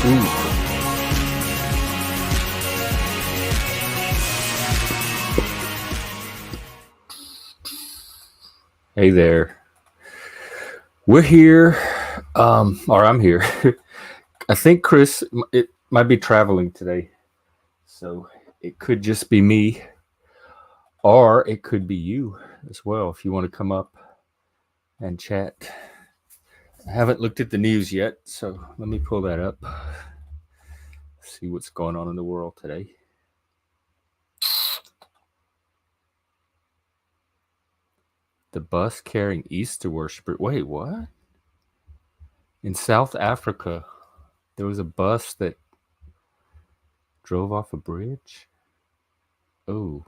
Ooh. Hey there. We're here, or I'm here. I think Chris, it might be traveling today, so it could just be me, or it could be you as well. If you want to come up and chat, I haven't looked at the news yet, so let me pull that up. See what's going on in the world today. The bus carrying Easter worshippers. Wait, what? In South Africa, there was a bus that drove off a bridge. Oh.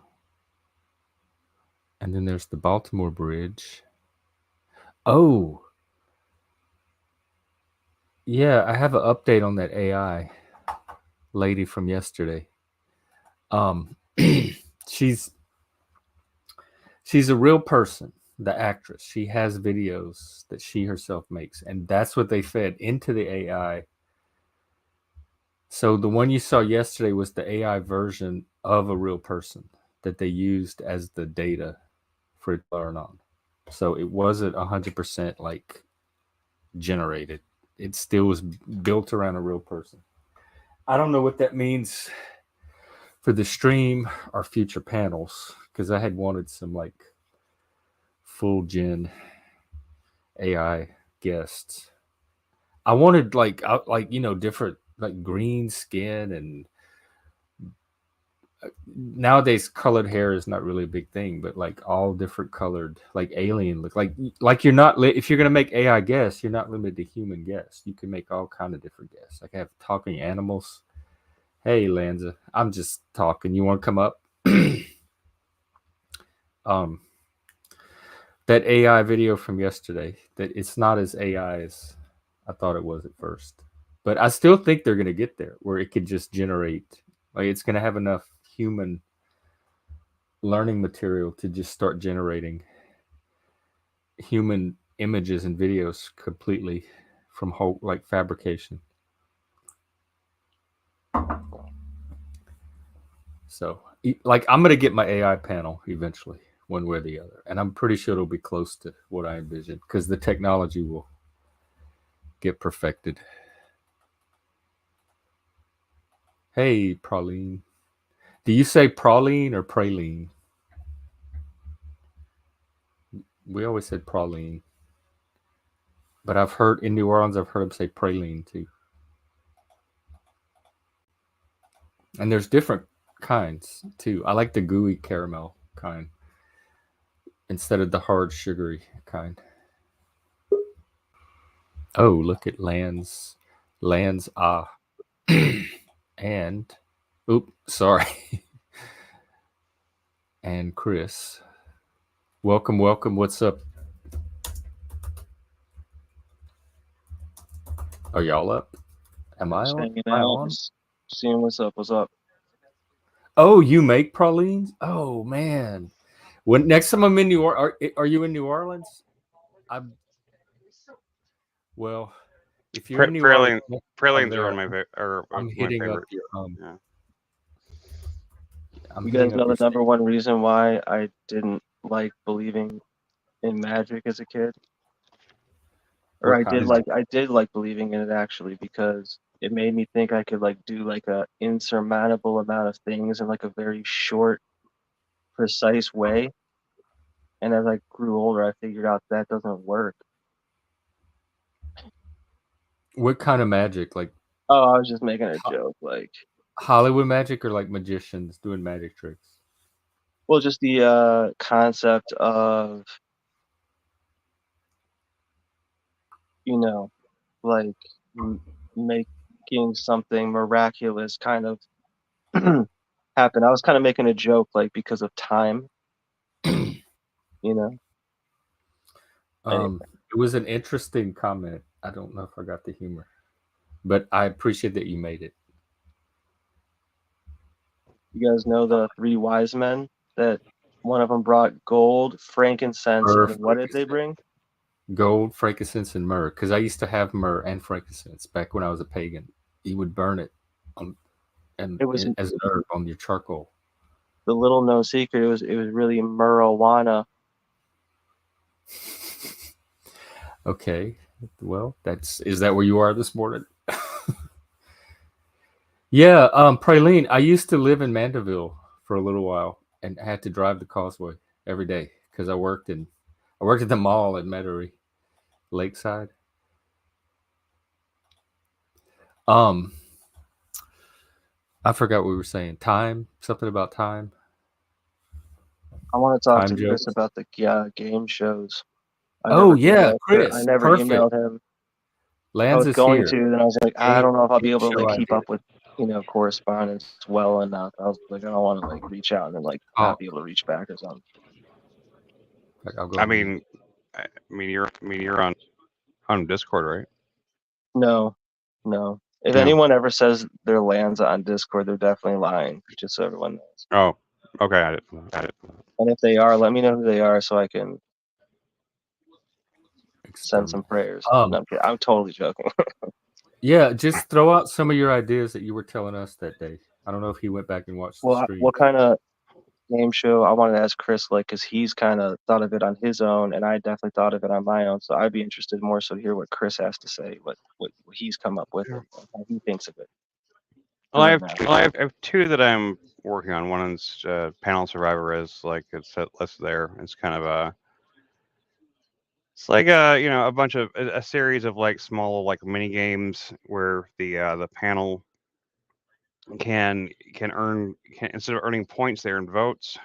And then there's the Baltimore Bridge. Oh. Yeah, I have an update on that AI lady from yesterday. She's a real person, the actress. She has videos that she herself makes, and that's what they fed into the AI. So the one you saw yesterday was the AI version of a real person that they used as the data for it to learn on. So it wasn't 100% like generated. It still was built around a real person. I don't know what that means for the stream or future panels, because I had wanted some like full gen AI guests. I wanted like different, like green skin, and nowadays colored hair is not really a big thing, but like all different colored, like alien look, like you're not if you're gonna make AI guests, you're not limited to human guests. You can make all kind of different guests. Like I have talking animals. Hey Lanza, I'm just talking. You want to come up? That AI video from yesterday, that it's not as AI as I thought it was at first. But I still think they're going to get there where it could just generate, like it's going to have enough human learning material to just start generating human images and videos completely from whole, like fabrication. So, like, I'm going to get my AI panel eventually, one way or the other. And I'm pretty sure it'll be close to what I envisioned because the technology will get perfected. Hey, Praline. Do you say praline or praline? We always said praline. But I've heard in New Orleans, I've heard them say praline too. And there's different kinds too. I like the gooey caramel kind instead of the hard sugary kind. Oh, look at Lanza. And, sorry. And Chris. Welcome. What's up? Are y'all up? Am I on? Hanging out, seeing what's up. Oh, you make pralines? Oh man. When next time I'm in New Orleans, are you in New Orleans? Well, if you're in New Orleans, Pralines are I'm my hitting up favorite. your Yeah. You guys know the number one reason why I didn't like believing in magic as a kid? Or I did like believing in it actually, because it made me think I could like do like a insurmountable amount of things in like a very short, precise way. And as I grew older, I figured out that doesn't work. What kind of magic? Like, oh, I was just making a joke, like Hollywood magic, or like magicians doing magic tricks? Well, just the concept of, like making something miraculous kind of happen. I was kind of making a joke, like because of time, Anyway. It was an interesting comment. I don't know if I got the humor, but I appreciate that you made it. You guys know the three wise men, that one of them brought gold, frankincense, and what did they bring? Gold, frankincense, and myrrh. Because I used to have myrrh and frankincense back when I was a pagan. you would burn it on and It was as an herb on your charcoal. the little known secret. It was really marijuana. Okay. Well, is that where you are this morning? Yeah, Praline, I used to live in Mandeville for a little while and had to drive the causeway every day because I worked at the mall in Metairie, Lakeside. Um, I forgot what we were saying. Time, something about time, I want to talk time to Chris jokes. about the game shows. I Oh never yeah, I Chris, never perfect. emailed him. I was Lanza's going here. to, then I was like, I Game don't know if I'll be game able to show like keep idea. up with correspondence well enough. I was like, I don't want to like reach out and then like not Oh, be able to reach back or something. I'll go I on mute. mean, you're on Discord, right? No, no. If No. anyone ever says they're Lanza on Discord, they're definitely lying. Just so everyone knows. Oh, okay. I didn't. And if they are, let me know who they are so I can send some Exterminate. prayers. Um, No, I'm kidding. I'm totally joking. yeah, just throw out some of your ideas that you were telling us that day. I don't know if he went back and watched the Well, stream. what kind of game show? I wanted to ask Chris, like, because he's kind of thought of it on his own, and I definitely thought of it on my own. So I'd be interested more so to hear what Chris has to say, what he's come up with, Yeah. and how he thinks of it. Well, For that matter. I have two that I'm working on. One is Panel Survivor is like it's listed there. It's kind of it's like a bunch of a series of like small like mini games where the panel can earn instead of earning points, they earn votes.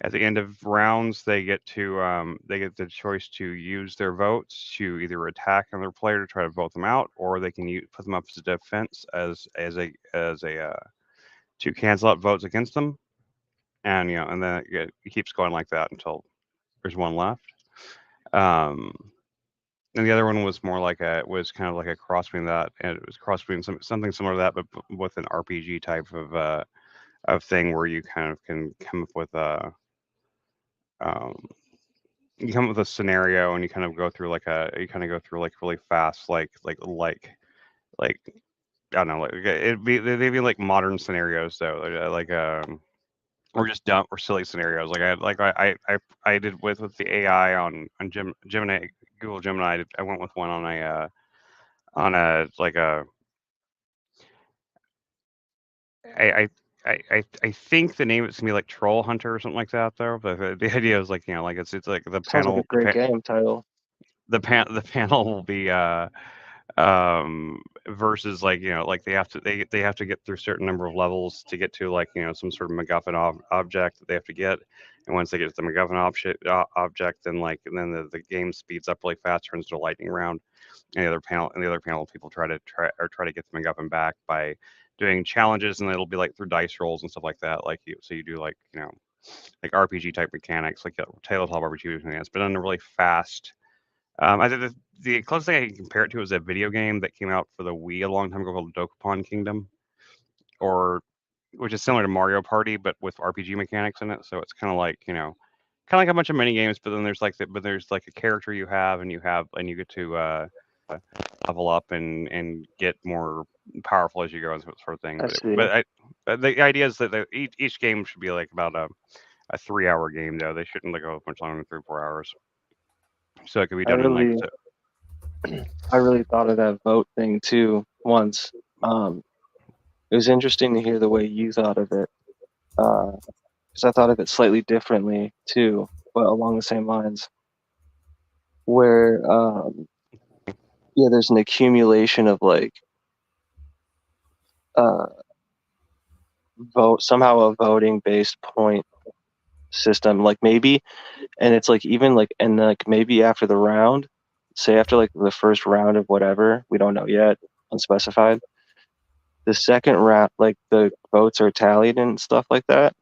At the end of rounds, they get the choice to use their votes to either attack another player to try to vote them out, or they can put them up as a defense as a to cancel out votes against them, and and then it keeps going like that until there's one left. Um, and the other one was more like was kind of like a cross between that, and it was cross between something similar to that, but with an RPG type of thing where you kind of can come up with um, you come up with a scenario and you kind of go through like really fast like I don't know, like they'd be like modern scenarios though, like or just dumb or silly scenarios. I did with the AI on Gemini, Google Gemini. I went with one on a like a I think the name of it's gonna be like Troll Hunter or something like that though. But the idea is like like it's like Sounds like a great game title. the panel will be versus like like they have to get through a certain number of levels to get to like some sort of MacGuffin object that they have to get, and once they get to the MacGuffin object, then then the game speeds up really fast, turns into a lightning round, and the other panel people try to get the MacGuffin back by doing challenges, and it'll be like through dice rolls and stuff like that, like you do like like RPG type mechanics, like tabletop RPG mechanics, but on a really fast. I think the closest thing I can compare it to is a video game that came out for the Wii a long time ago called Dokapon Kingdom, or which is similar to Mario Party but with RPG mechanics in it. So it's kind of like kind of like a bunch of mini games, but then there's like a character you have, and you get to level up and get more powerful as you go and sort of thing. I see. The idea is that each game should be like about a 3 hour game though. They shouldn't like go much longer than 3 or 4 hours. So it could be done in like. I really thought of that vote thing too once. It was interesting to hear the way you thought of it, because I thought of it slightly differently too, but along the same lines. Where there's an accumulation of like somehow a voting based point system, like maybe, and it's like even like and like maybe after the round, say after like the first round of whatever, we don't know yet, unspecified. The second round, like the votes are tallied and stuff like that,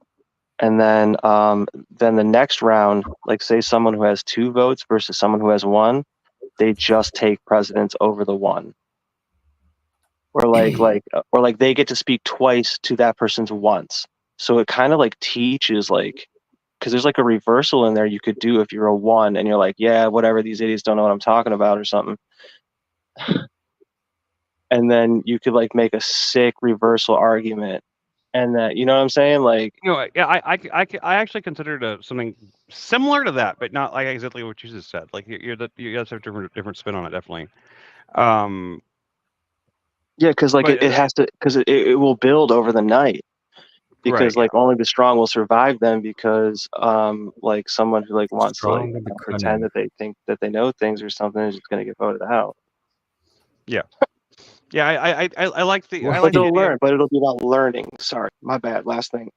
and then the next round, like say someone who has 2 votes versus someone who has 1, they just take precedence over the 1, or like they get to speak twice to that person's once. So it kind of like teaches like, because there's like a reversal in there you could do if you're a 1 and you're like, yeah, whatever, these idiots don't know what I'm talking about or something. and then you could like make a sick reversal argument, and that, you know what I'm saying? Like, yeah, I actually considered something similar to that, but not like exactly what you just said. Like you guys have different spin on it, definitely. yeah, because like it has to, because it will build over the night. Because right, like only the strong will survive them, because like someone who like wants to like pretend that they think that they know things or something is just gonna get voted out. Yeah, I like the But they'll learn, but it'll be about learning. Sorry, my bad. Last thing,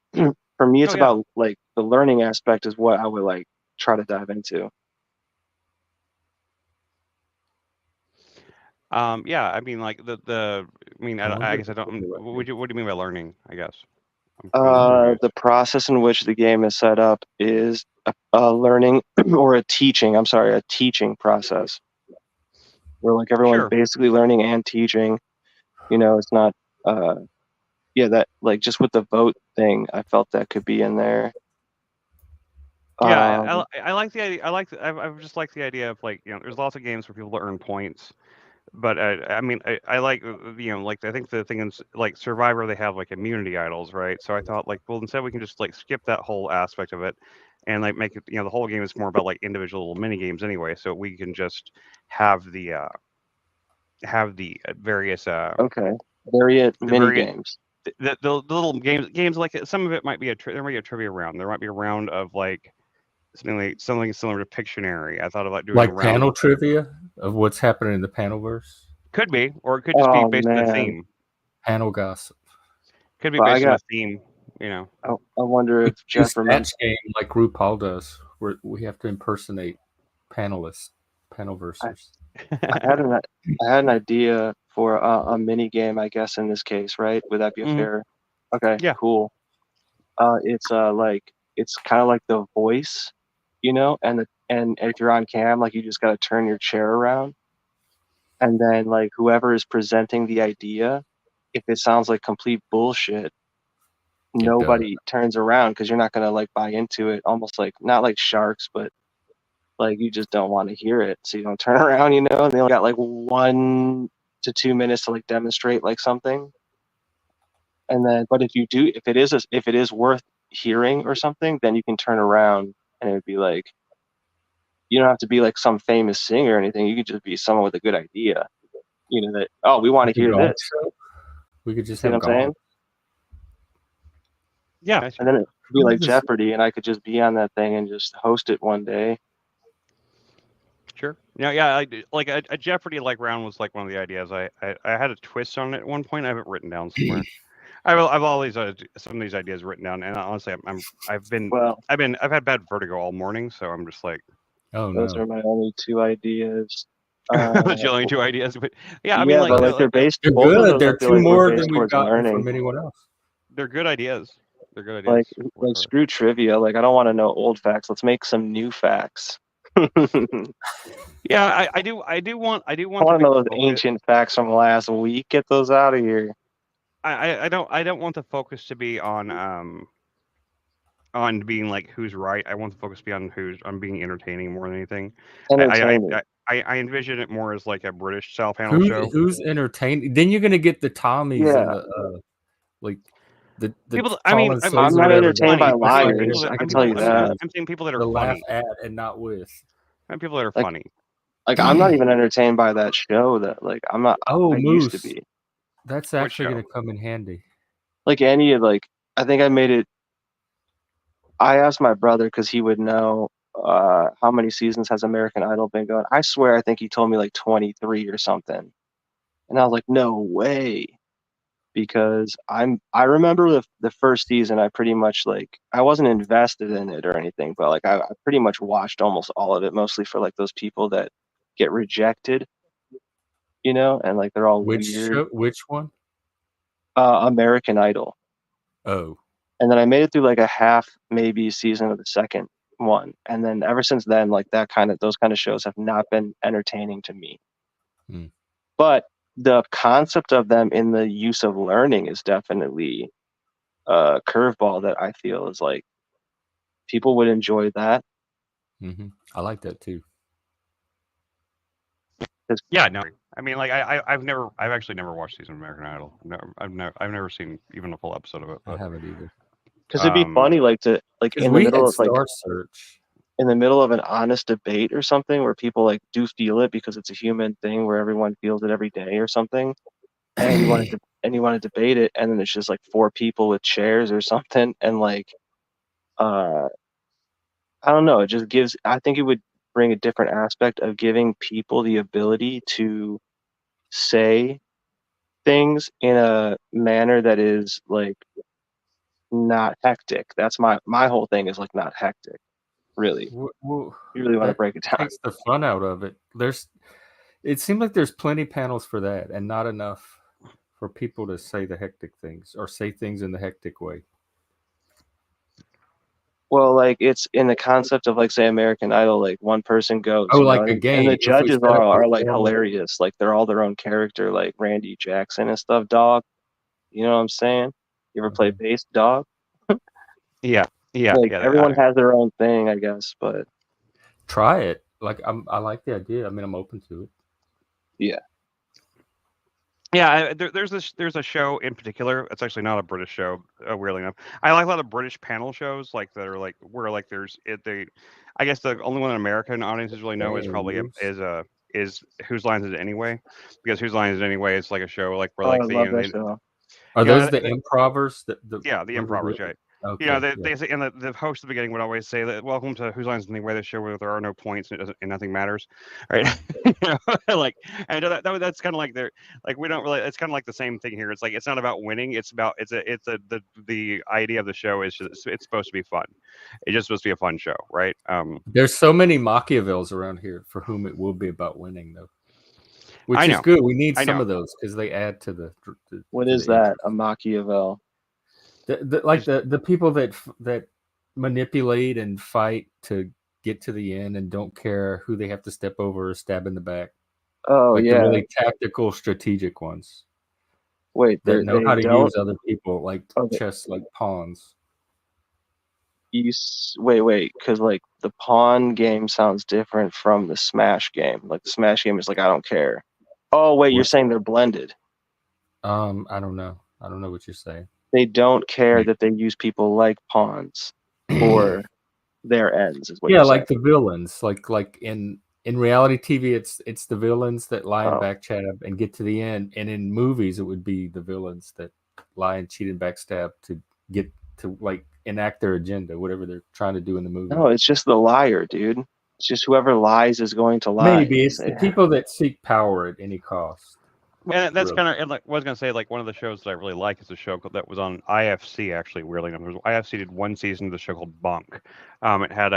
for me, it's about like the learning aspect is what I would like try to dive into. Yeah, I mean, like I mean, I guess I don't. What do you mean by learning? I guess. The process in which the game is set up is a learning or a teaching. I'm sorry, a teaching process where like everyone's basically learning and teaching. You know, it's not. Yeah, that like just with the vote thing, I felt that could be in there. Yeah, I like the idea. I've just like the idea of like, there's lots of games for people to earn points, but I mean, I like, like I think the thing is like Survivor, they have like immunity idols, right? So I thought like, well, instead we can just like skip that whole aspect of it, and like make it, the whole game is more about like individual mini games anyway. So we can just have the various okay, variant the mini variant games. the little games like some of it might be there might be a trivia round. There might be a round of like something similar to Pictionary. I thought about doing like a round panel trivia of what's happening in the panelverse. Could be, or it could just be based on a theme. Panel gossip. Could be based on a theme, I wonder if Jeff remembers game like RuPaul does, where we have to impersonate panelists, panelversers. I had an idea for a mini game, I guess, in this case, right? Would that be a fair? Okay, yeah, cool. It's like it's kind of like The Voice, and if you're on cam, like you just got to turn your chair around, and then like whoever is presenting the idea, if it sounds like complete bullshit, nobody turns around because you're not gonna like buy into it. Almost like not like sharks, but like you just don't want to hear it, so you don't turn around, and they only got like 1 to 2 minutes to like demonstrate like something. And then, but if it is worth hearing or something, then you can turn around and it would be like, you don't have to be like some famous singer or anything. You could just be someone with a good idea, that, oh, we want to hear this. We could just see what I'm saying? Yeah. And then it'd be like Jeopardy, and I could just be on that thing and just host it one day. Sure. Yeah. Like a Jeopardy like round was like one of the ideas. I had a twist on it at one point. I have it written down somewhere. I've always some of these ideas written down, and honestly, I've had bad vertigo all morning, so I'm just like, oh no, those are my only 2 ideas. Those are only 2 ideas, but yeah, I mean, like, but like they're based. They're both good. of those, They're I feel 2 like more based than we've gotten learning. from anyone else. They're good ideas. They're good ideas. Like screw trivia. Like I don't want to know old facts. Let's make some new facts. Yeah, I do want I want to know those ancient facts from last week. Get those out of here. I don't want the focus to be on being like who's right. I want the focus to be on being entertaining more than anything. Entertaining. I envision it more as like a British style panel show. Who's entertaining? Then you're gonna get the Tommies and the like the people. I mean, I'm not entertained by liars. I can tell you that. I'm saying people that are funny. funny. Laugh at and not with. And people that are funny. Like I'm not even entertained by that show. That like I'm not. Oh, I Moose. used to be. That's actually gonna come in handy. Like any of I think I made it. I asked my brother because he would know how many seasons has American Idol been going. I swear, I think he told me like 23 or something, and I was like, no way. Because I remember the first season, I pretty much I wasn't invested in it or anything, but like I pretty much watched almost all of it, mostly for like those people that get rejected, and like they're all weird. Which one? American Idol. Oh. And then I made it through like a half maybe season of the second one, and then ever since then, like those kind of shows have not been entertaining to me. But the concept of them in the use of learning is definitely a curveball that I feel is like people would enjoy that. I like that too. Yeah, no, I mean, like I've actually never watched season of American Idol. I've never seen even a full episode of it. I But haven't either. Because it'd be funny, like to like Because in the we middle had of like Star Search. in the middle of an honest debate or something where people like do feel it because it's a human thing where everyone feels it every day or something, and you want to debate it, and then it's just like 4 people with chairs or something, and like I don't know, it just gives. I think it would bring a different aspect of giving people the ability to say things in a manner that is like not hectic. That's my whole thing is like not hectic. Really, Well, you really want to that break it down. takes the fun out of it. It seemed like there's plenty panels for that, and not enough for people to say the hectic things or say things in the hectic way. Well, like it's in the concept of like say American Idol, like one person goes, Oh, you know, like a and game. the If we judges set up a are like formal, hilarious, like they're all their own character, like Randy Jackson and stuff. Dog, you know what I'm saying? You ever play bass, dog? yeah. Like everyone has their own thing, I guess, but try it. Like I like the idea. I mean, I'm open to it. yeah. Yeah, there's a show in particular. It's actually not a British show, weirdly enough. I like a lot of British panel shows, like that are like where like I guess the only one American audiences really know is probably is Whose Lines Is It Anyway? Because Whose Lines Is It Anyway is like a show like where Oh, I like love that show. Are yeah, those the improvers? the improvers, right? Okay, You know, they say, and the host at the beginning would always say that, "Welcome to Whose Lines Is It Anyway, the show where there are no points and nothing matters," right? You know, like, and that's kind of like we don't really. It's kind of like the same thing here. It's like it's not about winning. It's about the idea of the show is just, it's supposed to be fun. It's just supposed to be a fun show, right? There's so many Machiavells around here for whom it will be about winning, though. Which I is know. good. We need I some know. of those because they add to the. What to is the that? interest. A Machiavel? The people that manipulate and fight to get to the end and don't care who they have to step over or stab in the back. Oh Like the yeah. really tactical, strategic ones Wait, that know they how to don't. use other people like Okay. chess, like pawns. Wait, because like the pawn game sounds different from the Smash game. Like the Smash game is like I don't care. Oh wait, you're What's saying they're blended. I don't know. I don't know what you're saying. They don't care that they use people like pawns for their ends, is what Yeah, you're saying. like the villains, like in reality TV, it's the villains that lie and Oh. backstab and get to the end, and in movies, it would be the villains that lie and cheat and backstab to get to like enact their agenda, whatever they're trying to do in the movie. No, it's just the liar, dude. It's just whoever lies is going to lie. Maybe it's the people that seek power at any cost. And that's Really. kind of, and like, I was gonna say, like, one of the shows that I really like is a show that was on IFC, actually, weirdly enough. IFC did one season of the show called Bunk. It had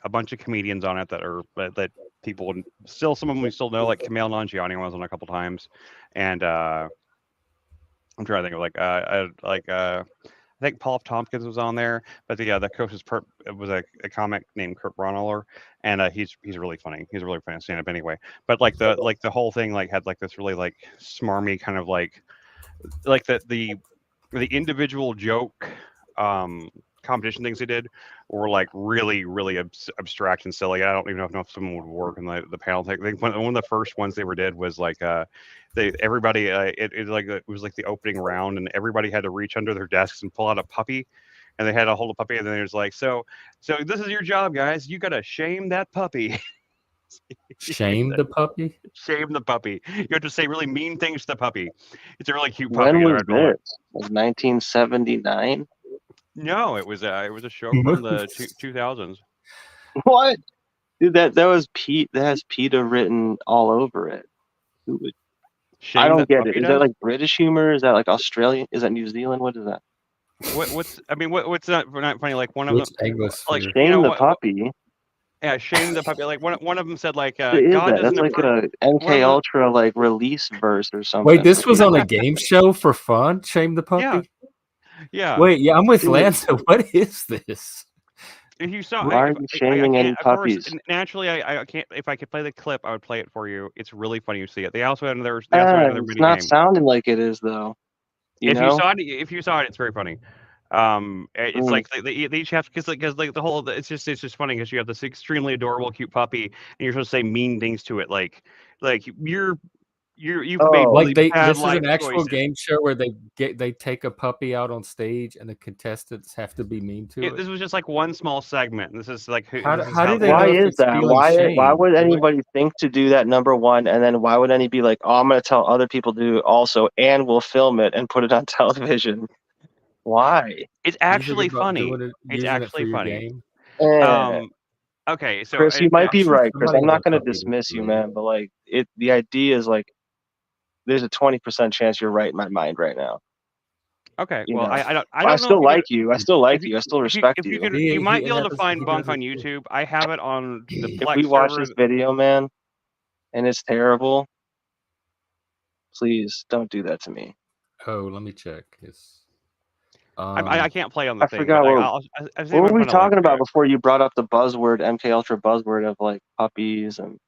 a bunch of comedians on it that people some of them we still know, like Kumail Nanjiani was on a couple times, and I'm trying to think of I think Paul F. Tompkins was on there, but the coach was a comic named Kurt Braunohler, and he's really funny. He's a really funny stand-up anyway. But like the whole thing like had like this really like smarmy kind of like the individual joke competition things they did were like really abstract and silly. I don't even know if someone would work in the panel. I think one of the first ones they ever did was like everybody it was like the opening round, and everybody had to reach under their desks and pull out a puppy, and they had to hold a puppy, and then it was like, so this is your job, guys. You gotta shame that puppy. Shame the puppy? Shame the puppy. You have to say really mean things to the puppy. It's a really cute puppy. When was this? Like 1979? No, it was a show from the 2000s. What? Dude, that was Pete. That has PETA written all over it. Who would? I don't get it. Is that like British humor? Is that like Australian? Is that New Zealand? What is that? What's not funny? Like one of them, like shame the puppy. Yeah, shame the puppy. Like one of them said, like God doesn't. That's like a MK Ultra like release verse or something. Wait, this was on a game show for fun? Shame the puppy? Yeah. Wait, yeah, I'm with Lanza. What is this? If you saw, why are you shaming any puppies? Course, naturally, I can't. If I could play the clip, I would play it for you. It's really funny to see it. They also had another. It's not sounding like it is though. If you saw it, it's very funny. It's like they each have because the whole it's just funny because you have this extremely adorable, cute puppy, and you're supposed to say mean things to it, like you're you've made like really bad this is life an actual choices. game show where they take a puppy out on stage and the contestants have to be mean to it. This was just like one small segment. This is like How do they Why know if is it's that? feeling Why shame? would anybody think to do that, number one, and then why would any be like, oh, I'm going to tell other people to do it also, and we'll film it and put it on television? Why? It's You actually think about funny. doing it, It's using it for actually your funny. game? Okay, so Chris, you might be Sure right, Chris. somebody I'm has not a going to puppy dismiss you, that's man, but like the idea is like there's a 20% chance you're right in my mind right now. okay, You well, know? I don't I know still if you like you. I still like you. I still respect if you you. can you might be able to find Bunk on YouTube. I have it on the If we Plex watch server. this video, man, and it's terrible, please don't do that to me. Oh, let me check. It's I can't play on the I thing, forgot but what I'll were we find a link talking to about it. before you brought up the buzzword, MK Ultra buzzword of like puppies and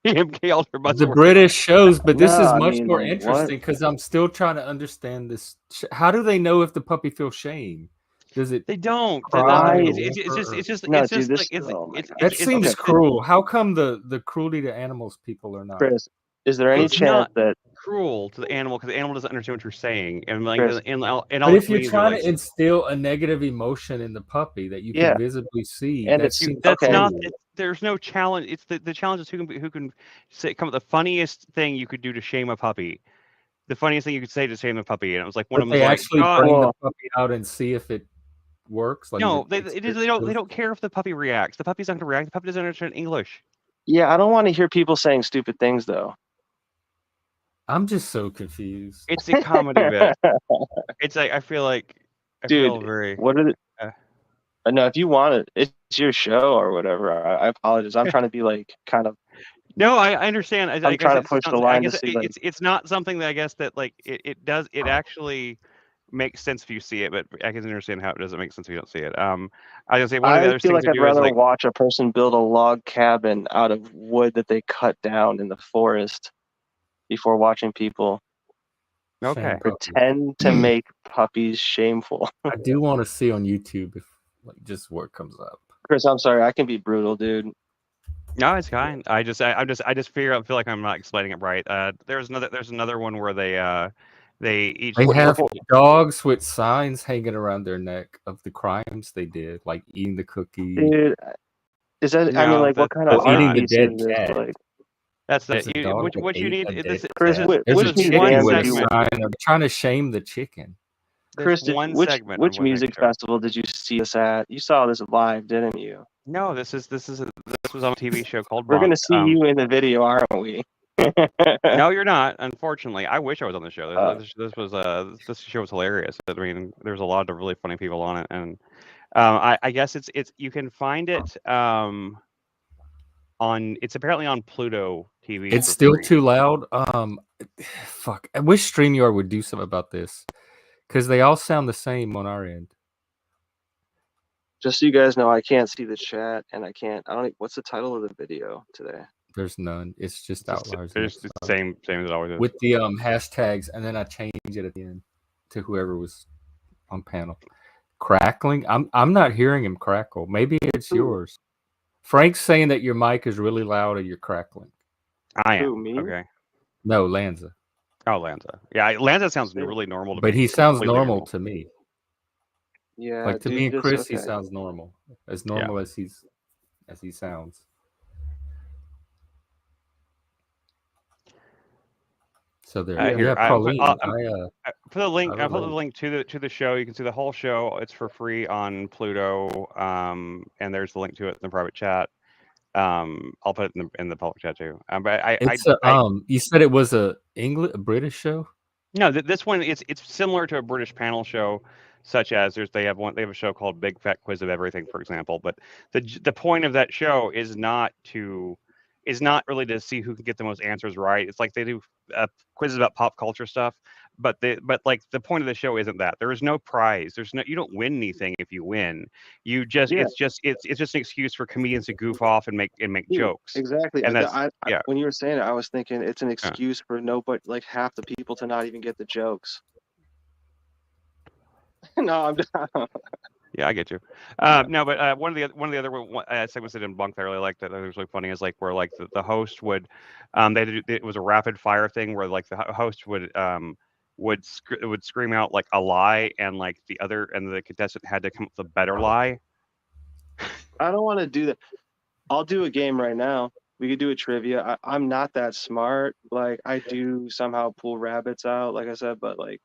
MK Ultra the buzzword. British shows, but this No, is I much mean, more what? interesting because I'm still trying to understand this. How do they know if the puppy feels shame? Does it They don't. cry or It's whimper? No, it's dude, just this like oh my god. That it's seems Okay, cruel. How come the cruelty to animals people are not? Chris, is there any it's chance not that cruel to the animal because the animal doesn't understand what you're saying, and like Chris? and all But the if you're comedians are trying like, to instill a negative emotion in the puppy that you can Yeah, visibly see, and that it's seems that's okay. not. cruel. There's no challenge. It's the challenge is who can come up with the funniest thing you could do to shame a puppy. The funniest thing you could say to shame a puppy, and it was like one But of them was they like, actually God, bring the Well, puppy out and see if it works. Like, is no, it they don't care if the puppy reacts. The puppy's not going to react. The puppy doesn't understand English. yeah, I don't want to hear people saying stupid things though. I'm just so confused. It's a comedy bit. It's like I feel Dude, very. what are the Uh, no, if you want it, it's your show or whatever. I apologize. I'm trying to be like kind of. No, I understand. I I'm guess trying to it's push not. the I line to guess see like. it's not something that I guess that like it does. It actually makes sense if you see it, but I can understand how it doesn't make sense if you don't see it. I was gonna say one of the I other feel things like to I'd do is rather like watch a person build a log cabin out of wood that they cut down in the forest before watching people okay. pretend to make puppies shameful. I do want to see on YouTube if like just what comes up. Chris, I'm sorry, I can be brutal, dude. No, it's fine. I just feel like I'm not explaining it right. There's another one where they each They have Before, dogs with signs hanging around their neck of the crimes they did, like eating the cookie, dude, is that? I mean, no, like, what kind of that's art eating not. the piece dead is this? cat. Like, That's There's it. a dog that What you ate need. a dead Chris, cat. which There's a music one chicken with a did you? segment. sign. I'm trying to shame the chicken. Chris, One segment on which what they music show. festival did you see us at? You saw this live, didn't you? No, this was on a TV show called We're gonna Bunk. see you in the video, aren't we? No, you're not. Unfortunately, I wish I was on the show. Uh, This show was hilarious. I mean, there's a lot of really funny people on it, and I guess it's you can find it on. It's apparently on Pluto TV. It's for still free. too loud. Fuck. I wish StreamYard would do something about this because they all sound the same on our end. just so you guys know, I can't see the chat, and I don't. What's the title of the video today? There's none. It's just Outliers. It's the same as it always is. With the hashtags, and then I change it at the end to whoever was on panel. Crackling. I'm not hearing him crackle. Maybe it's yours. Frank's saying that your mic is really loud and you're crackling. I am. Who, me? Okay. No, Lanza. Oh, Lanza. Yeah, Lanza sounds really normal to me. But he sounds Completely normal to me. Yeah, Like to dude, me and just, Chris, okay. he sounds normal. As as he sounds. So there. Here, Pauline. I put the link. I put the relate. link to the show. You can see the whole show. It's for free on Pluto. And there's the link to it in the private chat. I'll put it in the public chat too. But you said it was a British show? No, this one it's similar to a British panel show, such as they have a show called Big Fat Quiz of Everything, for example. But the point of that show is not really to see who can get the most answers right. It's like they do quizzes about pop culture stuff, but like the point of the show isn't that. There is no prize. You don't win anything if you win. You just it's just an excuse for comedians to goof off and make jokes. Exactly. And When you were saying it, I was thinking it's an excuse for nobody, like half the people, to not even get the jokes. No, I'm Yeah, I get you. No, but one of the other segments they didn't bunk that I really liked that I think was really funny is like where like the host would, it was a rapid fire thing where like the host would scream out like a lie and like the contestant had to come up with a better lie. I don't want to do that. I'll do a game right now. We could do a trivia. I'm not that smart. Like I do somehow pull rabbits out, like I said, but like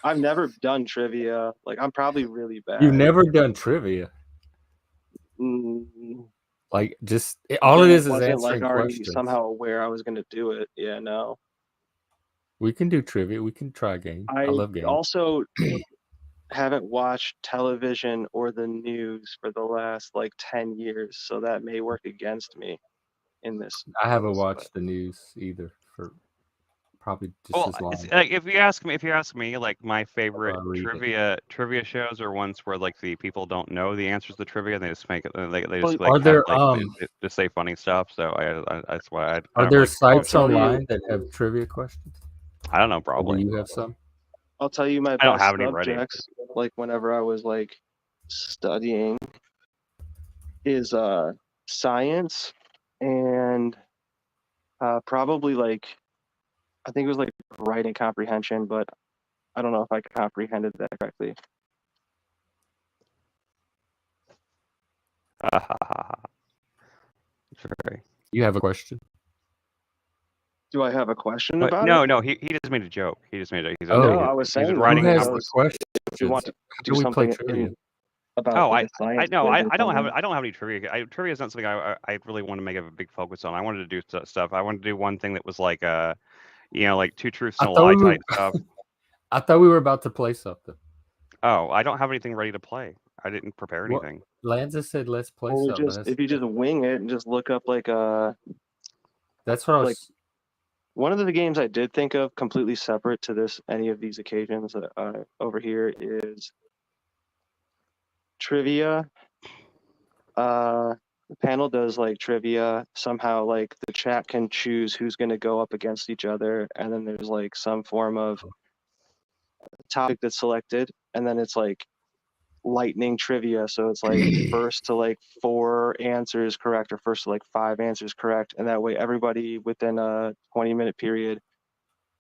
I've never done trivia. Like I'm probably really bad. You've never done trivia. Mm, Like just all it is wasn't answering like already questions. somehow aware I was gonna do it. Yeah, no. We can do trivia. We can try a game. I love games. Also haven't watched television or the news for the last like 10 years, so that may work against me in this. I haven't watched the news either for probably just as long. Like if you ask me, like my favorite trivia shows are ones where like the people don't know the answers to the trivia, and they just make it. They just like just say funny stuff. So that's why I. Are there sites online that have trivia questions? I don't know. Probably. Or do you have some? I'll tell you my best subjects. Like whenever I was like studying, is science and probably like I think it was like writing comprehension, but I don't know if I comprehended that correctly. You have a question? Do I have a question about it? No, he just made a joke. He just made a. I was saying writing. Who has the question? You want to do something about I don't have any trivia. Trivia is not something I really want to make a big focus on. I wanted to do stuff. I wanted to do one thing that was like like 2 truths and a lie type stuff. I thought we were about to play something. Oh, I don't have anything ready to play. I didn't prepare anything. Lanza said, "Let's play something." If you just wing it and just look up like That's what I was. One of the games I did think of completely separate to any of these occasions over here is trivia. The panel does like trivia. Somehow like the chat can choose who's going to go up against each other. And then there's like some form of topic that's selected. And then it's like lightning trivia. So it's like first to like 4 answers correct or first to like 5 answers correct. And that way everybody within a 20-minute period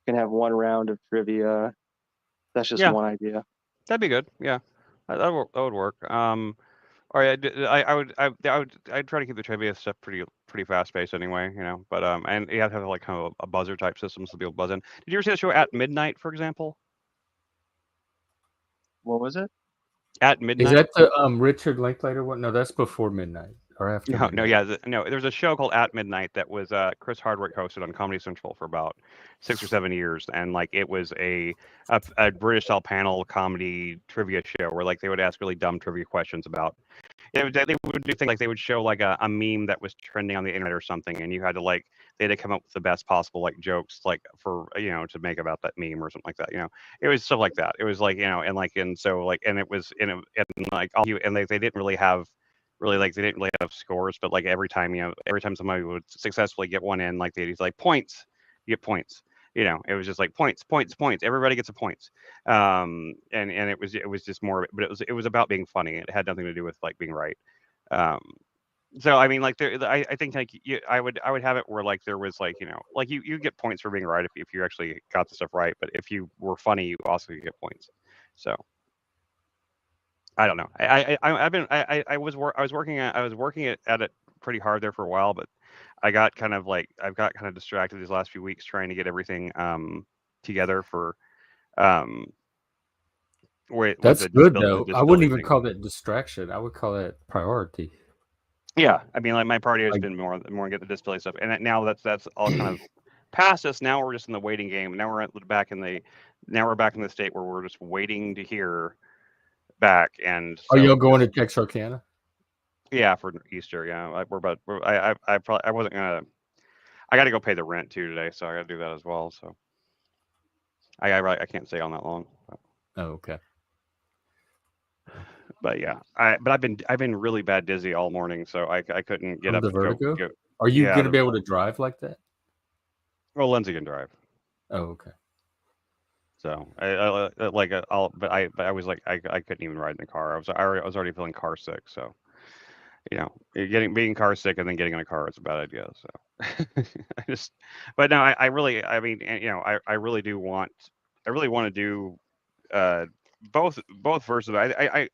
can have 1 round of trivia. That's just one idea. That'd be good. Yeah, that would work. Or I'd try to keep the trivia stuff pretty fast paced anyway, But and you have to have like kind of a buzzer type system so people buzz in. Did you ever see the show At Midnight, for example? What was it? At Midnight. Is that the Richard Linklater one? No, that's before midnight or after. No. There's a show called At Midnight that was Chris Hardwick hosted on Comedy Central for about 6 or 7 years, and like it was a British style panel comedy trivia show where like they would ask really dumb trivia questions about. They would do things like they would show like a meme that was trending on the internet or something, and you had to like they had to come up with the best possible like jokes like for to make about that meme or something like that. It was stuff like that. It was like they didn't really have scores, but like every time somebody would successfully get one in, like they'd like points, you get points. It was just like points. Everybody gets a point. And it was just more, but it was about being funny. It had nothing to do with like being right. So I mean, like I think like I would have it where like there was like like you get points for being right if you actually got the stuff right, but if you were funny, you also get points. So I don't know. I was working at it pretty hard there for a while, but I've got kind of distracted these last few weeks trying to get everything together for that's good though. I wouldn't even call that distraction. I would call that priority. Yeah, I mean, like my priority has been more get the disability stuff, and now that's all kind of past us. Now we're just in the waiting game. Now we're back in the state where we're just waiting to hear back. And are you going to Texarkana? Yeah, for Easter. Yeah, I wasn't gonna. I got to go pay the rent too today, so I got to do that as well. So I can't stay on that long. But. Oh, okay. But yeah, I've been really bad dizzy all morning, so I couldn't get up. The vertigo? Are you going to be able to drive like that? Well, Lindsay can drive. Oh, okay. So but I was like, I couldn't even ride in the car. I was already feeling car sick. So being car sick and then getting in a car is a bad idea. So I just, but no, I really, I mean, I really do want, I really want to do uh both versions.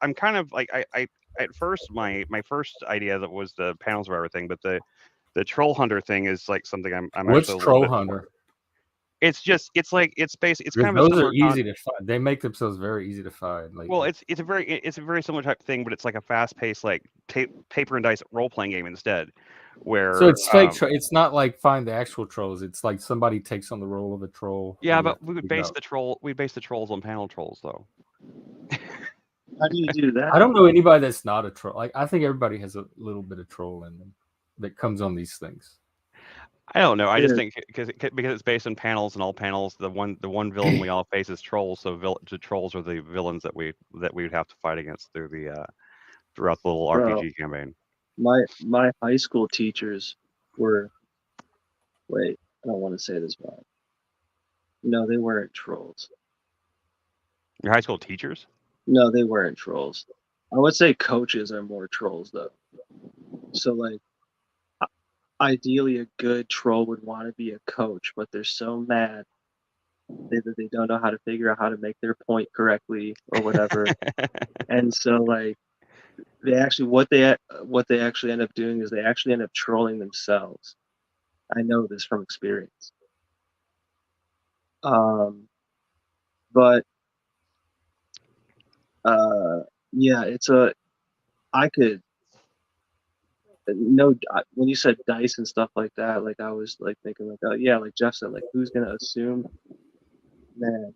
I'm kind of like I at first my first idea that was the panels of everything, but the troll hunter thing is like something I'm What's actually a little troll bit more. hunter? It's just it's Because kind of a those are similar easy to find. They make themselves very easy to find well, lately. it's a very similar type of thing, but it's like a fast paced like paper and dice role playing game instead, So where it's fake. It's not like find the actual trolls. It's like somebody takes on the role of a troll, yeah, and you have but to figure out. we base the trolls on panel trolls though. How do you do that? I don't know anybody that's not a troll. Like I think everybody has a little bit of troll in them that comes on these things. I don't know. I just Yeah. think because it's based on panels and all panels, the one villain we all face is trolls. So the trolls are the villains that we would have to fight against through the throughout the little Bro, RPG campaign. my high school teachers were, wait, I don't want to say this wrong. No, they weren't trolls. Your high school teachers? No, they weren't trolls. I would say coaches are more trolls though. So like ideally a good troll would want to be a coach, but they're so mad that they don't know how to figure out how to make their point correctly or whatever. And so like they actually what they actually end up doing is they actually end up trolling themselves. I know this from experience. But yeah, I could no when you said dice and stuff like that, like I was like thinking like, oh yeah, like Jeff said, like who's gonna assume? Man,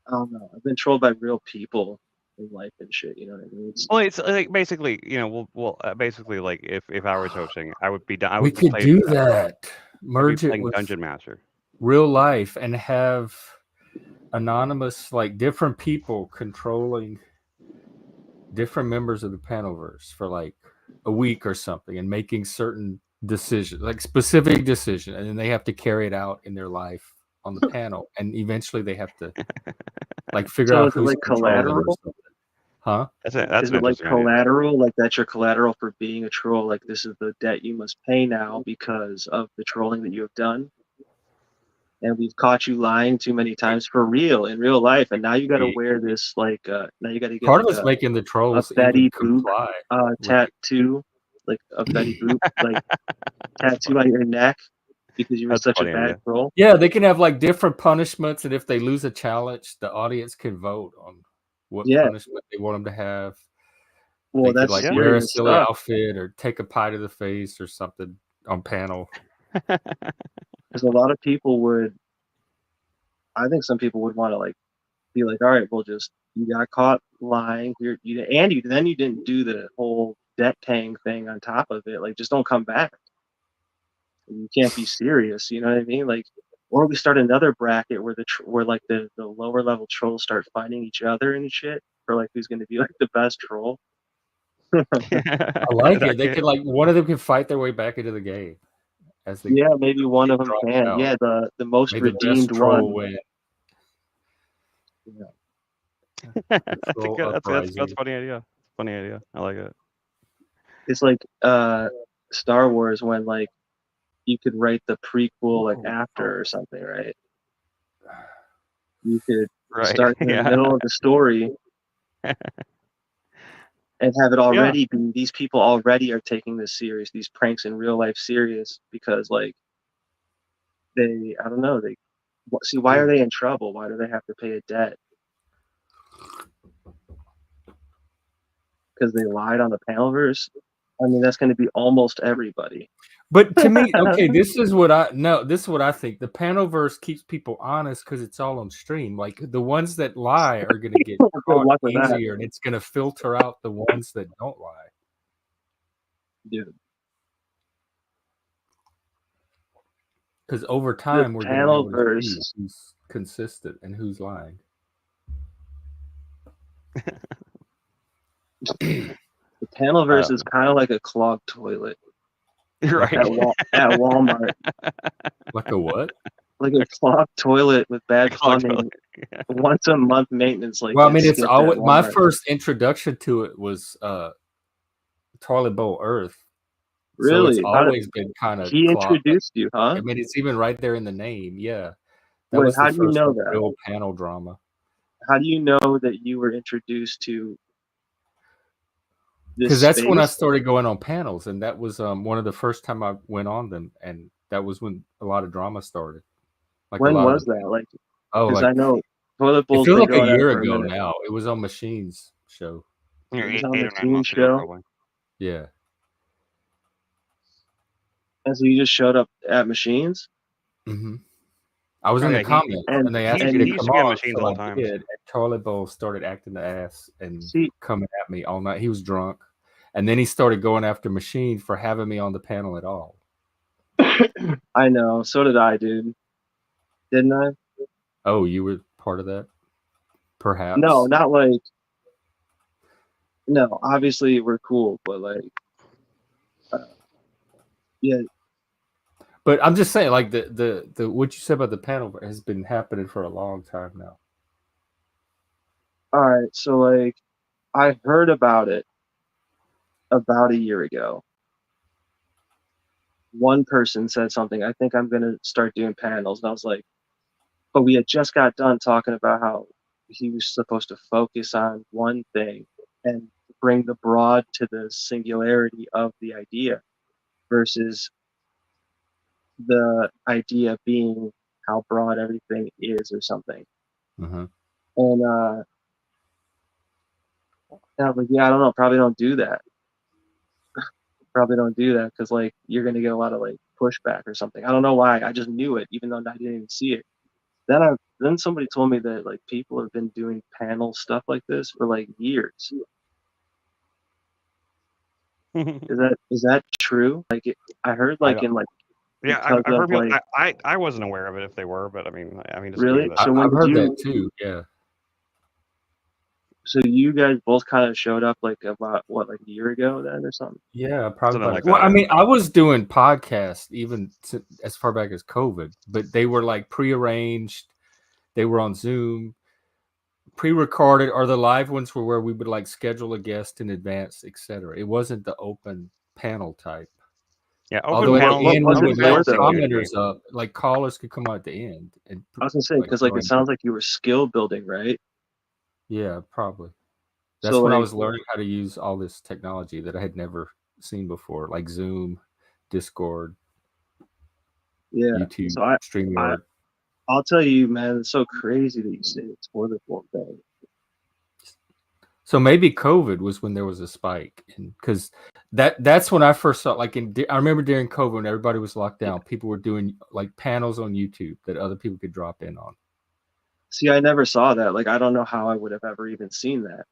I don't know. I've been trolled by real people in life and shit. You know what I mean? Well, it's like basically, basically like if I was hosting, I would be done. I We would be could playing. do that. I'd be Merge it playing with Dungeon Master. real life and have anonymous, like different people controlling different members of the panelverse for like a week or something and making certain decisions, like specific decision, and then they have to carry it out in their life on the panel, and eventually they have to like figure So out is it who's like controlling them or collateral? something. Huh? That's Is an it like interesting idea. collateral? Like that's your collateral for being a troll? Like this is the debt you must pay now because of the trolling that you have done? And we've caught you lying too many times for real in real life, and now you got to wear this like now you got to get Part like of it's making the a trolls even Betty Boop comply with it. tattoo, like a Betty Boop like tattoo on your neck because you were That's a such a funny bad idea. troll. Yeah, they can have like different punishments, and if they lose a challenge, the audience can vote on what Yeah, punishment they want them to have. well They could that's like wear a serious silly stuff outfit or take a pie to the face or something on panel. because a lot of people would. I think some people would want to like be like, all right, well, just you got caught lying. Then you didn't do the whole debt paying thing on top of it. Like, just don't come back. You can't be serious. You know what I mean? Like, or we start another bracket where where like the lower level trolls start fighting each other and shit for like who's going to be like the best troll. I like it. They could like one of them can fight their way back into the game as they Yeah, maybe one of them drops can. out. Yeah, the most May the best redeemed troll one. win. Yeah. That's a Uprising. funny idea. Funny idea. I like it. It's like Star Wars when like you could write the prequel like after or something, right? You could start in the Yeah. middle of the story and have it already be these people already are taking this serious, these pranks in real life serious because like I don't know, see why are they in trouble? Why do they have to pay a debt? Because they lied on the panelverse. I mean, that's going to be almost everybody. But to me, okay, this is what I think. The panelverse keeps people honest because it's all on stream. Like the ones that lie are going to get caught easier, and it's going to filter out the ones that don't lie. Dude. Because over time, we're going to know who's consistent and who's lying. The panelverse is kind of like a clogged toilet. Right. At Walmart. Like a what? like a clogged toilet with bad plumbing, Yeah. once a month maintenance. Like, well, I mean, gets it's skipped at always my Walmart. first introduction to it was Toilet Bowl Earth. So it's Really? always been kind of He introduced you, huh? I mean, it's even right there in the name. Yeah, that Wait, was the how do you first know like, that? real panel drama. How do you know that you were introduced to this Because that's when I space? started going on panels, and that was one of the first time I went on them, and that was when a lot of drama started. Like a When lot was of that? Like, oh, because like I know Toilet it Bowl's feels been like a going on year for a ago minute. now. It was on Machine's show. Yeah, It was eight, on 8 the or 9 Team months ago, show, probably. Yeah. and so you just showed up at Machines. Mm-hmm. I was Oh in the yeah, comments, and they asked me he to used come to be on on, Machines so all I the time. did. And Toilet Bowl started acting the ass and See, coming at me all night. He was drunk, and then he started going after Machine for having me on the panel at all. I know. So did I, dude. Didn't I? Oh, you were part of that? Perhaps. No, not like. No, obviously we're cool, but like, yeah. But I'm just saying, like the what you said about the panel has been happening for a long time now. All right, so like, I heard about it about a year ago. One person said something. I think I'm gonna start doing panels, and I was like, but we had just got done talking about how he was supposed to focus on one thing and bring the broad to the singularity of the idea versus the idea being how broad everything is or something. Mm-hmm. And I was like, yeah, I don't know, probably don't do that. Probably don't do that because like you're gonna get a lot of like pushback or something. I don't know why. I just knew it, even though I didn't even see it. Then somebody told me that like people have been doing panel stuff like this for like years. Is that true? Like I heard like in like Yeah, because I've of heard people. like I wasn't aware of it if they were, but I mean, just really. knew that. So when I've did heard you? that too. Yeah. So you guys both kind of showed up like about what, like a year ago then or something? Yeah, probably. Something like Well, that, I yeah. mean, I was doing podcasts even as far back as COVID, but they were like prearranged. They were on Zoom, pre-recorded, or the live ones were where we would like schedule a guest in advance, etc. It wasn't the open panel type. Yeah, Although at the end we was it would more let though? commenters up, like callers could come out at the end. And I was gonna say like because like it join sounds in. like you were skill building, right? Yeah, probably. That's So when I like was learning how to use all this technology that I had never seen before, like Zoom, Discord, yeah. YouTube, So StreamYard. I'll tell you, man, it's so crazy that you say it's toilet bowl thing. So maybe COVID was when there was a spike, because that's when I first saw. Like I remember during COVID when everybody was locked down, people were doing like panels on YouTube that other people could drop in on. See, I never saw that. Like I don't know how I would have ever even seen that.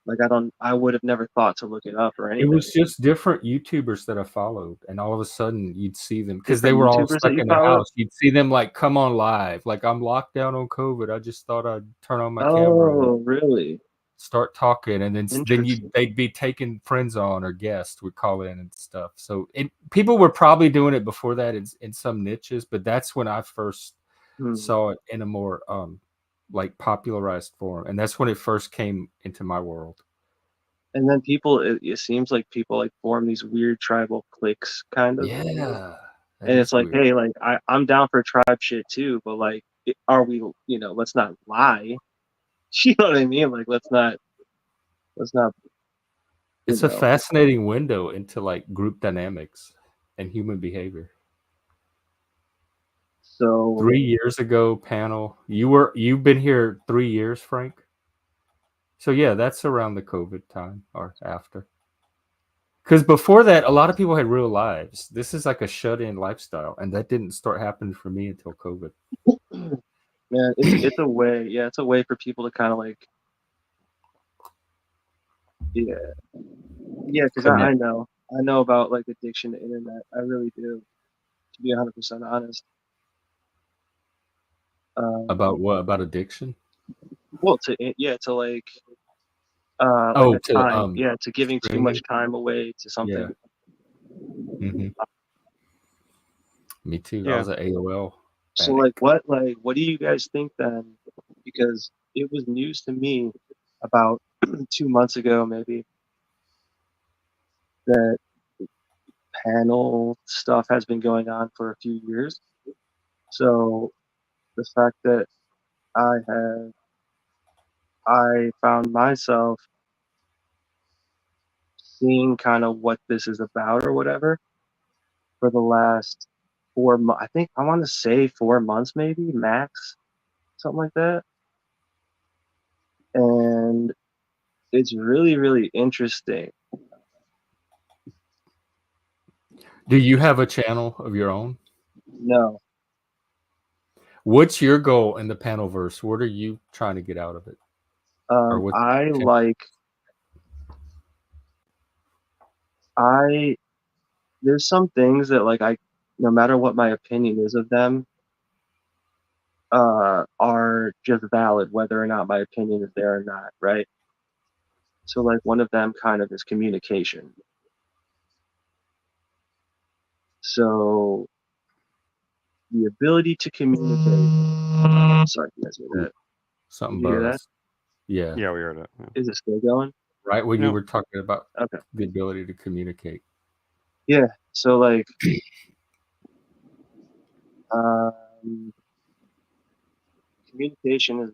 Like I would have never thought to look it up or It anything. was just different YouTubers that I followed, and all of a sudden you'd see them because they Different were all YouTubers stuck that you in their follow? house. You'd see them like come on live, like I'm locked down on COVID. I just thought I'd turn on my camera and Oh, really? start talking, and then Interesting. they'd be taking friends on or guests would call in and stuff. So people were probably doing it before that in some niches, but that's when I first saw it in a more like popularized form, and that's when it first came into my world. And then it seems like people like form these weird tribal cliques kind of. Yeah, And it's like, weird. hey, like I'm down for tribe shit too, but like are we, let's not lie. You know what I mean? Like let's not It's a fascinating window into like group dynamics and human behavior. So 3 years ago, panel. You've been here 3 years, Frank. So yeah, that's around the COVID time or after. Because before that, a lot of people had real lives. This is like a shut-in lifestyle, and that didn't start happening for me until COVID. man, it's a way. Yeah, it's a way for people to kind of like, yeah, because I know about like addiction to internet. I really do, to be 100% honest. About what? About addiction? Well, to like Oh, a time, to giving too streaming? much time away to something. Yeah. Mm-hmm. Me too. Yeah. I was at AOL. So like what do you guys think then? Because it was news to me about 2 months ago maybe that panel stuff has been going on for a few years. So the fact that I found myself seeing kind of what this is about or whatever for the last 4 months. I think I want to say 4 months maybe max, something like that. And it's really, really interesting. Do you have a channel of your own? No. What's your goal in the panelverse? What are you trying to get out of it? There's some things that like no matter what my opinion is of them, are just valid whether or not my opinion is there or not, right? So like one of them kind of is communication. So the ability to communicate. Sorry, you guys hear that? Something Did you hear that? buzz. Yeah. Yeah, we heard it. Yeah. Is it still going? Right when No. you were talking about Okay. the ability to communicate. Yeah. So like communication is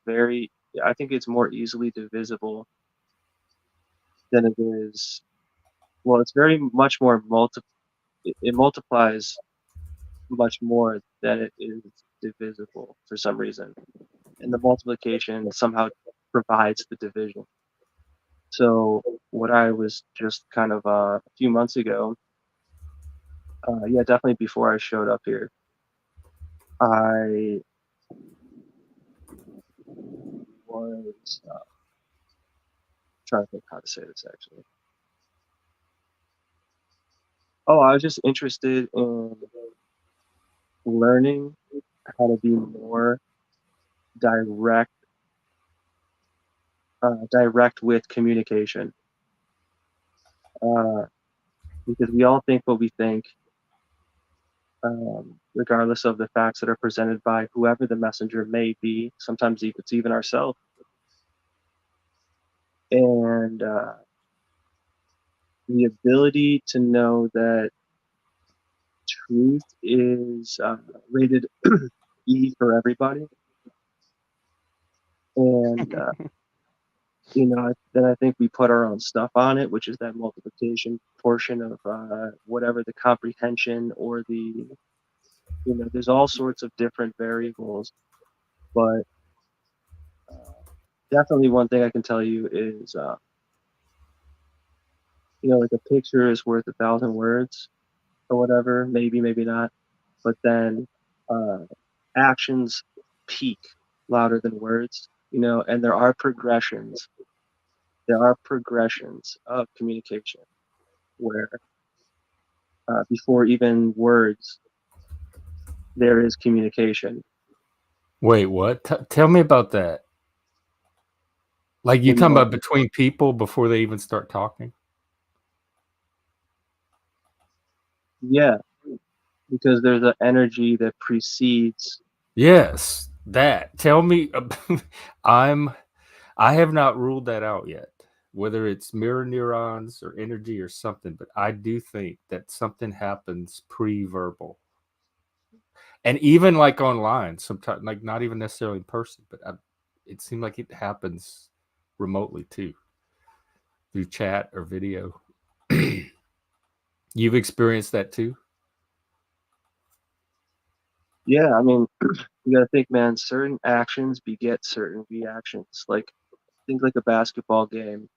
I think it's more easily divisible than it is. Well, it's very much more it multiplies much more than it is divisible for some reason. And the multiplication somehow provides the division. So what I was just kind of a few months ago, yeah, definitely before I showed up here, I was trying to think how to say this actually. Oh, I was just interested in learning how to be more direct with communication, because we all think what we think, regardless of the facts that are presented by whoever the messenger may be. Sometimes it's even ourselves. And the ability to know that truth is rated E for everybody. And, then I think we put our own stuff on it, which is that multiplication portion of whatever the comprehension or there's all sorts of different variables. But definitely one thing I can tell you is, like a picture is worth 1,000 words or whatever, maybe not. But then actions peak louder than words, and there are progressions. There are progressions of communication where before even words, there is communication. Wait, what? Tell me about that. Like you talking about between people before they even start talking? Yeah, because there's an energy that precedes. Yes, that. Tell me. I have not ruled that out yet, whether it's mirror neurons or energy or something, but I do think that something happens pre-verbal. And even like online, sometimes, like not even necessarily in person, but it seemed like it happens remotely too, through chat or video. You've experienced that too? Yeah, I mean, you gotta think, man, certain actions beget certain reactions. Like, think like a basketball game.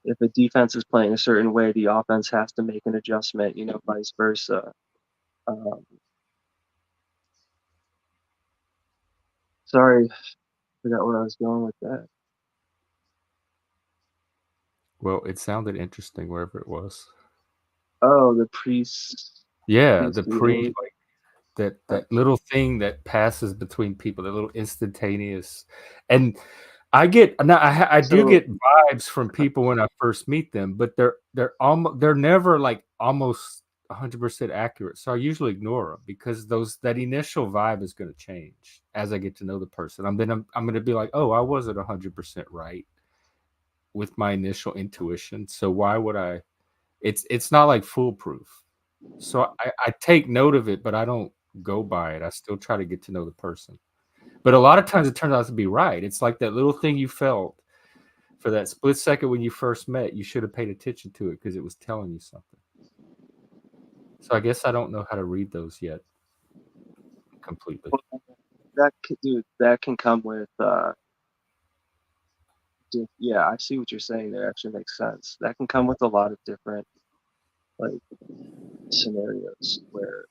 If a defense is playing a certain way, the offense has to make an adjustment, vice versa. Sorry, forgot where I was going with that. Well, it sounded interesting wherever it was. Oh, the priest. Yeah, like that little thing that passes between people, that little instantaneous. And I get do get vibes from people when I first meet them, but they're never like almost 100% accurate. So I usually ignore them because that initial vibe is going to change as I get to know the person. I'm going to be like, oh, I wasn't 100% right with my initial intuition. So why would I? It's not like foolproof. So I take note of it, but I don't go by it. I still try to get to know the person. But a lot of times it turns out to be right. It's like that little thing you felt for that split second when you first met. You should have paid attention to it because it was telling you something. So I guess I don't know how to read those yet completely. That can come with yeah, I see what you're saying there. Actually makes sense. That can come with a lot of different like scenarios where.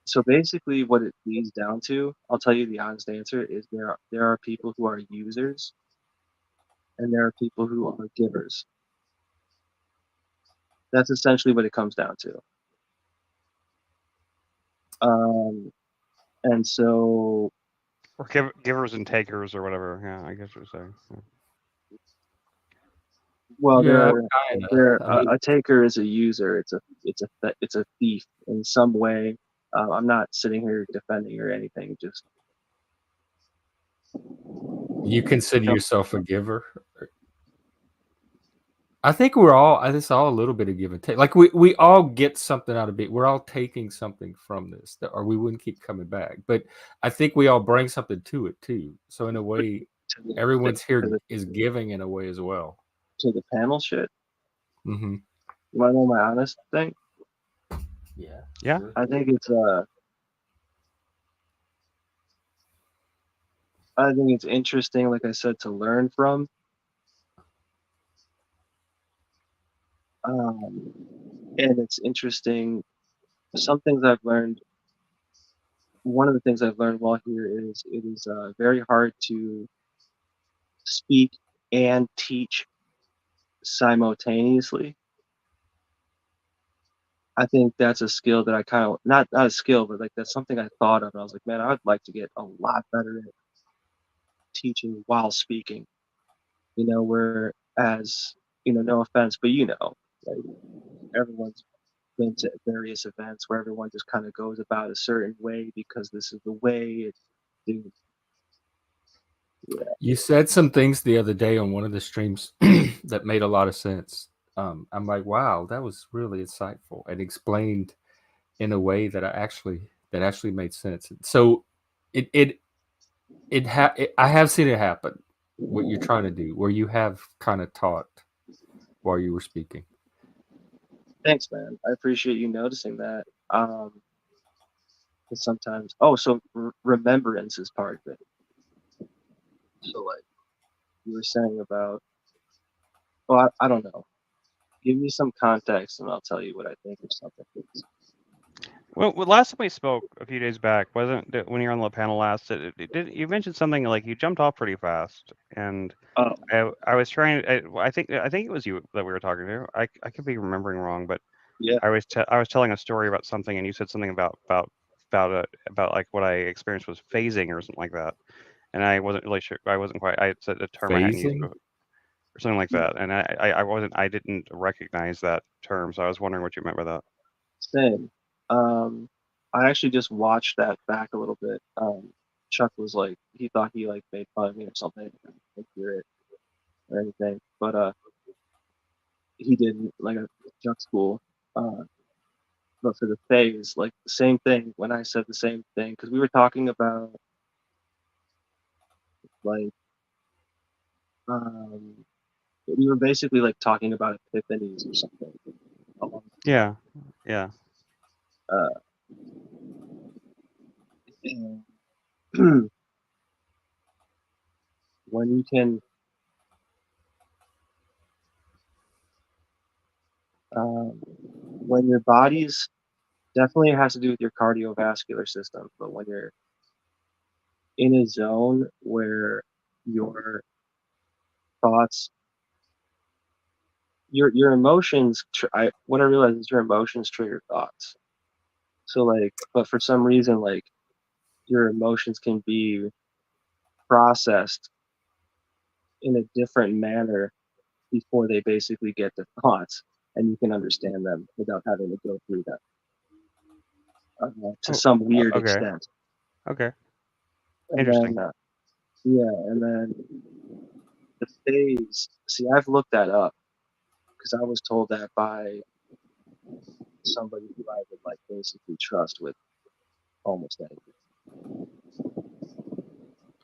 So basically, what it leads down to, I'll tell you the honest answer, is there are people who are users, and there are people who are givers. That's essentially what it comes down to. And so, or givers and takers or whatever. Yeah, I guess what you're saying. Yeah. well, Yeah, a taker is a user. It's a thief in some way. I'm not sitting here defending or anything. Just you consider yourself a giver? I think we're all. It's all a little bit of give and take. Like we all get something out of it. We're all taking something from this, or we wouldn't keep coming back. But I think we all bring something to it too. So in a way, everyone's here is giving in a way as well. To the panel shit. Mm-hmm. You want to know my honest thing? Yeah. Yeah. Sure. I think it's interesting, like I said, to learn from. And it's interesting. Some things I've learned. One of the things I've learned while here is it is very hard to speak and teach simultaneously. I think that's a skill that I kind of not a skill, but like that's something I thought of. And I was like, man, I would like to get a lot better at teaching while speaking. Whereas no offense, but like everyone's been to various events where everyone just kind of goes about a certain way because this is the way it's doing. Yeah. You said some things the other day on one of the streams that made a lot of sense. I'm like, wow, that was really insightful and explained in a way that actually made sense. So I have seen it happen. What you're trying to do, where you have kind of taught while you were speaking. Thanks, man. I appreciate you noticing that. Sometimes, so remembrance is part of it. So, like you were saying about, I don't know. Give me some context, and I'll tell you what I think of something. Well, last time we spoke a few days back, wasn't it when you were on the panel last? You mentioned something like you jumped off pretty fast, and I was trying. I think it was you that we were talking to. I could be remembering wrong, but yeah, I was telling a story about something, and you said something about like what I experienced was phasing or something like that, and I wasn't really sure. I wasn't quite. I said a term I hadn't used Phasing? or something like that, and I didn't recognize that term, so I was wondering what you meant by that. same. I actually just watched that back a little bit. Chuck was like, he thought he like made fun of me or something. I didn't hear it or anything, but he didn't. Like, Chuck's cool. But for the phase, like the same thing when I said the same thing, because we were talking about like we were basically like talking about epiphanies or something. Yeah. And when you can, when your body's definitely has to do with your cardiovascular system, but when you're in a zone where your thoughts, your emotions, what I realize is your emotions trigger thoughts. So like, but for some reason, like your emotions can be processed in a different manner before they basically get to thoughts, and you can understand them without having to go through them. to some weird okay. extent. Okay. And Interesting. then, and then the phase. See, I've looked that up because I was told that by somebody who I would like basically trust with almost anything.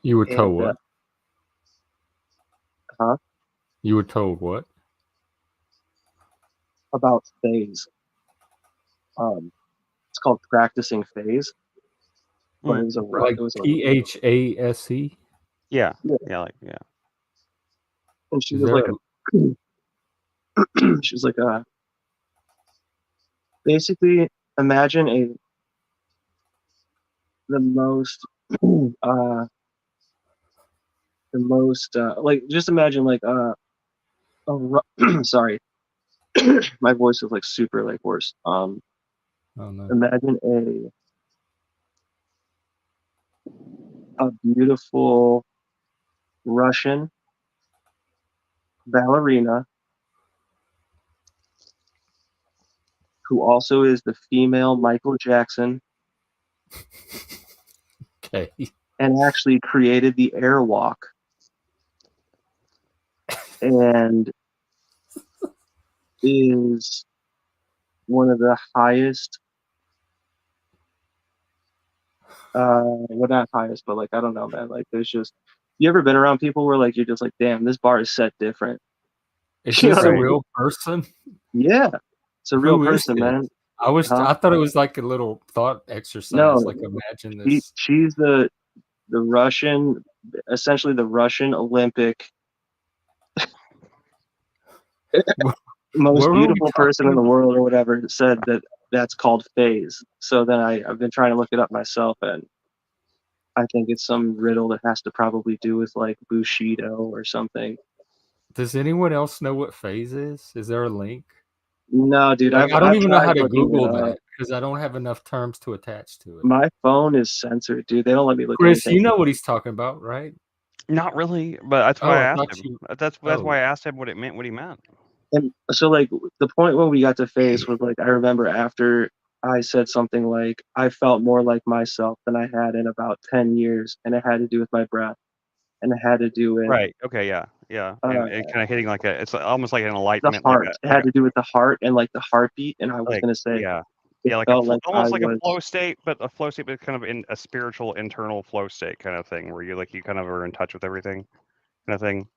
You were told And, what? huh? You were told what? About phase. It's called practicing phase, but it was a Like it was a PHASE? Yeah. yeah. Yeah. And she Is was there like a she was like basically imagine the most like just imagine like sorry, my voice is like super like worse. oh no. Imagine a beautiful Russian ballerina who also is the female Michael Jackson Okay. and actually created the airwalk and is one of the highest well not highest, but like I don't know, man. Like there's just you ever been around people where like you're just like, damn, this bar is set different. Is You know this what I a Right. mean? real person? Yeah. It's a real Who is person, this? man. I thought it was like a little thought exercise. No, Like imagine this. she's the Russian, essentially the Russian Olympic What most were we beautiful person talking in the about? world or whatever said that that's called phase. So then I've been trying to look it up myself, and I think it's some riddle that has to probably do with like Bushido or something. Does anyone else know what phase is? Is there a link? No, dude, Like I don't I've even know how tried to looking it Google up. that because I don't have enough terms to attach to it. My phone is censored, dude. They don't let me look Chris, anything. you know what he's talking about, right? Not really, but that's why Oh, I I asked thought him. you. That's Oh, why I asked him what it meant. What he meant. And so like the point when we got to phase was like I remember after I said something like I felt more like myself than I had in about 10 years, and it had to do with my breath, and it had to do with Right. Okay. Yeah. And uh, it kind of hitting like a. It's almost like an the enlightenment, heart. It had to do with the heart and like the heartbeat, and I was like gonna say yeah. it Like felt like I almost like a was flow state, but kind of in a spiritual internal flow state kind of thing, where you kind of are in touch with everything, kind of thing.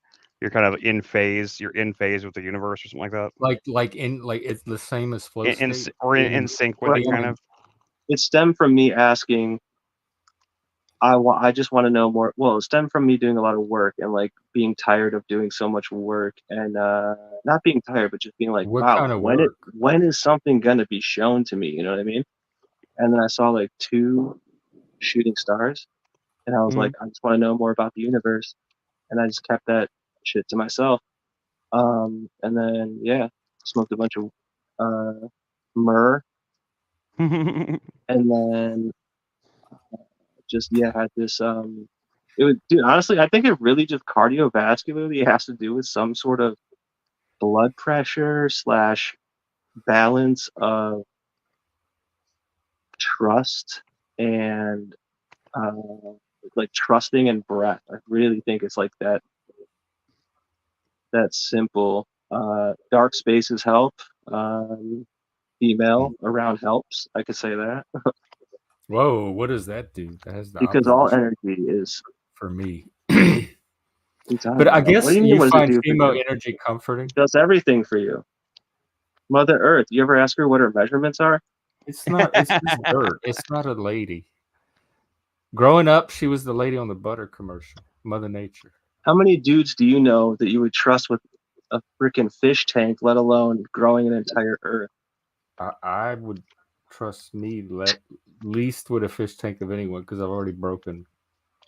You're kind of in phase. You're in phase with the universe or something like that. like it's the same as flow state. In sync with well, it, kind of. it stemmed from me asking I just want to know more. Well, it stemmed from me doing a lot of work and like being tired of doing so much work and not being tired, but just being like, What wow, kind of work? when is something gonna be shown to me? You know what I mean? And then I saw like 2 shooting stars, and I was like, Mhm. I just want to know more about the universe, and I just kept that shit to myself. And then smoked a bunch of myrrh, and then just had this it was dude honestly I think it really just cardiovascularly has to do with some sort of blood pressure slash balance of trust and uh, like trusting and breath. I really think it's like that simple. Dark spaces help. Female around helps, I could say that. Whoa, what does that do? That has the Because opposite all effect energy is for me. what are you talking But I about? What do guess you mean you what does it find do for female you? energy comforting. It does everything for you. Mother Earth, you ever ask her what her measurements are? It's not. It's just dirt. It's not a lady. Growing up, she was the lady on the butter commercial. Mother Nature. How many dudes do you know that you would trust with a freaking fish tank, let alone growing an entire Earth? I would trust me least with a fish tank of anyone because I've already broken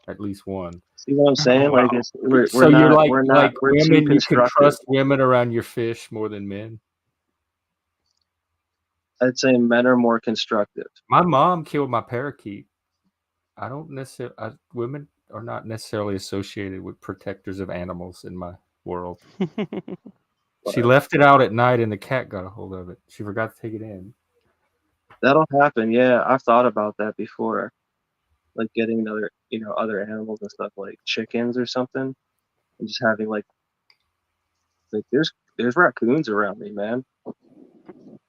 at least one. See what I'm saying? Like Wow. it's we're So you're not like we're too women. You can constructive. trust women around your fish more than men. I'd say men are more constructive. My mom killed my parakeet. I don't necessarily. Women are not necessarily associated with protectors of animals in my world. She Whatever. left it out at night, and the cat got a hold of it. She forgot to take it in. That'll happen. Yeah, I've thought about that before, like getting another, other animals and stuff like chickens or something, and just having like there's raccoons around me, man.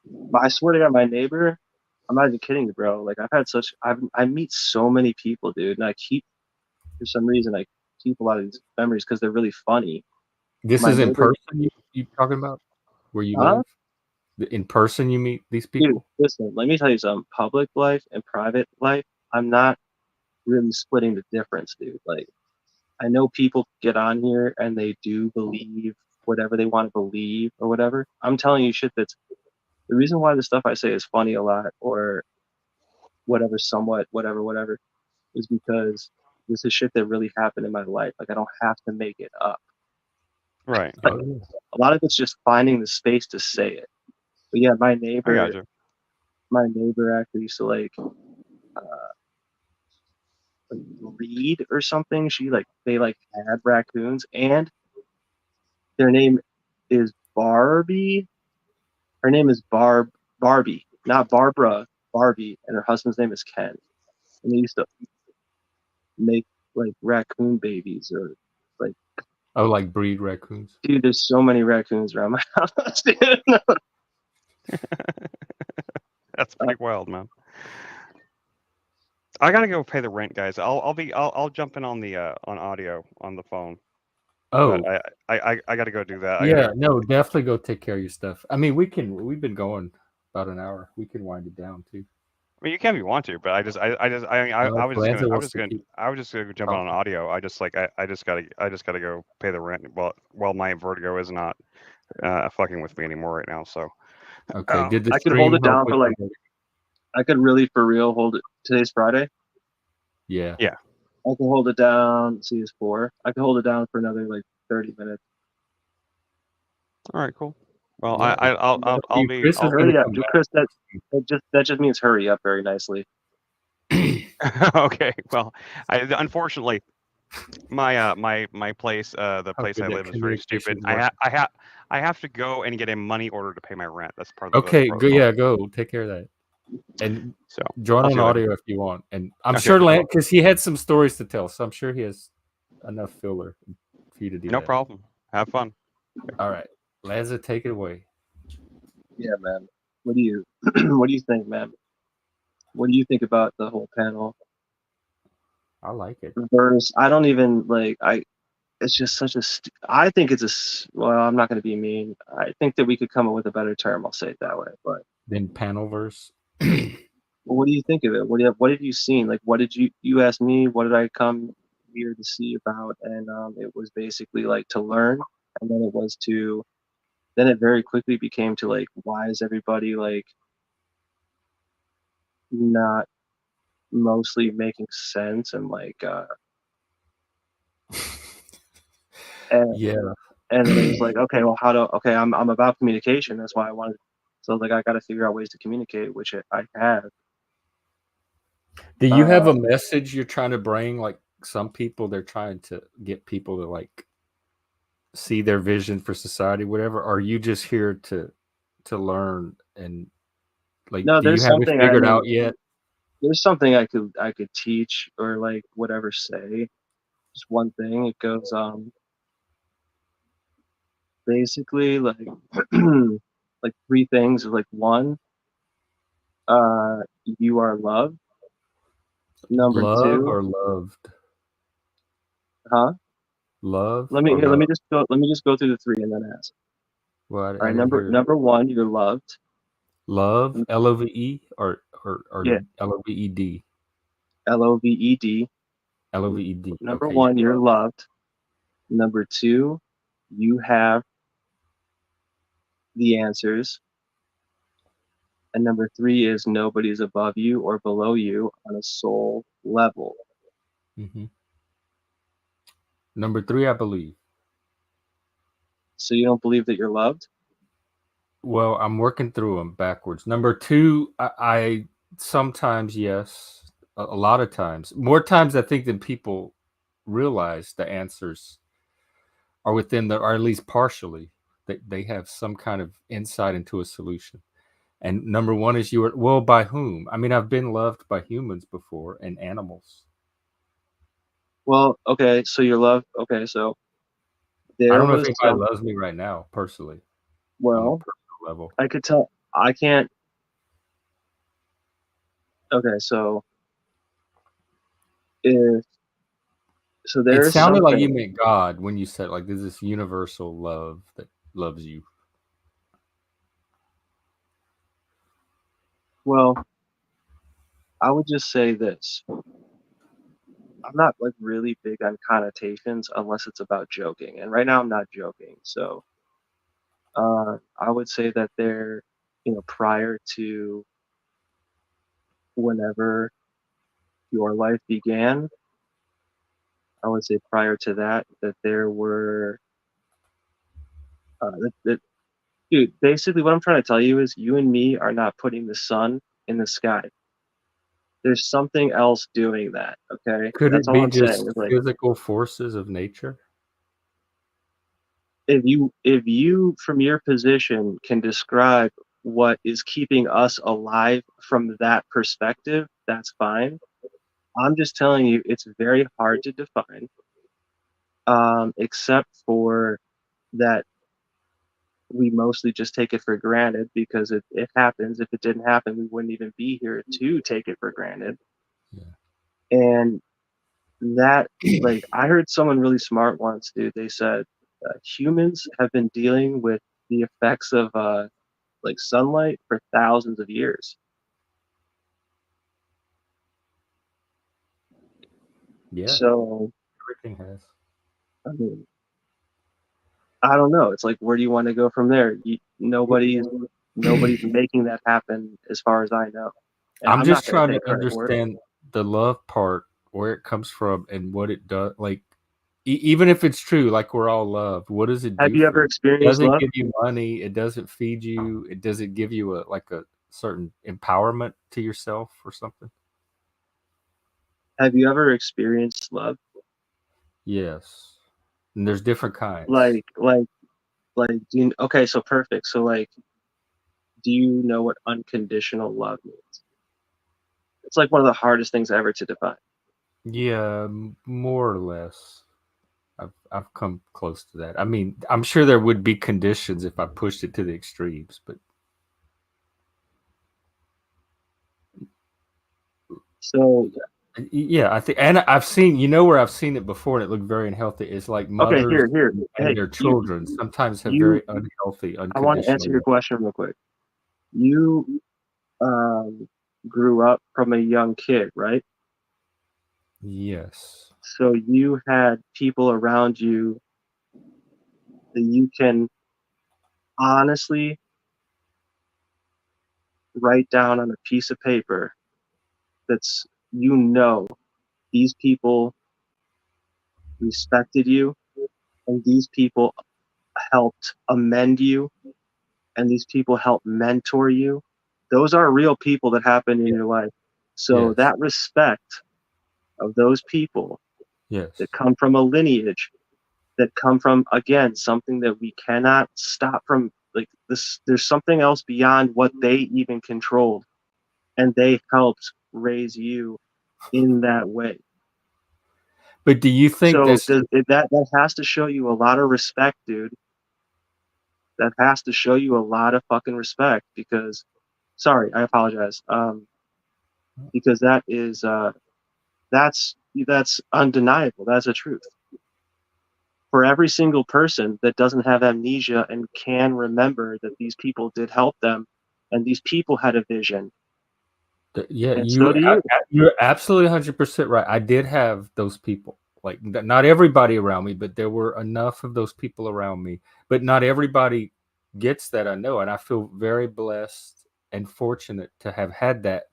But I swear to God, my neighbor, I'm not even kidding you, bro. Like I meet so many people, dude, and for some reason I keep a lot of these memories because they're really funny. This My is in neighbor, person you talking about where you huh? live? In person you meet these Dude, people? listen, let me tell you something. Public life and private life, I'm not really splitting the difference, dude. Like, I know people get on here and they do believe whatever they want to believe or whatever. I'm telling you shit that's the reason why the stuff I say is funny a lot or whatever, somewhat, whatever, is because this is shit that really happened in my life. Like, I don't have to make it up. Right. Like, Oh, yeah. a lot of it's just finding the space to say it. But yeah, I got you. my neighbor actually used to like read or something. They had raccoons and their name is Barbie. Her name is Barbie, not Barbara, Barbie, and her husband's name is Ken. And they used to make like raccoon babies or like Oh, like breed raccoons. dude, there's so many raccoons around my house, dude. That's pretty wild, man. I gotta go pay the rent, guys. I'll jump in on the on audio on the phone. Oh, But I gotta go do that. yeah, no, definitely go take care of your stuff. I mean, we've been going about an hour. We can wind it down too. I mean, you can if you want to, but No, I if was just gonna Lanza wants to keep jump on talking. audio. I just gotta go pay the rent. Well, my vertigo is not fucking with me anymore right now. So Okay, did the I could hold stream it help down with for like the I could really for real hold it. Today's Friday. Yeah. yeah. I can hold it down. See, it's 4. I can hold it down for another like 30 minutes. All right, cool. Well, Yeah. I'll be Chris is gonna Hurry up, come dude, back. Chris. That just means hurry up very nicely. okay. Well, unfortunately my place the How place good I that live is very stupid. communication's working. I have to go and get a money order to pay my rent. That's part of the Okay, go. protocol. Yeah, go take care of that, and So join I'll see on you later. audio if you want. And I'm Okay, sure I Lance, will. because he had some stories to tell, so I'm sure he has enough filler for you to do No that. problem. Have fun. All right, Lanza, take it away. Yeah, man. What do you what do you think, man? What do you think about the whole panel? I like it. Verse, I don't even like I it's just such a I think it's well, I'm not going to be mean. I think that we could come up with a better term. I'll say it that way. But Then panel verse. what do you think of it? What have you seen? Like, what did you asked me? What did I come here to see about? And it was basically like to learn, and then it very quickly became to like, why is everybody like not mostly making sense and like and Yeah. and then it was like, okay, well, okay, I'm about communication. That's why I wanted. So like, I got to figure out ways to communicate, which I have. Do you have Uh, a message you're trying to bring? Like some people, they're trying to get people to like see their vision for society, whatever. Or are you just here to learn and like, no, do you have it figured out yet? there's something I could teach or like whatever say. Just one thing. It goes basically like like 3 things. Like one, you are loved. Number Love two, or loved? huh? Love Let me or here. Let love? me just go. Let me just go through the 3 and then ask. Well, All I right. didn't hear it. Number one, you're loved. Love, LOVE, or Yeah, LOVED? LOVED. LOVED. Number Okay, you're one, you're loved. loved. Number two, you have the answers. And number 3 is nobody's above you or below you on a soul level. Mm-hmm. Number 3, I believe. So you don't believe that you're loved? Well, I'm working through them backwards. Number 2, I sometimes, yes, a lot of times, more times I think than people realize the answers are within or at least partially, they have some kind of insight into a solution. And number one is you were, well, by whom? I mean, I've been loved by humans before and animals. Well, okay, so your love. Okay, so I there don't know if was anybody some. loves me right now, personally, on a Well, personal level. I could tell. I can't. Okay, so if so, It there is sounded like you something. meant God when you said like there's this universal love that loves you. Well, I would just say this. I'm not like really big on connotations unless it's about joking, and right now I'm not joking. So I would say that there, prior to whenever your life began, I would say prior to that, that there were, dude, basically what I'm trying to tell you is you and me are not putting the sun in the sky. There's something else doing that, okay? Could That's it all be I'm saying. just Is like physical forces of nature? if you from your position can describe what is keeping us alive from that perspective, that's fine. I'm just telling you it's very hard to define, except for that we mostly just take it for granted because it happens. If it didn't happen, we wouldn't even be here to take it for granted. Yeah. And that, like, I heard someone really smart once, dude. They said humans have been dealing with the effects of like sunlight for thousands of years. Yeah, So, everything has. I mean, I don't know. It's like, where do you want to go from there? Nobody's making that happen as far as I know. And I'm I'm not just going to trying to take credit for it. understand the love part, where it comes from, and what it does. Like, even if it's true, like we're all loved, what does it Have do you for ever you? It experienced doesn't love? give you money. It doesn't feed you. It doesn't give you a certain empowerment to yourself or something. Have you ever experienced love? Yes, and there's different kinds. Like, okay, so perfect. So, like, do you know what unconditional love means? It's like one of the hardest things ever to define. Yeah, more or less. I've come close to that. I mean, I'm sure there would be conditions if I pushed it to the extremes, but So, yeah, I think, and I've seen, where I've seen it before, and it looked very unhealthy. It's like okay, mothers here. and Hey, their children sometimes have you, very unhealthy, I want to answer unconditional your love. question real quick. You um, grew up from a young kid, right? Yes. So you had people around you that you can honestly write down on a piece of paper that's, these people respected you and these people helped amend you and these people helped mentor you. Those are real people that happen in Yeah. your life. So Yes. that respect of those people Yes. that come from a lineage, that come from, again, something that we cannot stop from, like this, there's something else beyond what they even controlled, and they helped raise you in that way. But do you think So that's that has to show you a lot of respect, dude. That has to show you a lot of fucking respect because, sorry, I apologize. Because that's undeniable. That's a truth. For every single person that doesn't have amnesia and can remember that these people did help them and these people had a vision, yeah, and so do you. you're absolutely 100% right. I did have those people. Like, not everybody around me, but there were enough of those people around me. But not everybody gets that, I know, and I feel very blessed and fortunate to have had that.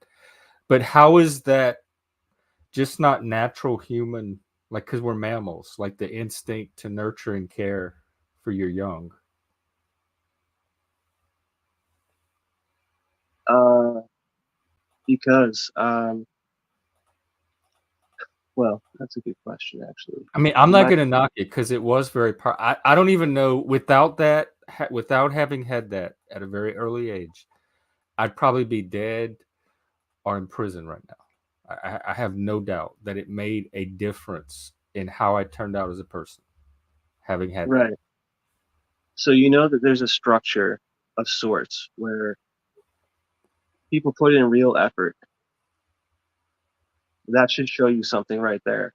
But how is that just not natural human, like, because we're mammals, like the instinct to nurture and care for your young? uh, because well, that's a good question actually. I mean, I'm You not might. going to knock it because it was very I don't even know, without that, without having had that at a very early age, I'd probably be dead or in prison right now. I have no doubt that it made a difference in how I turned out as a person, having had Right. that. So you know that there's a structure of sorts where people put in real effort. That should show you something right there.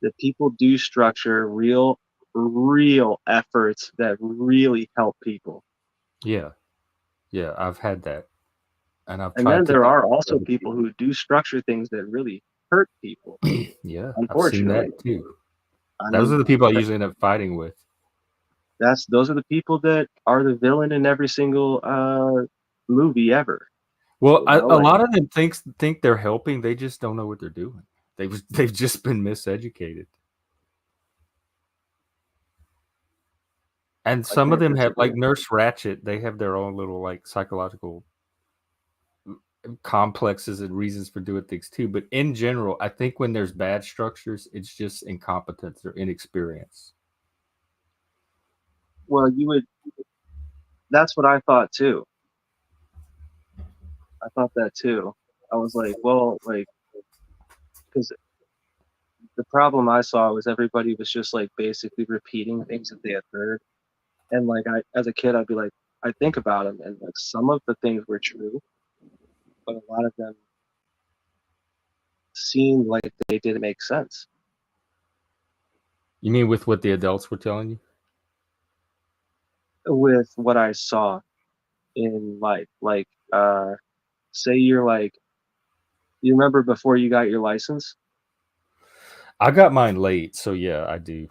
That people do structure real efforts that really help people. Yeah. Yeah, I've had that. And I've And then tried to there do are that for also other people who do structure things that really hurt people, people. Yeah, I've seen unfortunately. that too. I Those are mean, the people I usually end up fighting with. those are the people that are the villain in every single movie ever. Well, You know, a like, lot of them think they're helping. They just don't know what they're doing. They've just been miseducated. And I some of can't them have, disagree. like Nurse Ratchet, they have their own little like psychological complexes and reasons for doing things too. But in general, I think when there's bad structures, it's just incompetence or inexperience. Well, that's what I thought too. I thought that too. I was like, well, like, because the problem I saw was everybody was just like basically repeating things that they had heard. And like, as a kid, I'd be like, I think about them, and like some of the things were true, but a lot of them seemed like they didn't make sense. You mean with what the adults were telling you? With what I saw in life. Like, say you're like, you remember before you got your license? I got mine late, so yeah, I do.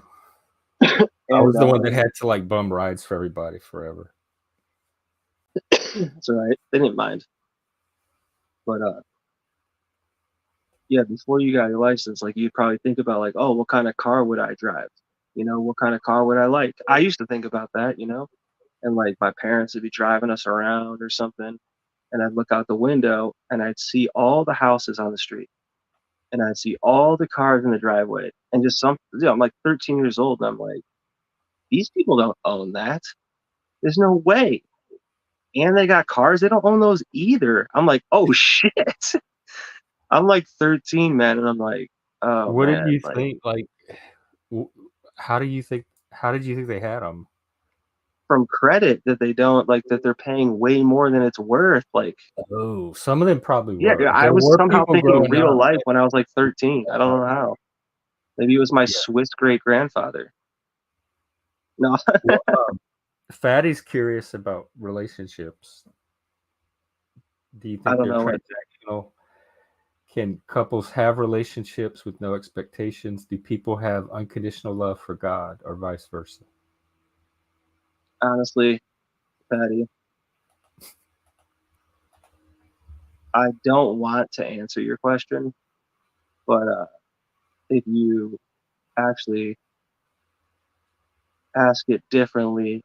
I And was the one that had to like bum rides for everybody forever. that's all right. They didn't mind. But yeah, before you got your license, like you'd probably think about like, oh, what kind of car would I drive? You know, what kind of car would I like? I used to think about that, you know, and like my parents would be driving us around or something, and I'd look out the window and I'd see all the houses on the street, and I'd see all the cars in the driveway, and just I'm like 13 years old, and I'm like, these people don't own that. There's no way. And they got cars, they don't own those either. I'm like, oh shit. I'm like 13, man, and I'm like, oh What did man, you like think? Like, how do you think? How did you think they had them? from credit that they don't like that they're paying way more than it's worth. Like, Oh, some of them probably yeah, were. I There was were somehow people thinking growing real up. life when I was like 13. I don't know how. Maybe it was my Yeah. Swiss great grandfather. No, Well, Fatty's curious about relationships. Do you I think don't they're know what. transactional? Can couples have relationships with no expectations? Do people have unconditional love for God or vice versa? Honestly, Patty, I don't want to answer your question, but if you actually ask it differently,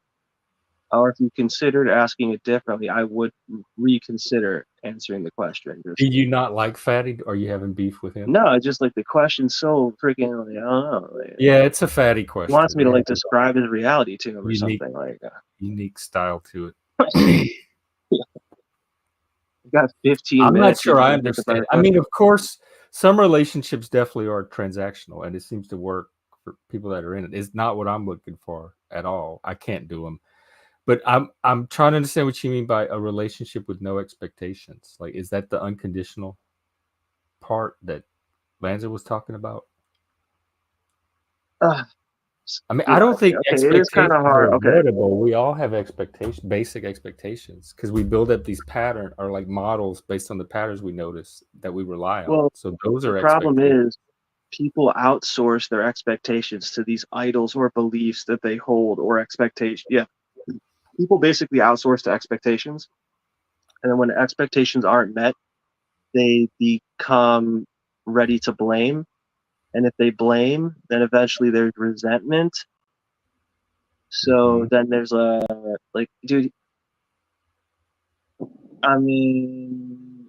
or if you considered asking it differently, I would reconsider answering the question. Do Just you not like Fatty? Or are you having beef with him? no, it's just like the question's so freaking. Like, I don't know. Like, Yeah, it's a Fatty he wants question. me to It has like describe his reality to him a or something. Like, unique style to it. you got 15 I'm not minutes. You sure I want to think about understand. a I mean, question? of course, some relationships definitely are transactional, and it seems to work for people that are in it. It's not what I'm looking for at all. I can't do them. But I'm trying to understand what you mean by a relationship with no expectations. Like, is that the unconditional part that Lanza was talking about? Uh, I mean, I yeah, don't think okay, it is kind expectations of are hard. Okay, avoidable. We all have expectations, basic expectations, because we build up these pattern or like models based on the patterns we notice that we rely on. well, So those the are problem expectations. is people outsource their expectations to these idols or beliefs that they hold or expectations. Yeah, people basically outsource to expectations, and then when the expectations aren't met, they become ready to blame. And if they blame, then eventually there's resentment. So Mm-hmm. then there's a like, dude. I mean,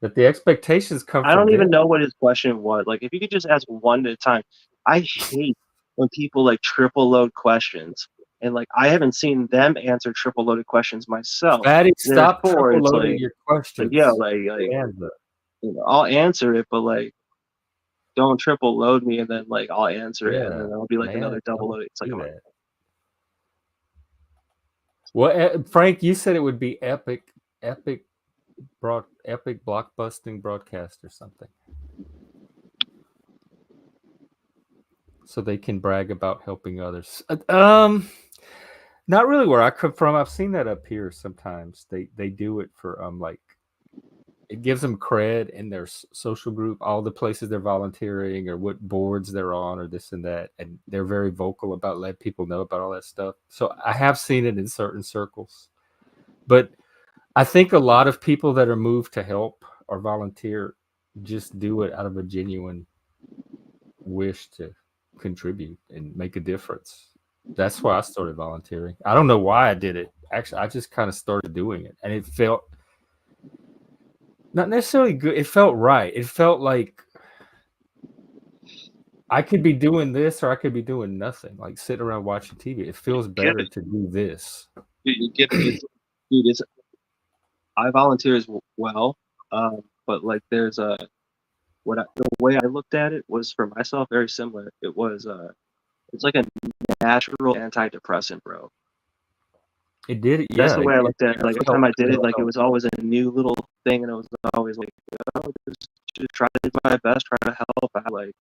But the expectations come I from don't even them. know what his question was. Like, if you could just ask one at a time. I hate when people like triple load questions. And like I haven't seen them answer triple loaded questions myself. Fatty, stop Therefore, triple it's loading like, your questions. yeah, I'll answer it, but like don't triple load me, and then like I'll answer it, and then it'll be like another double load. It's like, well, Frank, you said it would be epic blockbusting broadcast or something, so they can brag about helping others. Not really where I come from. I've seen that up here sometimes. They do it for like it gives them cred in their social group, all the places they're volunteering or what boards they're on or this and that, and they're very vocal about letting people know about all that stuff. So I have seen it in certain circles, but I think a lot of people that are moved to help or volunteer just do it out of a genuine wish to contribute and make a difference. That's why I started volunteering. I don't know why I did it. Actually, I just kind of started doing it, and it felt not necessarily good. It felt right. It felt like I could be doing this or I could be doing nothing, like sitting around watching TV. It feels better to do this. I volunteer as well, but like there's the way I looked at it was for myself very similar. It was it's like a natural antidepressant, bro. It did, yeah. That's the way I looked at it. Like every time I did it, like it was always a new little thing, and it was always like, oh, just try to do my best, try to help out. Like,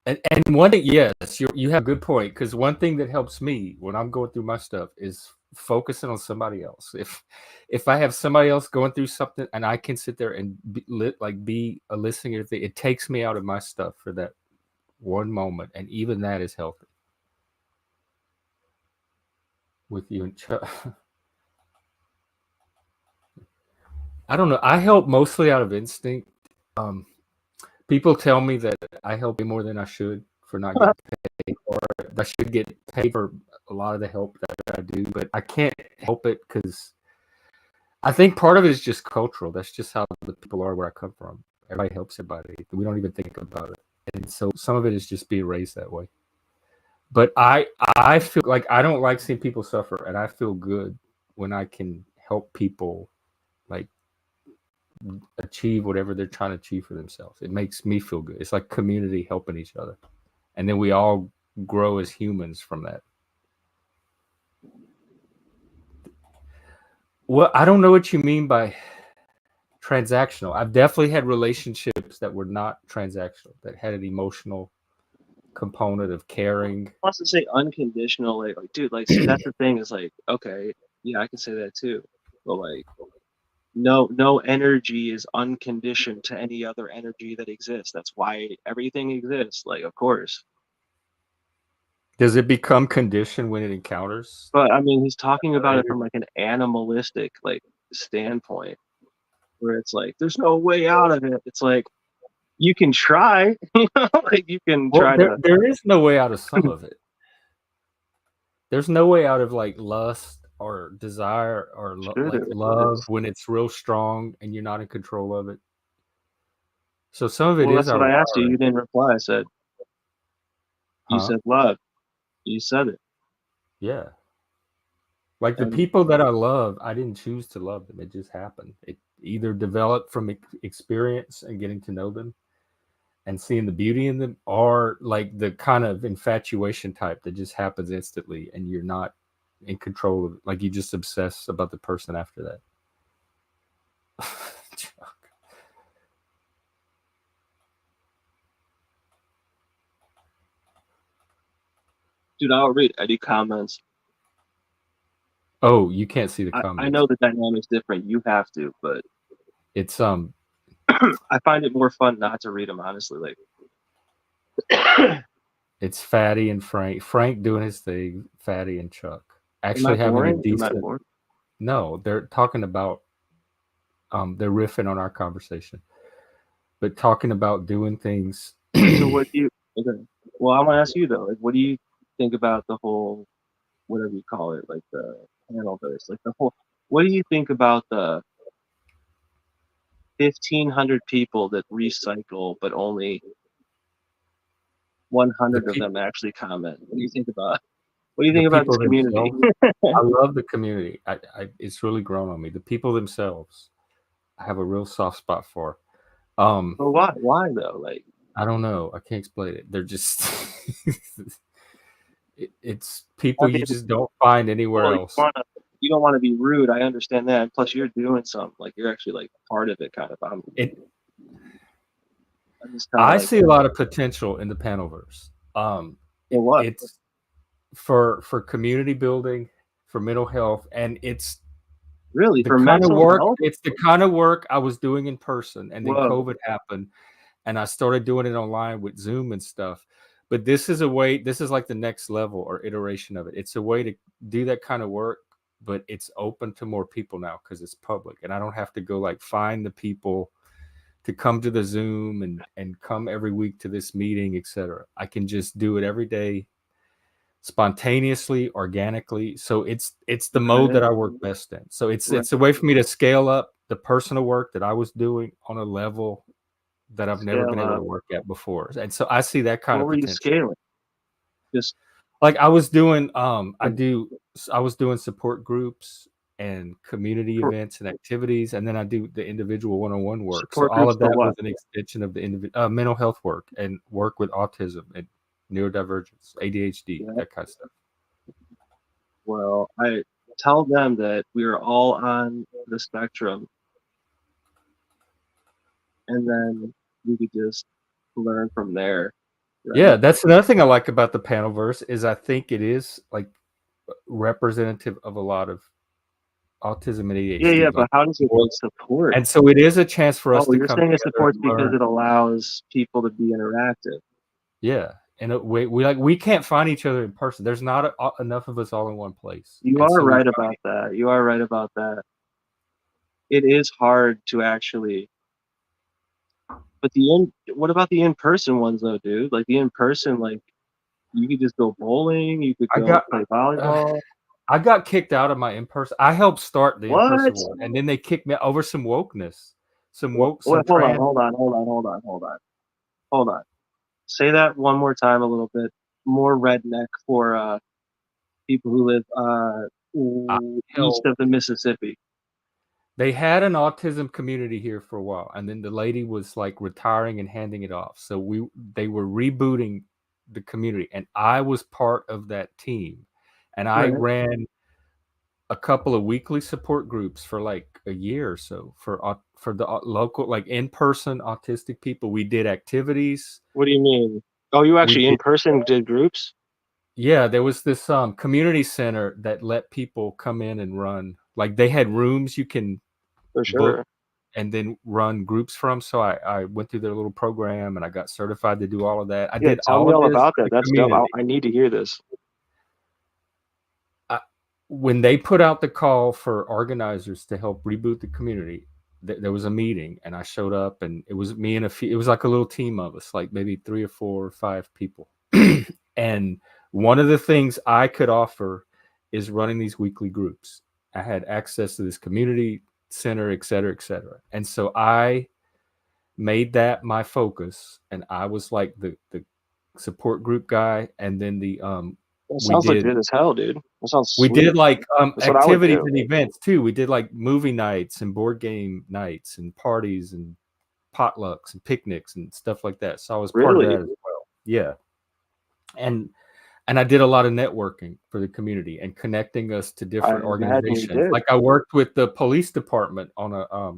and one thing, yes, you have a good point, because one thing that helps me when I'm going through my stuff is focusing on somebody else. If I have somebody else going through something and I can sit there and be a listening to it takes me out of my stuff for that one moment, and even that is healthy. With you and Chuck. I don't know. I help mostly out of instinct. People tell me that I help way more than I should for not getting paid, or I should get paid for a lot of the help that I do, but I can't help it because I think part of it is just cultural. That's just how the people are where I come from. Everybody helps everybody. We don't even think about it. And so some of it is just being raised that way. But I feel like I don't like seeing people suffer, and I feel good when I can help people like achieve whatever they're trying to achieve for themselves. It makes me feel good. It's like community helping each other, and then we all grow as humans from that. Well, I don't know what you mean by transactional. I've definitely had relationships that were not transactional, that had an emotional component of caring. I want to say unconditional, like dude, like see, that's the thing is like, okay, yeah, I can say that too, but like no energy is unconditioned to any other energy that exists. That's why everything exists, like, of course. Does it become conditioned when it encounters? But I mean, he's talking about it from like an animalistic like standpoint, where it's like there's no way out of it. It's like you can try, like you can try to. There is no way out of some of it. There's no way out of like lust or desire or like love when it's real strong and you're not in control of it. So some of it is. That's what I asked you. You didn't reply. I said, you said love. You said it. Yeah. Like the people that I love, I didn't choose to love them. It just happened. It either developed from experience and getting to know them and seeing the beauty in them, or like the kind of infatuation type that just happens instantly and you're not in control of it. Like you just obsess about the person after that. Dude, I'll read any comments. Oh, you can't see the comments. I know the dynamic's different. You have to, but it's I find it more fun not to read them, honestly. Like it's Fatty and Frank. Frank doing his thing. Fatty and Chuck actually having a decent. No, they're talking about. They're riffing on our conversation, but talking about doing things. So what do you? Okay. Well, I want to ask you though. Like, what do you think about the whole, whatever you call it, like the panel verse, like the whole? What do you think about the 1,500 people that recycle, but only 100 of them actually comment? What do you think about What do you think about this community? I love the community. It's really grown on me. The people themselves, I have a real soft spot for. But why? Why though? Like, I don't know. I can't explain it. They're just it's people you just don't find anywhere else. You don't want to be rude. I understand that. And plus, you're doing something. Like, you're actually like part of it, kind of. I see a lot of potential in the Panelverse. It's for community building, for mental health, and it's really the kind of work. It's the kind of work I was doing in person, and then COVID happened, and I started doing it online with Zoom and stuff. But this is a way. This is like the next level or iteration of it. It's a way to do that kind of work, but it's open to more people now because it's public, and I don't have to go like find the people to come to the Zoom and come every week to this meeting, etc. I can just do it every day, spontaneously, organically. So it's the mode that I work best in. So it's a way for me to scale up the personal work that I was doing on a level that I've never been able to work at before. And so I see that kind of potential. What were you scaling? Just like I was doing, I was doing support groups and community events and activities, and then I do the individual one-on-one work. So all of that was an extension of the mental health work and work with autism and neurodivergence, ADHD, that kind of stuff. Well, I tell them that we are all on the spectrum, and then we could just learn from there. Right? Yeah, that's another thing I like about the Panelverse is I think it is like representative of a lot of autism and ADHD. Yeah, but how does it support? And so it is a chance for us to come together. You're saying it supports because it allows people to be interactive. Yeah, and we can't find each other in person. There's not enough of us all in one place. You are right about that. You are right about that. It is hard to actually. But what about the in-person ones though, dude? Like the in-person, like you could just go bowling. You could go play volleyball. I got kicked out of my in-person. I helped start the in-person one, and then they kicked me over some wokeness. Hold on. Say that one more time, a little bit more redneck for people who live east of the Mississippi. They had an autism community here for a while, and then the lady was like retiring and handing it off. So they were rebooting the community, and I was part of that team. And I ran a couple of weekly support groups for like a year or so for the local, like in-person autistic people. We did activities. What do you mean? Oh, you actually in person did groups? Yeah, there was this community center that let people come in and run. Like they had rooms you can book and then run groups from. So I went through their little program and I got certified to do all of that. Tell me all about that. That's dope. I need to hear this. When they put out the call for organizers to help reboot the community, there was a meeting and I showed up, and it was me and it was like a little team of us, like maybe 3 or 4 or 5 people. And one of the things I could offer is running these weekly groups. I had access to this community center, et cetera, et cetera. And so I made that my focus, and I was like the support group guy. And then that sounds like good as hell, dude. That sounds sweet. We did like activities and events too. We did like movie nights and board game nights and parties and potlucks and picnics and stuff like that. So I was part of that as well. Yeah. And I did a lot of networking for the community and connecting us to different organizations. Like I worked with the police department on a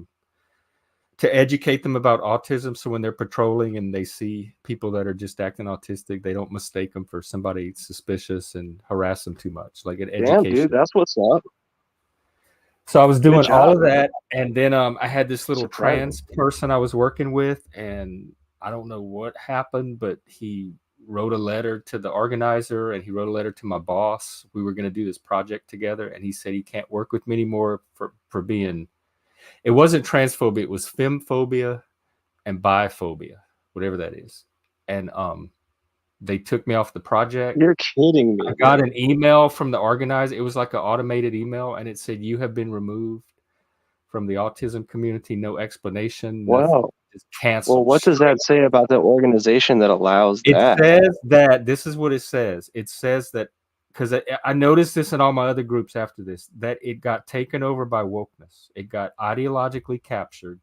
to educate them about autism, so when they're patrolling and they see people that are just acting autistic, they don't mistake them for somebody suspicious and harass them too much. Like an education. Damn, dude, that's what's up. So I was doing all of that, and then I had this little trans person I was working with, and I don't know what happened, but he wrote a letter to the organizer, and he wrote a letter to my boss. We were going to do this project together, and he said he can't work with me anymore for being. It wasn't transphobia, it was femphobia and biphobia, whatever that is. And they took me off the project. You're kidding me. I got an email from the organizer. It was like an automated email, and it said, "You have been removed from the autism community, no explanation." Wow. Just canceled. Well, what does that say about the organization that allows that? It says that, this is what it says. It says that because I noticed this in all my other groups after this, that it got taken over by wokeness. It got ideologically captured,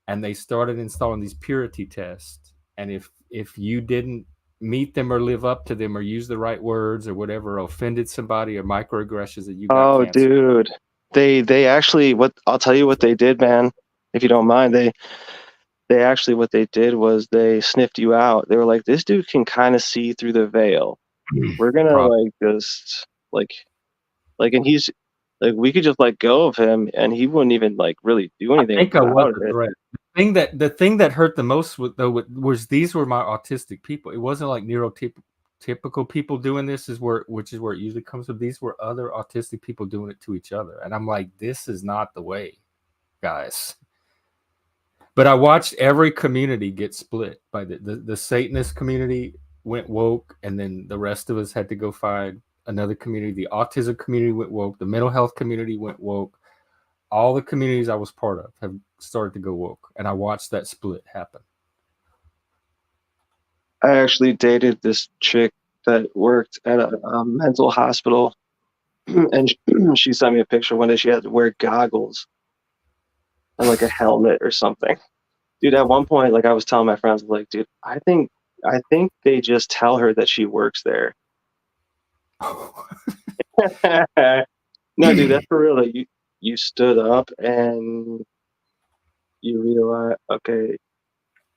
and they started installing these purity tests. And if you didn't meet them or live up to them or use the right words or whatever, or offended somebody or microaggressions, that you got canceled. Dude, they actually, what I'll tell you what they did, man. If you don't mind, they actually, what they did was they sniffed you out. They were like, this dude can kind of see through the veil. We're gonna like just like, and he's like, we could just let go of him, and he wouldn't even like really do anything. I think I was a threat. The thing that hurt the most was these were my autistic people. It wasn't like neurotypical people doing this, which is where it usually comes from. These were other autistic people doing it to each other, and I'm like, this is not the way, guys. But I watched every community get split by the Satanist community went woke, and then the rest of us had to go find another community. The autism community went woke. The mental health community went woke. All the communities I was part of have started to go woke, and I watched that split happen. I actually dated this chick that worked at a mental hospital, and she sent me a picture one day. She had to wear goggles and like a helmet or something. Dude, at one point, like I was telling my friends, like, dude, I think they just tell her that she works there. No, dude, that's for real. Like, you stood up and you realize, okay,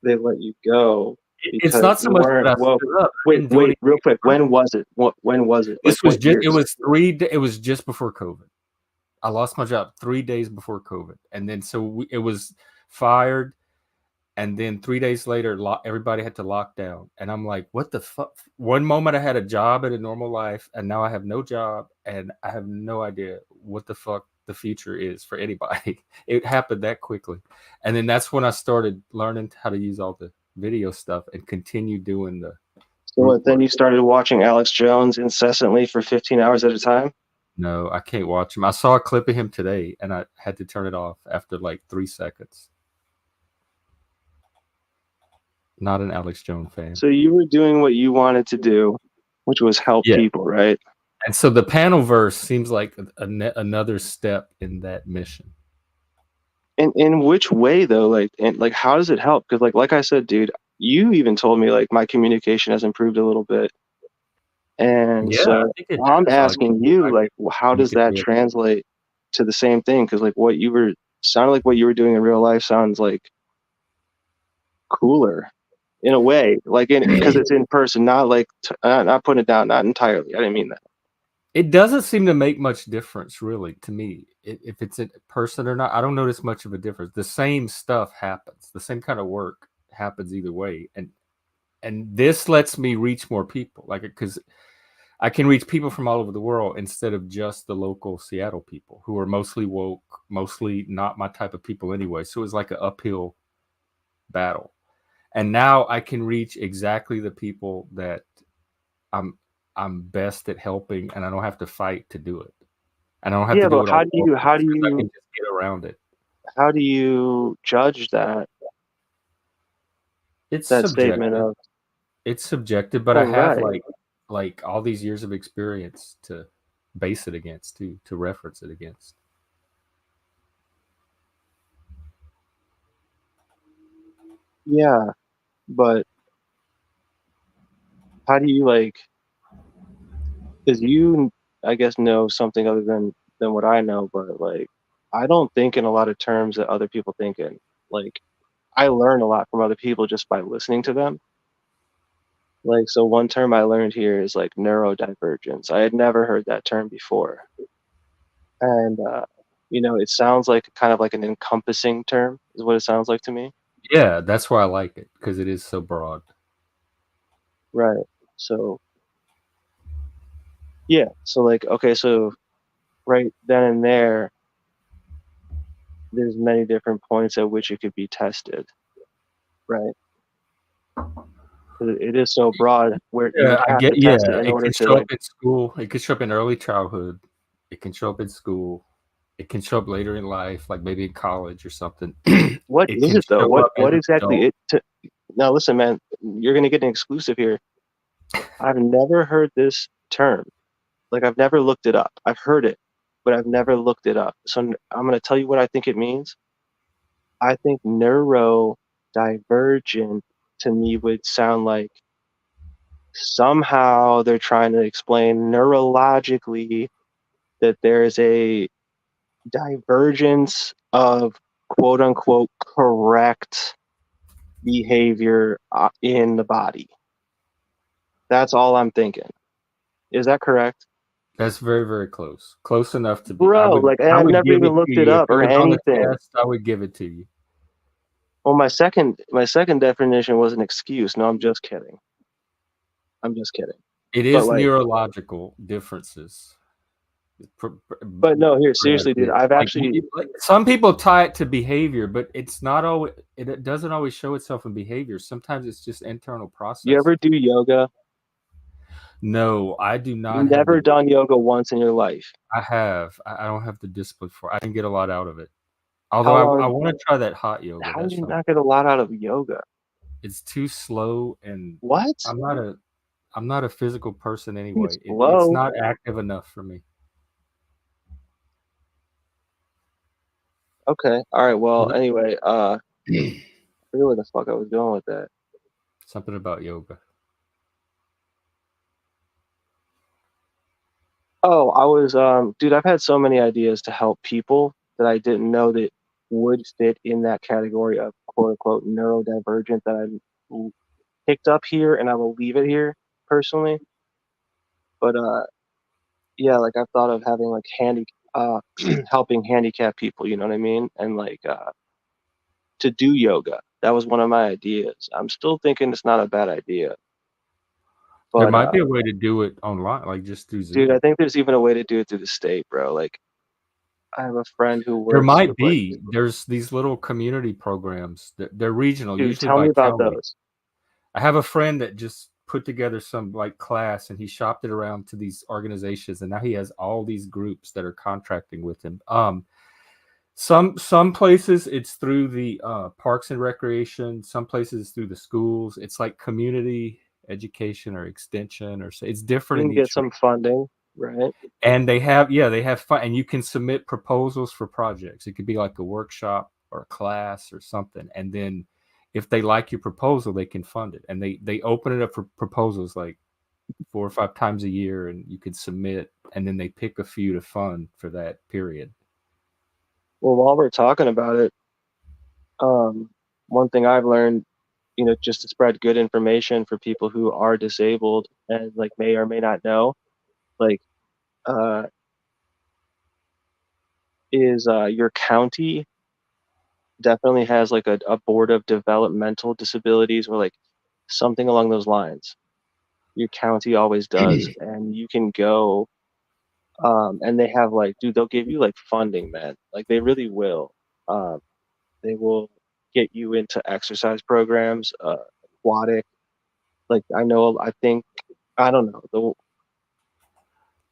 they let you go. It's not so much that I stood up. Wait, real quick. When was it? When was it? This was just. It was it was just before COVID. I lost my job 3 days before COVID, and then it was fired. And then 3 days later, everybody had to lock down. And I'm like, what the fuck? One moment I had a job at a normal life, and now I have no job, and I have no idea what the fuck the future is for anybody. It happened that quickly. And then that's when I started learning how to use all the video stuff and continue doing the. So then you started watching Alex Jones incessantly for 15 hours at a time? No, I can't watch him. I saw a clip of him today, and I had to turn it off after like 3 seconds. Not an Alex Jones fan. So you were doing what you wanted to do, which was help people, right? And so the panel verse seems like another step in that mission. In which way though? Like how does it help? Because like I said, dude, you even told me like my communication has improved a little bit. And so I'm asking you, like, how does that translate to the same thing? Because like sounded like what you were doing in real life sounds like cooler in a way, like because it's in person, not like not putting it down, not entirely. I didn't mean that. It doesn't seem to make much difference, really, to me. If it's in person or not, I don't notice much of a difference. The same stuff happens. The same kind of work happens either way, and this lets me reach more people, like because I can reach people from all over the world instead of just the local Seattle people who are mostly woke, mostly not my type of people anyway. So it's like an uphill battle. And now I can reach exactly the people that I'm best at helping, and I don't have to fight to do it. And I don't have to do it. How do you I can just get around it. How do you judge that? It's that subjective. Statement of it's subjective, but I have like all these years of experience to base it against, to reference it against. Yeah, but how do you because you, I guess, know something other than what I know, but like I don't think in a lot of terms that other people think in. Like I learn a lot from other people just by listening to them. Like, so one term I learned here is like neurodivergence. I had never heard that term before. And it sounds like kind of like an encompassing term is what it sounds like to me. Yeah, that's why I like it, because it is so broad. Right. So yeah, so like, okay, so right then and there's many different points at which it could be tested, right? It is so broad where I get. Yeah, it can show up in school. It can show up in early childhood. It can show up in school. It can show up later in life, like maybe in college or something. What is it though? What exactly? Now listen, man, you're gonna get an exclusive here. I've never heard this term. Like, I've never looked it up. I've heard it, but I've never looked it up. So I'm going to tell you what I think it means. I think neurodivergent to me would sound like somehow they're trying to explain neurologically that there's a divergence of quote unquote correct behavior in the body. That's all I'm thinking. Is that correct? That's very, very close. Close enough to be. Bro, like, and I've never even looked it up or anything. Test, I would give it to you. Well, my second definition was an excuse. No, I'm just kidding. It is like, neurological differences. But no, here, seriously, dude, I've actually... some people tie it to behavior, but it's not always, it doesn't always show itself in behavior. Sometimes it's just internal process. You ever do yoga? No, I do not. You've never done yoga once in your life? I have. I don't have the discipline for it. I can get a lot out of it. Although I want to try that hot yoga. How do you not get a lot out of yoga? It's too slow and... What? I'm not a physical person anyway. It's not active enough for me. Okay. All right. Well, anyway, I forget where the fuck I was going with that. Something about yoga. Oh, I was, dude, I've had so many ideas to help people that I didn't know that would fit in that category of quote unquote neurodivergent that I picked up here, and I will leave it here personally. But yeah, like, I've thought of having like helping handicapped people, you know what I mean? And like to do yoga. That was one of my ideas. I'm still thinking it's not a bad idea. But, there might be a way to do it online, like just through Zoom. Dude, I think there's even a way to do it through the state, bro. Like, I have a friend who works. There might be. There's these little community programs that they're regional. Dude, tell me about those. I have a friend that just put together some like class, and he shopped it around to these organizations, and now he has all these groups that are contracting with him. Some places it's through the Parks and Recreation. Some places through the schools. It's like community education or extension, or it's different. You can get some funding, right? And they have fun, and you can submit proposals for projects. It could be like a workshop or a class or something, and then if they like your proposal, they can fund it. And they open it up for proposals like 4 or 5 times a year, and you can submit, and then they pick a few to fund for that period. Well, while we're talking about it, one thing I've learned, you know, just to spread good information for people who are disabled and like may or may not know, like, is your county definitely has like a board of developmental disabilities or like something along those lines. Your county always does. And you can go, and they have like, dude, they'll give you like funding, man. Like, they really will. They will get you into exercise programs, aquatic. Like, I don't know.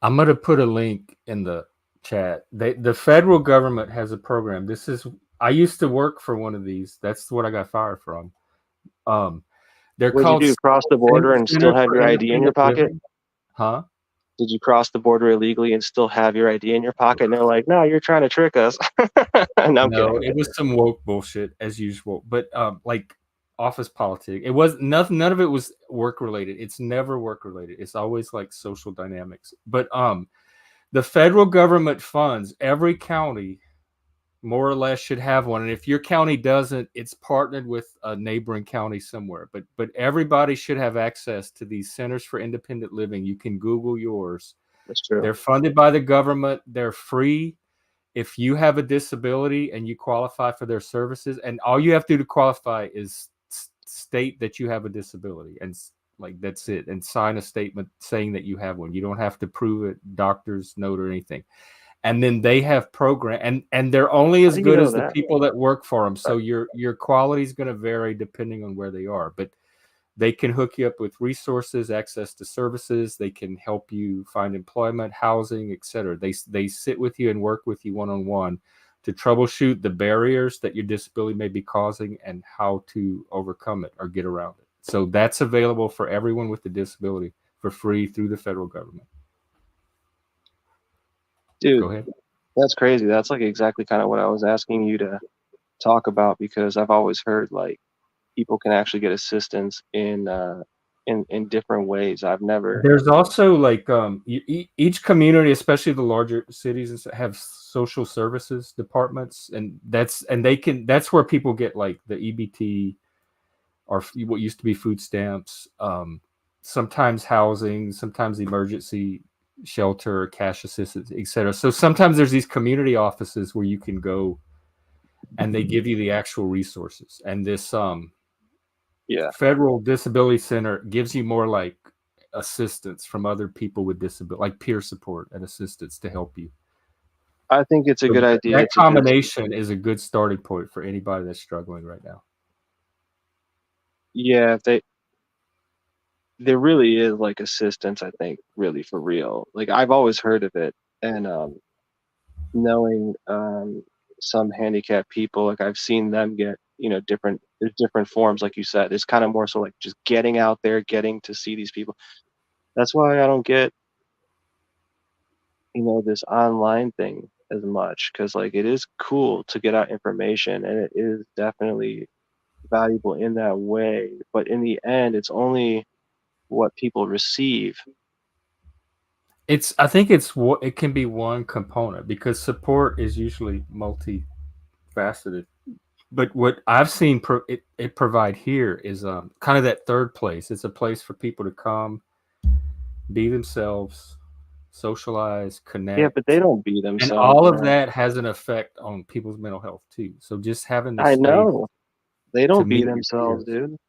I'm going to put a link in the chat. The federal government has a program. I used to work for one of these. That's what I got fired from. They're called... Did you cross the border and still have your ID in your pocket? Huh? Did you cross the border illegally and still have your ID in your pocket? And they're like, no, you're trying to trick us. No, it was some woke bullshit as usual. But like office politics, it was nothing. None of it was work related. It's never work related. It's always like social dynamics. But the federal government funds every county more or less should have one. And if your county doesn't, it's partnered with a neighboring county somewhere. But everybody should have access to these centers for independent living. You can Google yours. That's true. They're funded by the government. They're free. If you have a disability and you qualify for their services, and all you have to do to qualify is state that you have a disability, and like that's it, and sign a statement saying that you have one. You don't have to prove it, doctor's note or anything. And then they have program, and they're only as good as the people that work for them. So your quality is going to vary depending on where they are. But they can hook you up with resources, access to services. They can help you find employment, housing, etc. They sit with you and work with you one-on-one to troubleshoot the barriers that your disability may be causing and how to overcome it or get around it. So that's available for everyone with a disability for free through the federal government. Dude, Go ahead. that's crazy. That's like exactly kind of what I was asking you to talk about, because I've always heard like people can actually get assistance in different ways. I've never. There's also like each community, especially the larger cities, have social services departments, and that's where people get like the EBT or what used to be food stamps, sometimes housing, sometimes emergency shelter, cash assistance, etc. So sometimes there's these community offices where you can go and they give you the actual resources. And this federal disability center gives you more like assistance from other people with disability, like peer support and assistance to help you. I think it's a good idea. That combination is a good starting point for anybody that's struggling right now. Yeah, there really is like assistance, I think, really for real. Like I've always heard of it, and knowing some handicapped people, like I've seen them get, there's different forms, like you said. It's kind of more so like just getting out there, getting to see these people. That's why I don't get, this online thing as much, because like it is cool to get out information, and it is definitely valuable in that way. But in the end, it's only what people receive. I think it can be one component, because support is usually multifaceted. But what I've seen it provide here is kind of that third place. It's a place for people to come, be themselves, socialize, connect. Yeah, but they don't be themselves. And all of that has an effect on people's mental health too. So just having this I space, know they don't be meet themselves, your peers. dude.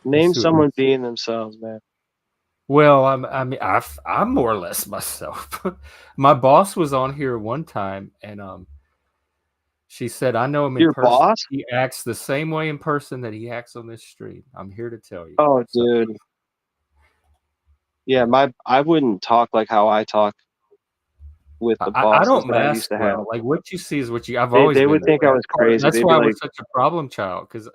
Name someone being themselves, man. Well, I'm more or less myself. My boss was on here one time, and she said, "I know him in Your person. boss? He acts the same way in person that he acts on this stream. I'm here to tell you." Oh, dude. Yeah, I wouldn't talk like how I talk with the bosses I don't that I used to have. Like what you see is what you. I've always. They would think I was crazy. That's They'd why be I was like, such a problem child, because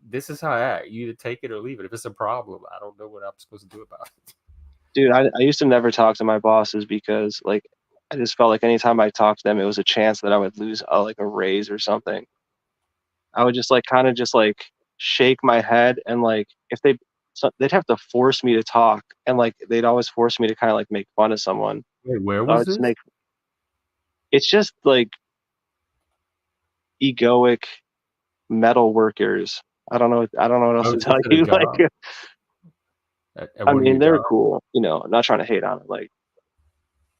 this is how I act. You either take it or leave it. If it's a problem, I don't know what I'm supposed to do about it. Dude, I used to never talk to my bosses, because like I just felt like anytime I talked to them, it was a chance that I would lose like a raise or something. I would just like kind of just like shake my head, and like if they'd have to force me to talk, and like they'd always force me to kind of like make fun of someone. Wait, where was this? It's just like egoic metal workers. I don't know what else to tell you. Like, I mean, they're cool. I'm not trying to hate on it. Like,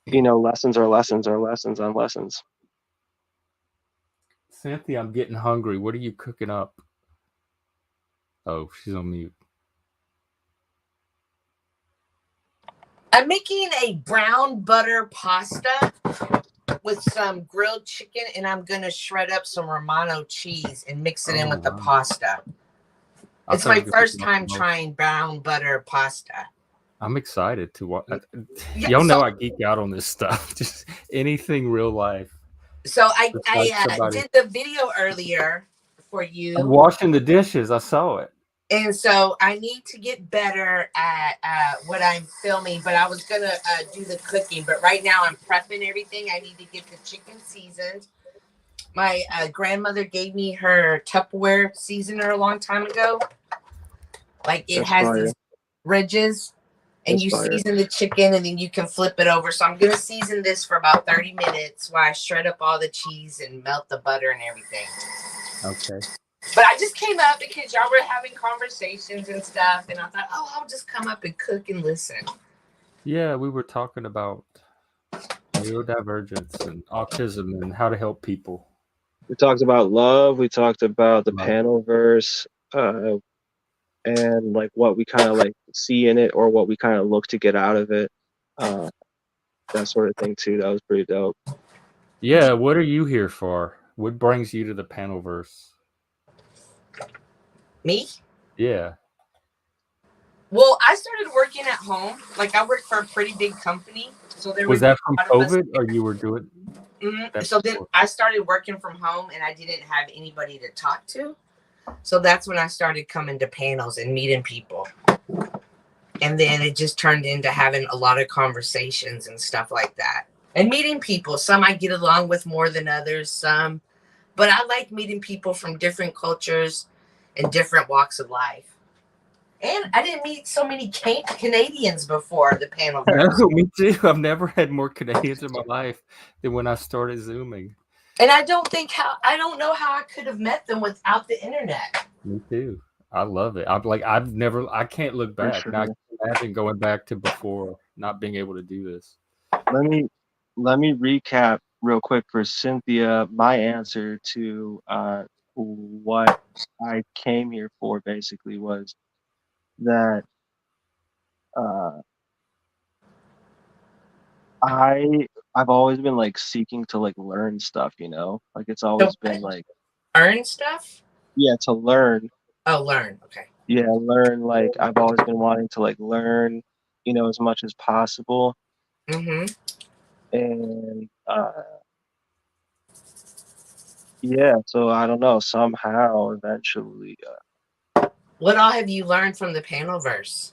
lessons are lessons are lessons on lessons. Cynthia, I'm getting hungry. What are you cooking up? Oh, she's on mute. I'm making a brown butter pasta with some grilled chicken, and I'm going to shred up some Romano cheese and mix it in with the pasta. It's my first time trying brown butter pasta. I'm excited to watch. Y'all know I geek out on this stuff. Just anything real life. So I did the video earlier for you. I'm washing the dishes. I saw it. And so I need to get better at what I'm filming, but I was going to do the cooking. But right now I'm prepping everything. I need to get the chicken seasoned. My grandmother gave me her Tupperware seasoner a long time ago. Like it has these ridges, and you season the chicken, and then you can flip it over. So I'm going to season this for about 30 minutes while I shred up all the cheese and melt the butter and everything. Okay. But I just came up because y'all were having conversations and stuff, and I thought, I'll just come up and cook and listen. Yeah, we were talking about neurodivergence and autism and how to help people. We talked about love. We talked about the panelverse, and like what we kind of like see in it, or what we kind of look to get out of it, that sort of thing too. That was pretty dope. Yeah, what are you here for? What brings you to the panelverse? Me? Yeah. Well, I started working at home. Like I worked for a pretty big company, so there was that from COVID, or you were doing? Mm-hmm. So then I started working from home, and I didn't have anybody to talk to. So that's when I started coming to panels and meeting people. And then it just turned into having a lot of conversations and stuff like that. And meeting people. Some I get along with more than others, some. But I like meeting people from different cultures and different walks of life. And I didn't meet so many Canadians before the panel. Oh, me too. I've never had more Canadians in my life than when I started Zooming. And I don't know how I could have met them without the internet. Me too. I love it. I can't look back. Sure. Now I can imagine going back to before not being able to do this. Let me recap real quick for Cynthia. My answer to what I came here for basically was that I've always been like seeking to like learn stuff, you know? Like it's always been like earn stuff? Yeah, to learn. Oh, learn. Okay. Yeah, learn. Like I've always been wanting to like learn, you know, as much as possible. Mm-hmm. And yeah, so I don't know, somehow eventually what all have you learned from the Panelverse?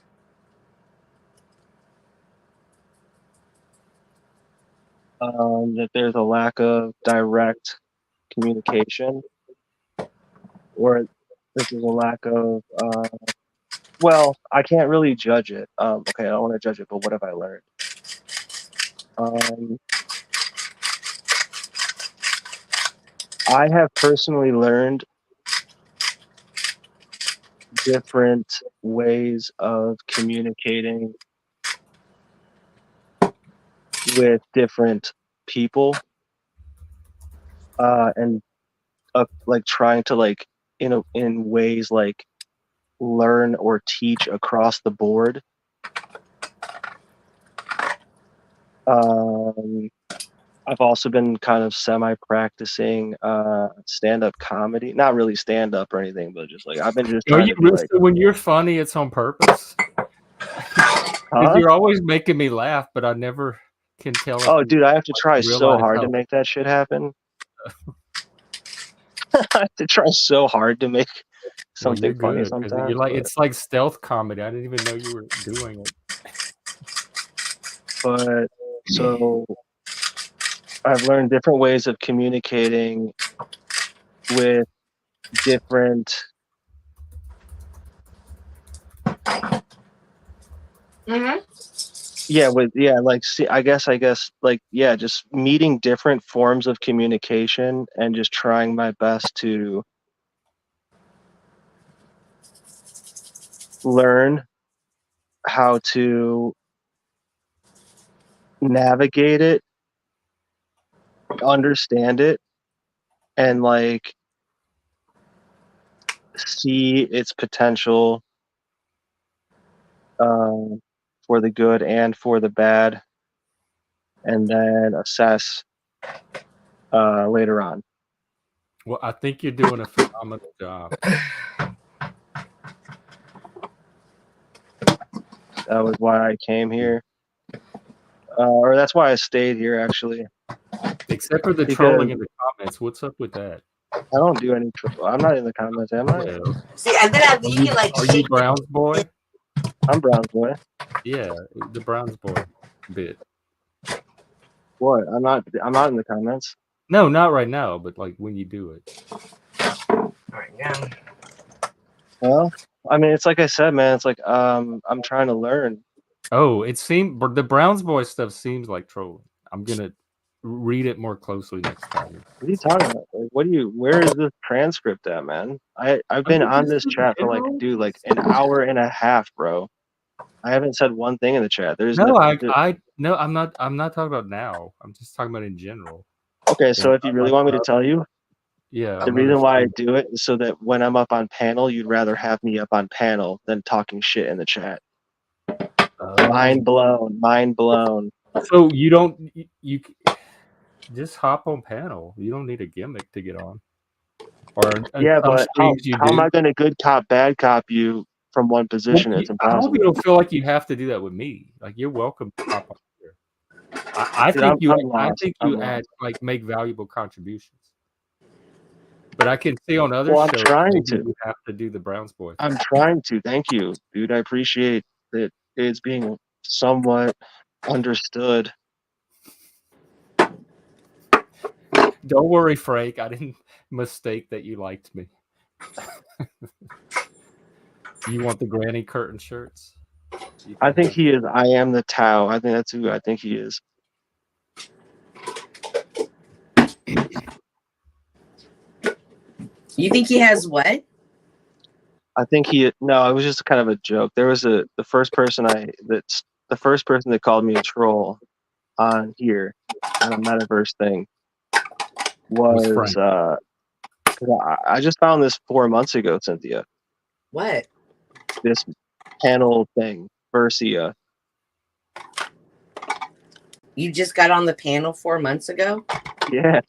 That there's a lack of direct communication, or that there's a lack of well, I can't really judge it. Okay, I don't want to judge it, but what have I learned? I have personally learned different ways of communicating with different people, and like trying to like in ways like learn or teach across the board. I've also been kind of semi-practicing stand-up comedy. Not really stand-up or anything, but just like I've been just trying to be like, when you're funny, it's on purpose. huh? You're always making me laugh, but I never can tell. Oh, dude, I have to try so hard to make that shit happen. I have to try so hard to make something funny sometimes. You're like, it's like stealth comedy. I didn't even know you were doing it. But so I've learned different ways of communicating with different I guess like just meeting different forms of communication and just trying my best to learn how to navigate it, understand it, and like see its potential for the good and for the bad, and then assess later on. Well, I think you're doing a phenomenal job. That was why I came here, or that's why I stayed here actually. Except for the trolling in the comments. What's up with that? I don't do any troll. I'm not in the comments, am I? Yeah. See, and then you can like. Are you Browns boy? I'm Browns boy. Yeah, the Browns boy bit. What? I'm not in the comments. No, not right now, but like when you do it. All right, now. Well, I mean, it's like I said, man. It's like I'm trying to learn. Oh, it seemed, but the Browns boy stuff seems like trolling. I'm gonna read it more closely next time. What are you talking about? Like, where is this transcript at, man? I've been on this chat for like, dude, like an hour and a half, bro. I haven't said one thing in the chat. There's no, I'm not talking about now. I'm just talking about in general. Okay, so if you really want me to tell you, yeah, the reason why I do it is so that when I'm up on panel, you'd rather have me up on panel than talking shit in the chat. Mind blown. So you just hop on panel. You don't need a gimmick to get on. Or yeah, but how am I going to good cop, bad cop you from one position? It's impossible. I hope you don't feel like you have to do that with me. Like you're welcome to hop on here. I think you make valuable contributions. But I can see on other shows I'm trying to. You have to do the Browns boy. I'm trying to. Thank you, dude. I appreciate that it's being somewhat understood. Don't worry, Frank. I didn't mistake that you liked me. You want the granny curtain shirts? I think he is. I am the Tao. I think that's who I think he is. You think he has what? I think he. No, it was just kind of a joke. There was the first person that called me a troll on here on a metaverse thing was 'cause I just found this 4 months ago, Cynthia. What? This panel thing, Versia. You just got on the panel 4 months ago? Yeah,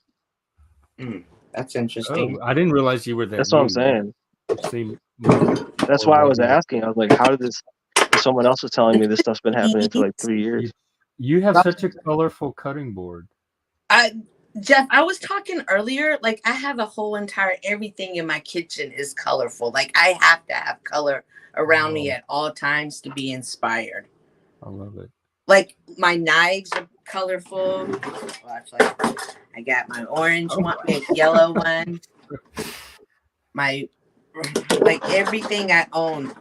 That's interesting. Oh, I didn't realize you were that. that's what I'm saying. That's why I was asking. I was like, how did this? Someone else was telling me this stuff's been happening for like 3 years. You have such a colorful cutting board. Jeff, I was talking earlier, like I have a whole entire everything in my kitchen is colorful. Like I have to have color around me at all times to be inspired. I love it. Like my knives are colorful. Watch, like I got my orange one, yellow one. My like everything I own.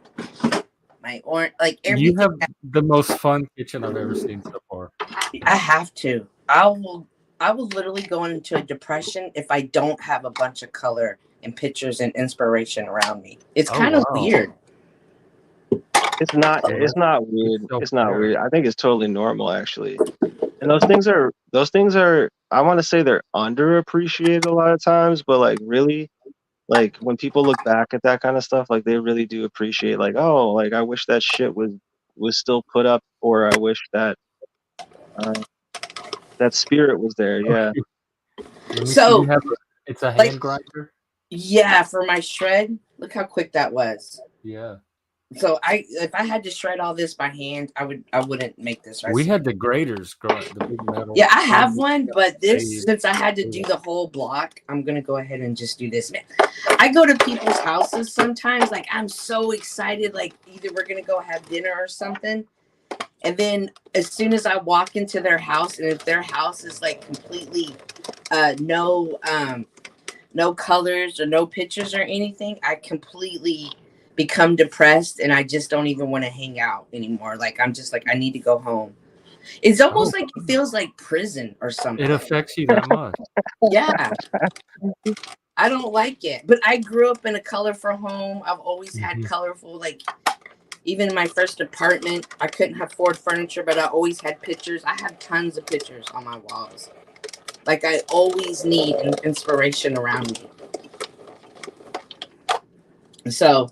My orange, like everything. You have the most fun kitchen I've ever seen so far. I have to. I will literally go into a depression if I don't have a bunch of color and pictures and inspiration around me. It's kind of weird. It's not weird. It's not weird. I think it's totally normal, actually. And those things are I want to say they're underappreciated a lot of times, but like really, like when people look back at that kind of stuff, like they really do appreciate, like, oh, like I wish that shit was still put up, or I wish that that spirit was there. Yeah. So it's a hand grinder. Yeah, for my shred. Look how quick that was. Yeah. So if I had to shred all this by hand, I wouldn't make this recipe. We had the graters, the big metal. Yeah, I have one, but this, since I had to do the whole block, I'm gonna go ahead and just do this. Man, I go to people's houses sometimes, like I'm so excited, like either we're gonna go have dinner or something, and then as soon as I walk into their house, and if their house is like completely no colors or no pictures or anything, I completely become depressed and I just don't even want to hang out anymore. Like I'm just like, I need to go home. It's almost like it feels like prison or something. It affects you that much. Yeah. I don't like it. But I grew up in a colorful home. I've always had colorful, like even in my first apartment, I couldn't have Ford furniture, but I always had pictures. I have tons of pictures on my walls. Like I always need an inspiration around me. So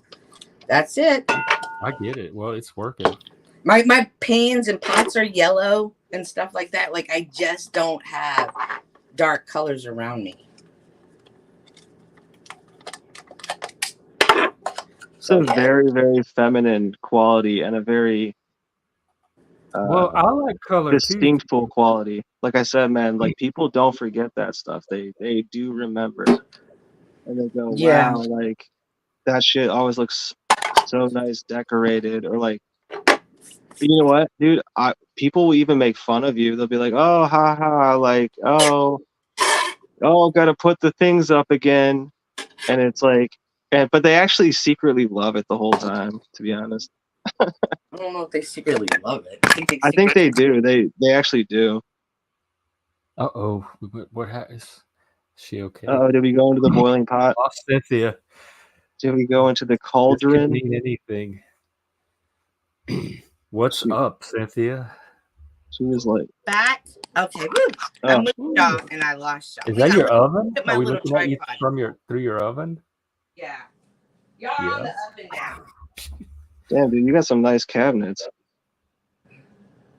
that's it. I get it. Well, it's working. My pans and pots are yellow and stuff like that. Like I just don't have dark colors around me. It's a very, very feminine quality and a very well, I like color distinctful too. quality. Like I said, man, like people don't forget that stuff. They do remember, and they go, wow, like that shit always looks so nice decorated. Or like, you know what, dude, people will even make fun of you. They'll be like, oh, ha ha, like, oh, gotta put the things up again. And it's like, but they actually secretly love it the whole time, to be honest. I don't know if they secretly love it. I think they do. They actually do. Uh-oh. What happens? She okay? Oh, did we go into the boiling pot? Lost Cynthia. Did we go into the cauldron? This could mean anything. What's up, Cynthia? She was like back. Okay, woo. I moved y'all and I lost y'all. Is that your oven? Are we looking at you through your oven? Yeah. Y'all are on the oven now. Damn, dude, you got some nice cabinets.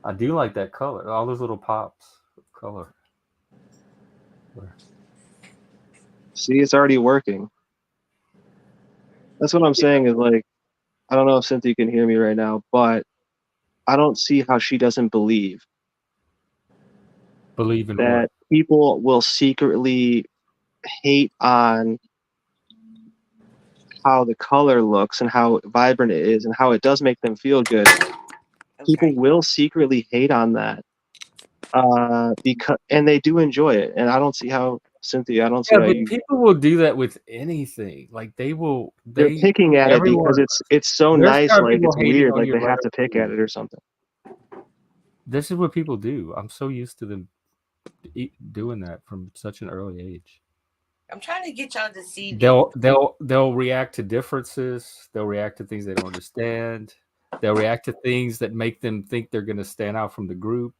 I do like that color. All those little pops of color. See, it's already working. That's what I'm saying is like, I don't know if Cynthia can hear me right now, but I don't see how she doesn't believe. Believe in that what? People will secretly hate on how the color looks and how vibrant it is and how it does make them feel good. People will secretly hate on that. Because and they do enjoy it. And I don't see how, Cynthia, I don't see how but you people will do that with anything. Like they're picking at it because it's so nice, like it's weird, like they have to pick at it or something. This is what people do. I'm so used to them doing that from such an early age. I'm trying to get y'all to see. They'll react to differences. They'll react to things they don't understand. They'll react to things that make them think they're going to stand out from the group.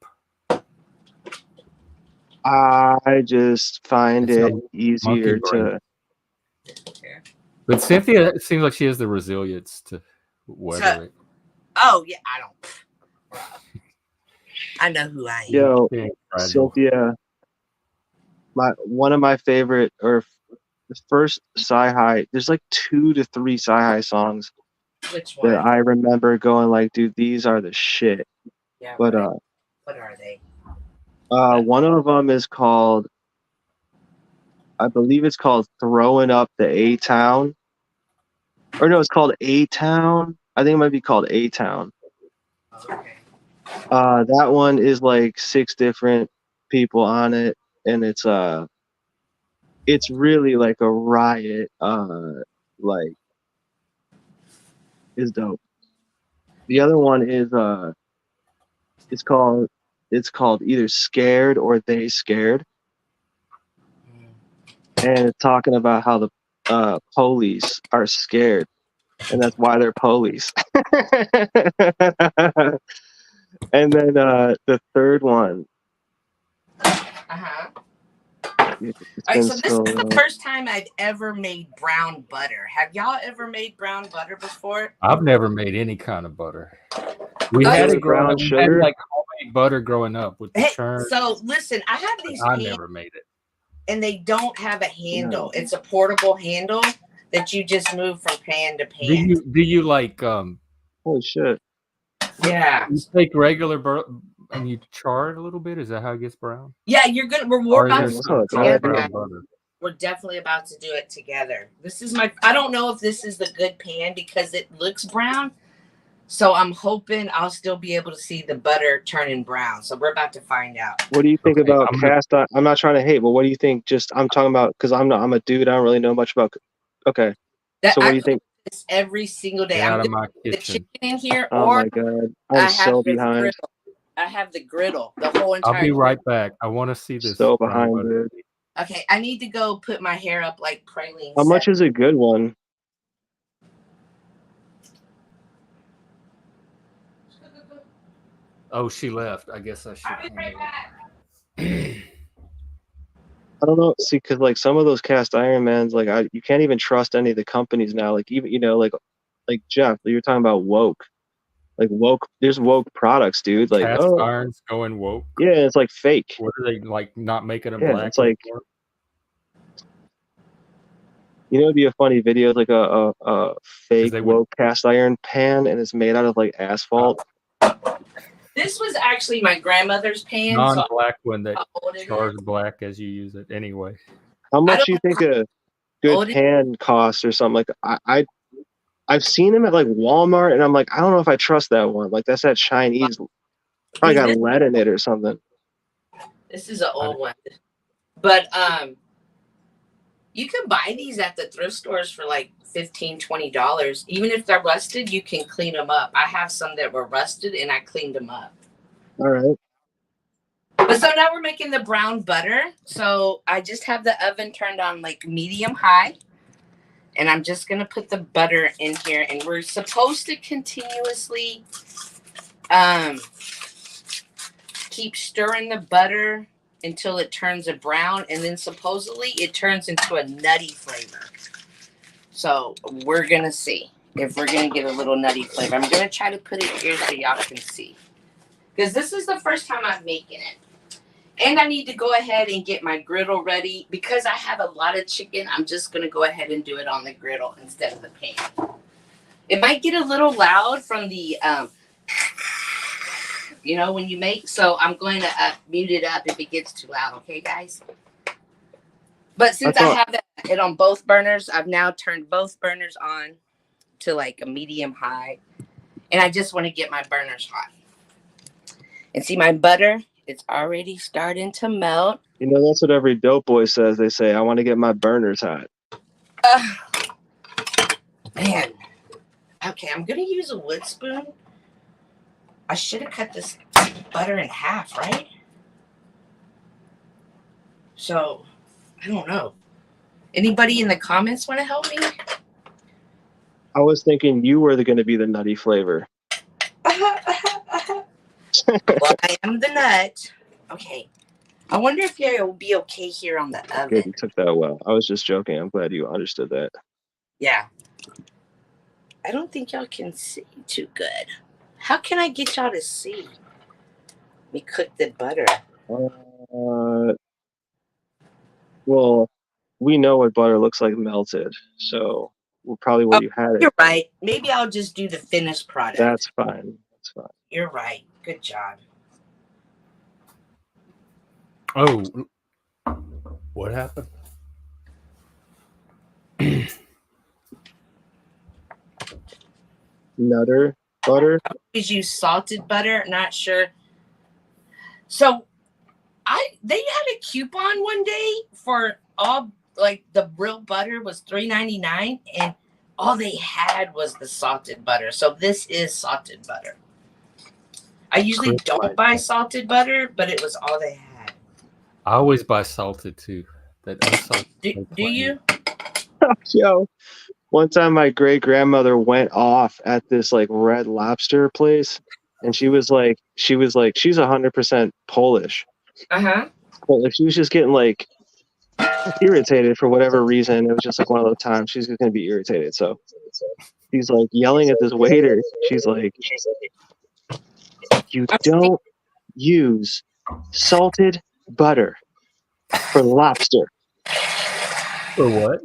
I just find it easier to. But Cynthia, it seems like she has the resilience to weather it. Oh yeah, I don't. I know who I am. Yo, Cynthia, one of my favorite, or the first sci-hi, there's like 2 to 3 sci-hi songs that I remember going like, dude, these are the shit. Yeah, but what are they? One of them is called, I believe it's called Throwing Up the A-Town. Or no, it's called A-Town. I think it might be called A-Town. Okay. That one is like 6 different people on it, and it's really like a riot. Like, is dope. The other one is it's called either Scared or They Scared, and it's talking about how the police are scared, and that's why they're police. And then the third one. All right, so this is the first time I've ever made brown butter. Have y'all ever made brown butter before? I've never made any kind of butter. We had like homemade butter growing up with the churn. So listen, I have these. I never made it, and they don't have a handle. No. It's a portable handle that you just move from pan to pan. Do you like holy shit? Yeah. You take regular butter and you char it a little bit. Is that how it gets brown? Yeah, we're about to do it together. We're definitely about to do it together. This is I don't know if this is the good pan because it looks brown. So I'm hoping I'll still be able to see the butter turning brown. So we're about to find out. What do you think about cast iron? I'm not trying to hate, but what do you think? I'm talking about, because I'm a dude. I don't really know much about. Okay. So what do you think? This every single day. I'm going to put the chicken in here, oh or my God. I'm so behind. Griddle. I have the griddle, the whole entire. I'll be right back. I want to see this. So behind, dude. Okay, I need to go put my hair up like praline. How much is a good one? Oh, she left. I guess I should. I'll be right back. I don't know. See, because like some of those cast iron mans, like you can't even trust any of the companies now. Like even like Jeff, you're talking about woke. Like woke, there's woke products, dude. Like cast irons going woke. Yeah, it's like fake. What are they like? Not making them black? It's like it'd be a funny video, like a fake woke cast iron pan, and it's made out of like asphalt. This was actually my grandmother's pan. Non-black one that chars black as you use it anyway. How much do you think a good pan costs or something? Like I've seen them at like Walmart, and I'm like, I don't know if I trust that one. Like that's that Chinese, probably got lead in it or something. This is an old one, but you can buy these at the thrift stores for like $15-$20. Even if they're rusted, you can clean them up. I have some that were rusted, and I cleaned them up. All right. But so now we're making the brown butter. So I just have the oven turned on like medium high. And I'm just going to put the butter in here. And we're supposed to continuously keep stirring the butter until it turns a brown. And then supposedly it turns into a nutty flavor. So we're going to see if we're going to get a little nutty flavor. I'm going to try to put it here so y'all can see. Because this is the first time I'm making it. And I need to go ahead and get my griddle ready. Because I have a lot of chicken, I'm just going to go ahead and do it on the griddle instead of the pan. It might get a little loud from the, when you make. So I'm going to mute it up if it gets too loud. Okay, guys? But since I have it on both burners, I've now turned both burners on to like a medium high. And I just want to get my burners hot. And see my butter, it's already starting to melt. You know, that's what every dope boy says. They say, I want to get my burners hot. Man. Okay, I'm going to use a wood spoon. I should have cut this butter in half, right? So, I don't know. Anybody in the comments want to help me? I was thinking you were going to be the nutty flavor. Well, I am the nut. Okay. I wonder if you'll be okay here on the oven. Good, you took that well. I was just joking. I'm glad you understood that. Yeah. I don't think y'all can see too good. How can I get y'all to see me cook the butter? Well, we know what butter looks like melted, so probably where you had it. You're right. Maybe I'll just do the finished product. That's fine. That's fine. You're right. Good job. Oh, what happened? Nutter butter. I always use salted butter. Not sure. So, they had a coupon one day for all, like, the real butter was $3.99, and all they had was the salted butter. So this is salted butter. I usually don't buy salted butter, but it was all they had. I always buy salted too. That unsalted. Do you? Yo, one time my great grandmother went off at this like Red Lobster place, and she was like, she's 100% Polish. But like she was just getting like irritated for whatever reason. It was just like one of those times she's just gonna be irritated. So she's like yelling at this waiter. She's like, "You don't use salted butter for lobster." For what?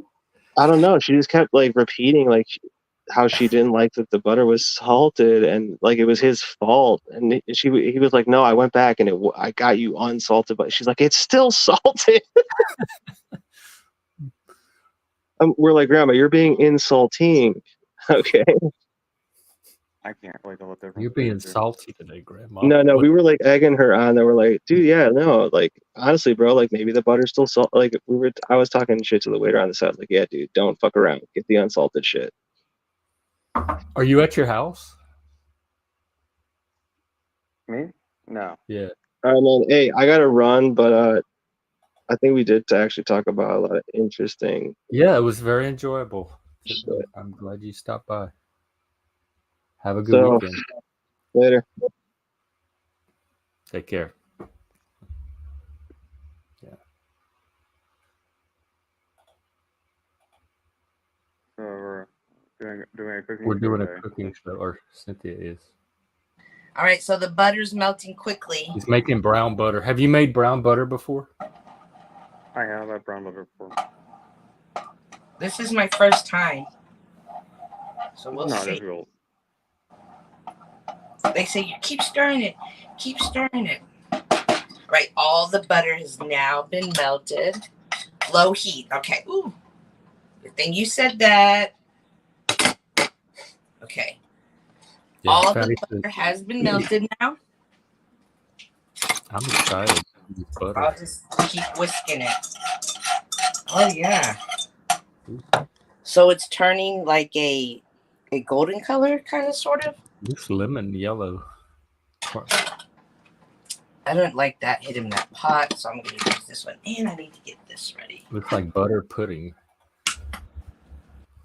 I don't know. She just kept like repeating like how she didn't like that the butter was salted and like it was his fault. And he was like, "No, I went back and I got you unsalted." But she's like, "It's still salted." We're like, "Grandma, you're being insulting." Okay. I can't wait to look different. You're being salty today, Grandma. No, we were like egging her on. They were like, "Dude, yeah, no, like honestly, bro, like maybe the butter's still salt." Like I was talking shit to the waiter on the side, like, "Yeah, dude, don't fuck around. Get the unsalted shit." Are you at your house? Me? No. Yeah. All right, man. Hey, I gotta run, but I think we did to actually talk about a lot of interesting. Yeah, it was very enjoyable. Shit. I'm glad you stopped by. Have a good weekend. Later. Take care. Yeah. So we're doing a cooking. We're doing today. a cooking show, or Cynthia is. All right, so the butter's melting quickly. He's making brown butter. Have you made brown butter before? I have had brown butter before. This is my first time. So we'll see. Difficult. They say you keep stirring it. Keep stirring it. Right, all the butter has now been melted. Low heat. Okay. Ooh. Good thing you said that. Okay. Yeah, all the butter has been melted now. I'm excited. Butter. I'll just keep whisking it. Oh yeah. So it's turning like a golden color, kind of, sort of. Looks lemon yellow. I don't like that hitting that pot, so I'm going to use this one. And I need to get this ready. Looks like butter pudding.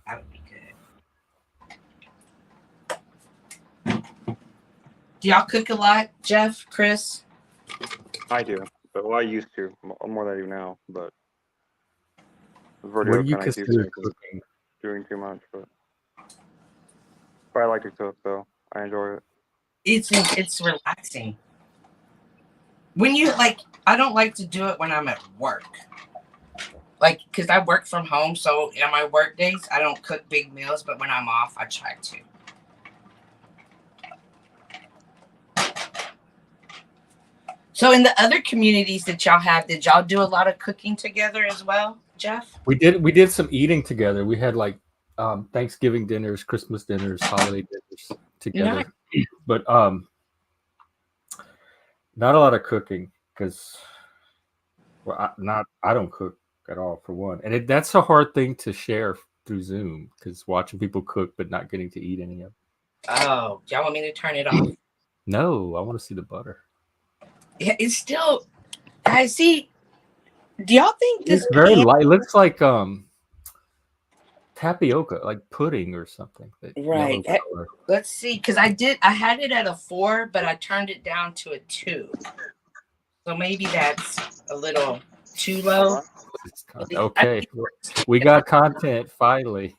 That would be good. Do y'all cook a lot, Jeff, Chris? I do, but I used to more than I do now. But what do you consider cooking? Doing too much, but I like to cook, though. I enjoy it. It's relaxing. When you I don't like to do it when I'm at work. Like, because I work from home, so on my work days, I don't cook big meals, but when I'm off, I try to. So in the other communities that y'all have, did y'all do a lot of cooking together as well, Jeff? We did some eating together. We had Thanksgiving dinners, Christmas dinners, holiday dinners together. Nice. But Not a lot of cooking because, well, I don't cook at all for one, and that's a hard thing to share through Zoom because watching people cook but not getting to eat any of it. Oh, y'all want me to turn it off? No, I want to see the butter. Yeah, it's still. I see. Do y'all think this It's very light. It looks like tapioca, like pudding or something. Right. Let's see, because I had it at a 4, but I turned it down to a 2. So maybe that's a little too low. Okay, we got content finally.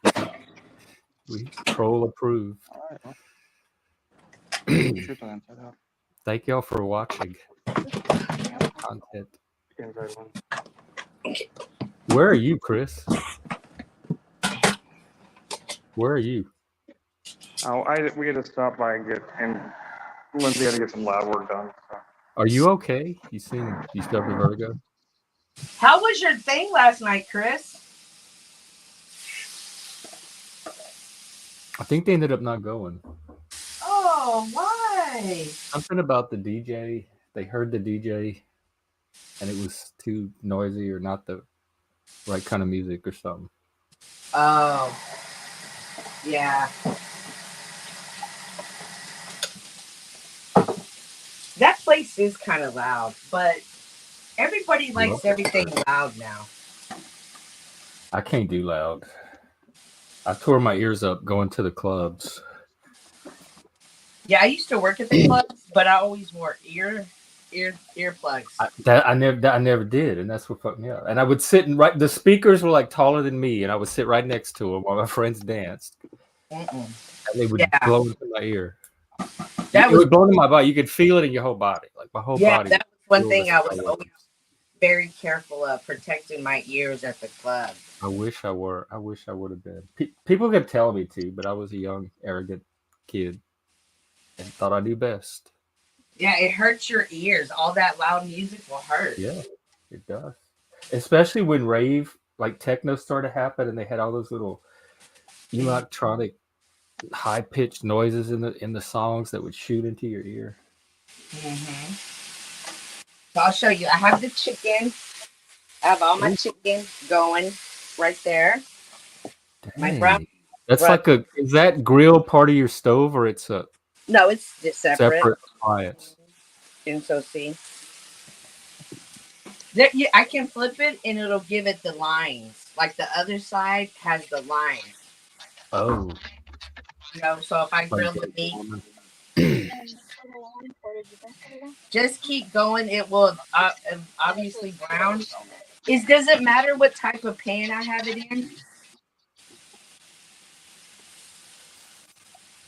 We troll approved. Thank y'all for watching. Content. Where are you, Chris? Where are you? Oh, we had to stop by and Lindsay had to get some lab work done. So. Are you okay? You still have the vertigo? How was your thing last night, Chris? I think they ended up not going. Oh, why? Something about the DJ. They heard the DJ, and it was too noisy or not the right kind of music or something. Oh, yeah. That place is kind of loud, but everybody likes everything loud now. I can't do loud. I tore my ears up going to the clubs. Yeah, I used to work at the clubs, but I always wore earplugs. I never did, and that's what fucked me up. And I would sit and the speakers were like taller than me, and I would sit right next to them while my friends danced. And they would blow into my ear. It would blow into my body. You could feel it in your whole body, like my whole body. Yeah, that was one thing I was always very careful of, protecting my ears at the club. I wish I would have been. People kept telling me to, but I was a young, arrogant kid and thought I knew best. Yeah, it hurts your ears. All that loud music will hurt. Yeah, it does. Especially when rave, like techno started to happen, and they had all those little electronic, high-pitched noises in the songs that would shoot into your ear. Mm-hmm. So I'll show you. I have the chicken. I have all my chicken going right there. Dang. My brown. That's like is that grill part of your stove, or it's a? No, it's just separate appliance. And so see. There, I can flip it and it'll give it the lines. Like the other side has the lines. Oh. You know, so if I grill the meat, just keep going. It will obviously brown. Does it matter what type of pan I have it in?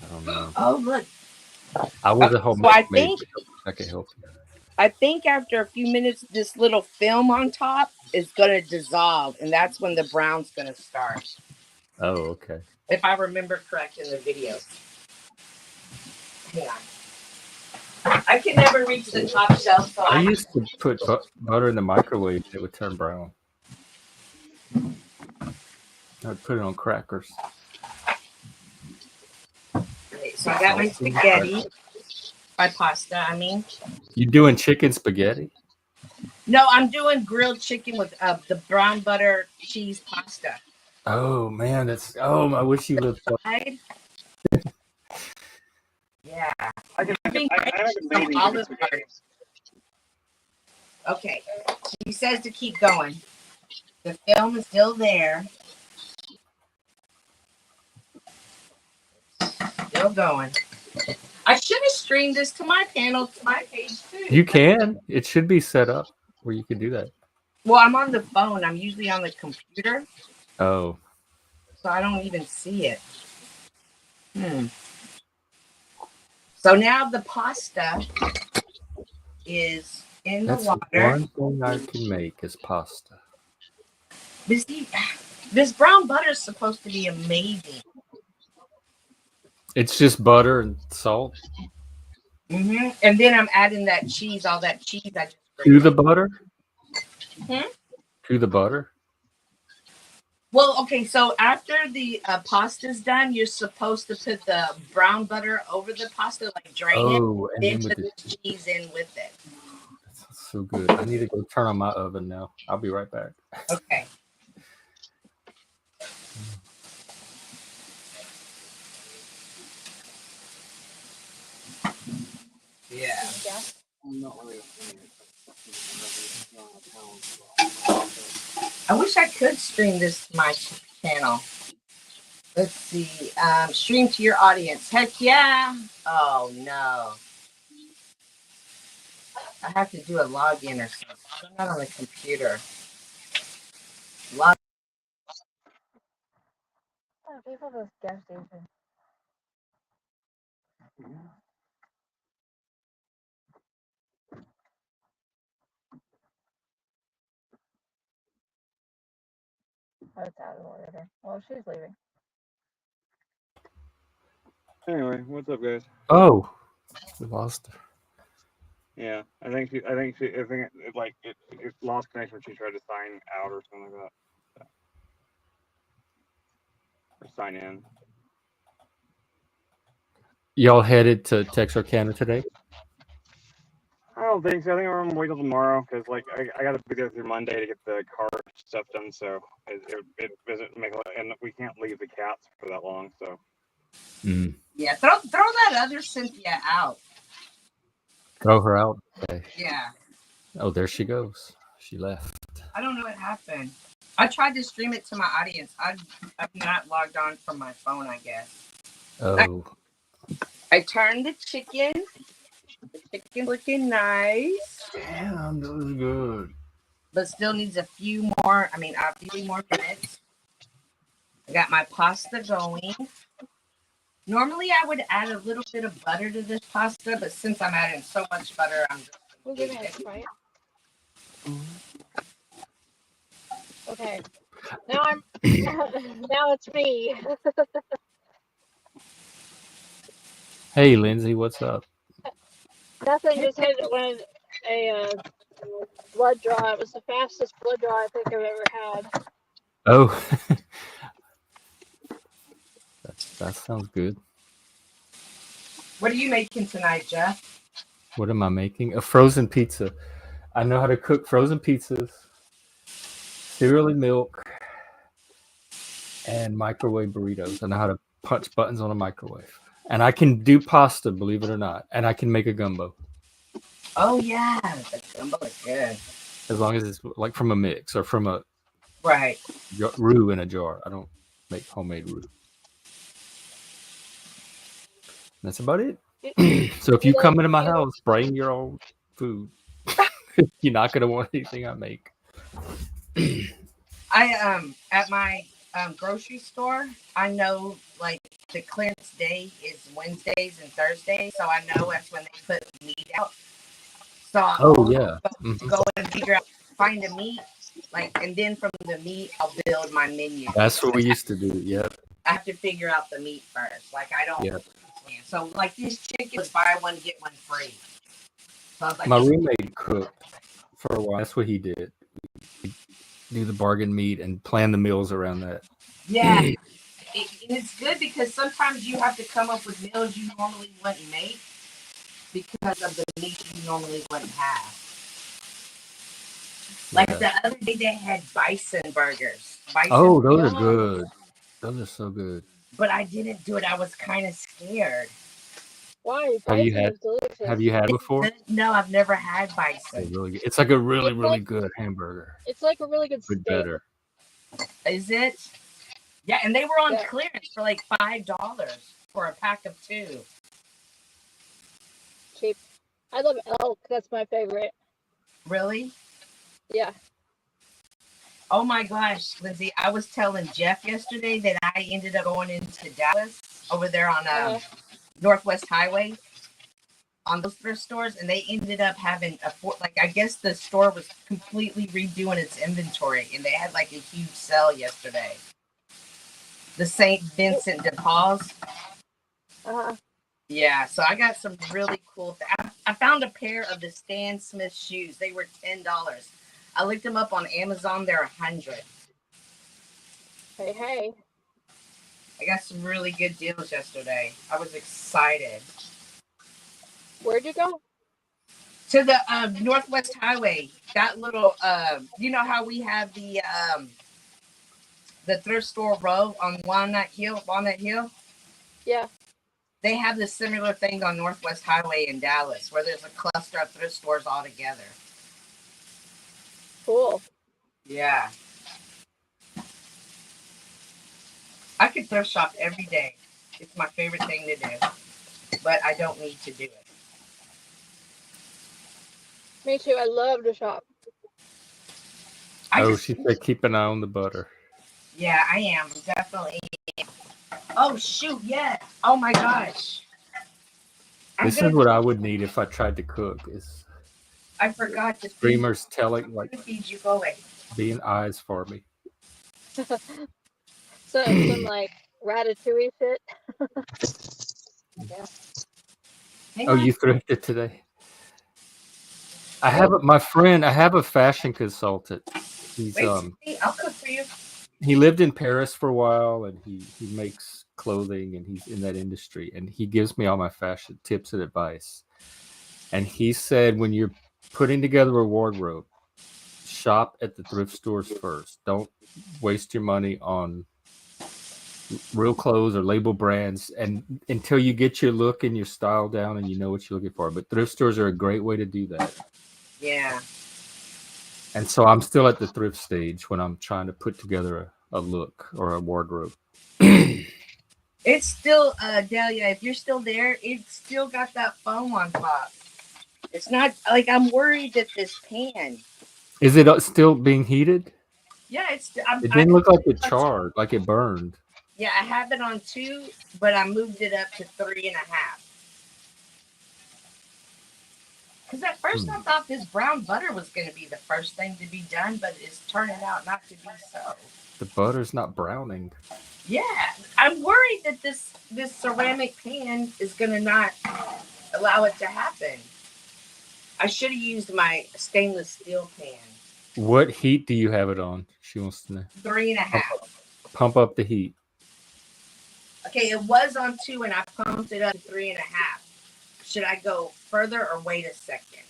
I don't know. Oh, look. I was a home. So I think I can help you. I think after a few minutes, this little film on top is going to dissolve, and that's when the brown's going to start. Oh, okay. If I remember correct in the video. Hang on. I can never reach the top shelf. So I used to put butter in the microwave and it would turn brown. I would put it on crackers. Okay, so I got my spaghetti. My pasta, I mean. You doing chicken spaghetti? No, I'm doing grilled chicken with the brown butter cheese pasta. Oh man, I wish you lived. Yeah. Okay. She says to keep going. The film is still there. Still going. I should have streamed this to my panel, to my page too. You can. It should be set up where you can do that. Well, I'm on the phone. I'm usually on the computer. Oh. So I don't even see it. So now the pasta is in the water. That's one thing I can make is pasta. This brown butter is supposed to be amazing. It's just butter and salt. Mm-hmm. And then I'm adding that cheese, all that cheese I just to the butter. Hmm? To the butter. Well, okay. So after the pasta's done, you're supposed to put the brown butter over the pasta, like drain it, and then put the cheese in with it. so good. I need to go turn on my oven now. I'll be right back. Okay. Yeah. I'm not really a fan. I wish I could stream this to my channel. Let's see. Stream to your audience. Heck yeah. Oh no. I have to do a login or something. I'm not on the computer. Log. Oh, people at this gas station. Oh, it's out of order. Well, she's leaving. Anyway, what's up, guys? Oh, we lost her. Yeah, I think it lost connection when she tried to sign out or something like that. So. Or sign in. Y'all headed to Texarkana today? I don't think so. I think we're gonna wait till tomorrow because, like, I got to be there through Monday to get the car stuff done. So it doesn't make a lot, and we can't leave the cats for that long. So Yeah, throw that other Cynthia out. Throw her out. Okay. Yeah. Oh, there she goes. She left. I don't know what happened. I tried to stream it to my audience. I've not logged on from my phone, I guess. Oh, I turned the chicken. The chicken looking nice. damn, that was good. But still needs a few more, obviously more minutes. I got my pasta going. Normally I would add a little bit of butter to this pasta, but since I'm adding so much butter, I'm just We're gonna have to fight. Okay. Now I'm. Now it's me. Hey, Lindsay, what's up? Nothing. Just had a blood draw. It was the fastest blood draw I think I've ever had. Oh, that sounds good. What are you making tonight, Jeff? What am I making? A frozen pizza. I know how to cook frozen pizzas, cereal and milk, and microwave burritos. I know how to punch buttons on a microwave. And I can do pasta, believe it or not. And I can make a gumbo. Oh yeah, the gumbo is good. As long as it's like from a mix or from a Right. roux in a jar. I don't make homemade roux. That's about it. So if you come into my house, bring your own food. You're not gonna want anything I make. I at my grocery store, I know like the clearance day is Wednesdays and Thursdays, so I know that's when they put meat out. So I'll go and figure out, find a meat, and then from the meat I'll build my menu. That's what we used to do. Yep. I have to figure out the meat first. I don't. Yep. So this chicken was buy one get one free. So I was like, my roommate cooked for a while. That's what he did. He'd do the bargain meat and plan the meals around that. Yeah. It's good because sometimes you have to come up with meals you normally wouldn't make because of the meat you normally wouldn't have. The other day they had bison burgers. Those are good. Those are so good. But I didn't do it. I was kind of scared. Why? Have you had it before? No, I've never had bison. It's really good. It's like a really good hamburger. It's like a really good steak. Better. Is it? Yeah, and they were on clearance for $5 for a pack of 2. Cheap. I love elk. That's my favorite. Really? Yeah. Oh my gosh, Lindsay! I was telling Jeff yesterday that I ended up going into Dallas over there on Northwest Highway on those thrift stores, and they ended up having I guess the store was completely redoing its inventory, and they had a huge sale yesterday. The St. Vincent de Paul's. Yeah, so I got some really cool. I found a pair of the Stan Smith shoes. They were $10. I looked them up on Amazon. They're $100. Hey. I got some really good deals yesterday. I was excited. Where'd you go? To the Northwest Highway. That little, you know how we have the thrift store row on Walnut Hill? Yeah. They have this similar thing on Northwest Highway in Dallas, where there's a cluster of thrift stores all together. Cool. Yeah. I could thrift shop every day. It's my favorite thing to do, but I don't need to do it. Me too. I love to shop. She said keep an eye on the butter. Yeah, I am. Definitely. Oh, shoot. Yeah. Oh, my gosh. This is what I would need if I tried to cook. I forgot to streamers telling, like, feed you. Go away. Being eyes for me. Some like ratatouille shit. Yeah. Oh, you thrifted today? I have a fashion consultant. He's I'll cook for you. He lived in Paris for a while, and he makes clothing, and he's in that industry, and he gives me all my fashion tips and advice. And he said, when you're putting together a wardrobe, shop at the thrift stores first. Don't waste your money on real clothes or label brands, and until you get your look and your style down and you know what you're looking for. But thrift stores are a great way to do that. Yeah. And so I'm still at the thrift stage when I'm trying to put together a look or a wardrobe. It's still, Delia, if you're still there, it's still got that foam on top. It's not, like, I'm worried that this pan. Is it still being heated? Yeah, it didn't look like it charred, like it burned. Yeah, I have it on 2, but I moved it up to 3.5. Because at first I thought this brown butter was going to be the first thing to be done, but it's turning out not to be so. The butter's not browning. Yeah, I'm worried that this ceramic pan is going to not allow it to happen. I should have used my stainless steel pan. What heat do you have it on? She wants to know. 3.5. Pump up the heat. Okay, it was on 2 and I pumped it up to 3.5. Should I go further or wait a second?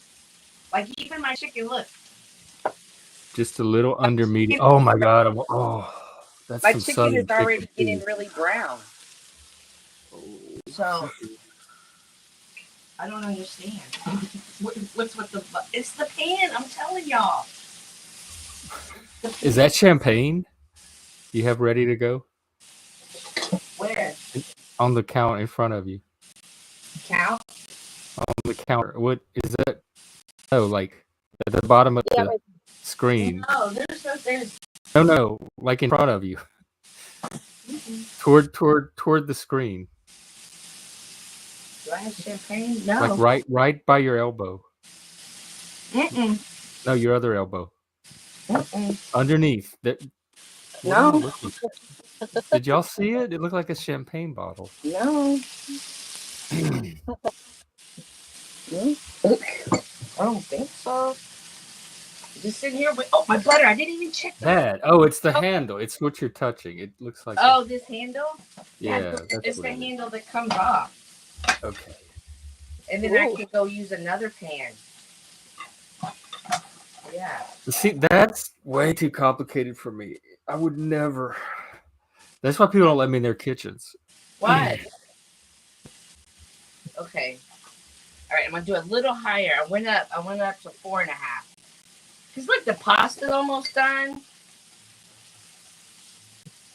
Like, even my chicken, look. Just a little under medium. Oh my God. That's my some chicken is already getting really brown. So, I don't understand. What's with the... It's the pan, I'm telling y'all. Is that champagne you have ready to go? Where? On the counter in front of you. Count? On the counter. What is that? Oh, like at the bottom of the screen. No, there's... No, like in front of you. Toward the screen. Do I have champagne? No. Like right by your elbow. Mm-mm. No, your other elbow. Mm-mm. Underneath. No. Did y'all see it? It looked like a champagne bottle. No. I don't think so. Just sitting here with... Oh, my butter. I didn't even check that. Oh, it's the handle. It's what you're touching. It looks like... Oh, this handle? Yeah. It's the handle that comes off. Okay. And then I can go use another pan. Yeah. See, that's way too complicated for me. I would never... That's why people don't let me in their kitchens. Why? Okay. All right, I'm gonna do a little higher. I went up to 4.5. Cause look, the pasta's almost done.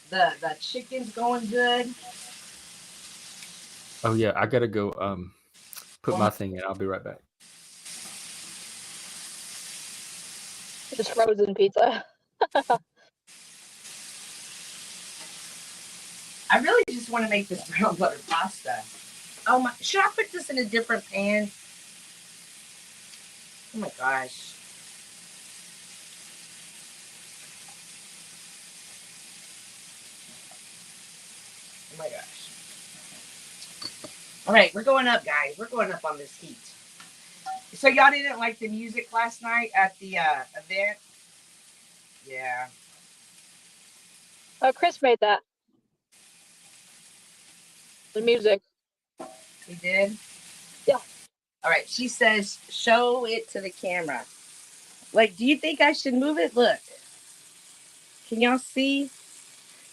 The chicken's going good. Oh yeah, I gotta go put my thing in. I'll be right back. Just frozen pizza. I really just want to make this brown butter pasta. Oh my! Should I put this in a different pan? Oh my gosh! Oh my gosh! All right, we're going up, guys. We're going up on this heat. So y'all didn't like the music last night at the event? Yeah. Oh, Chris made that. The music. He did? Yeah. All right. She says, show it to the camera. Like, do you think I should move it? Look. Can y'all see?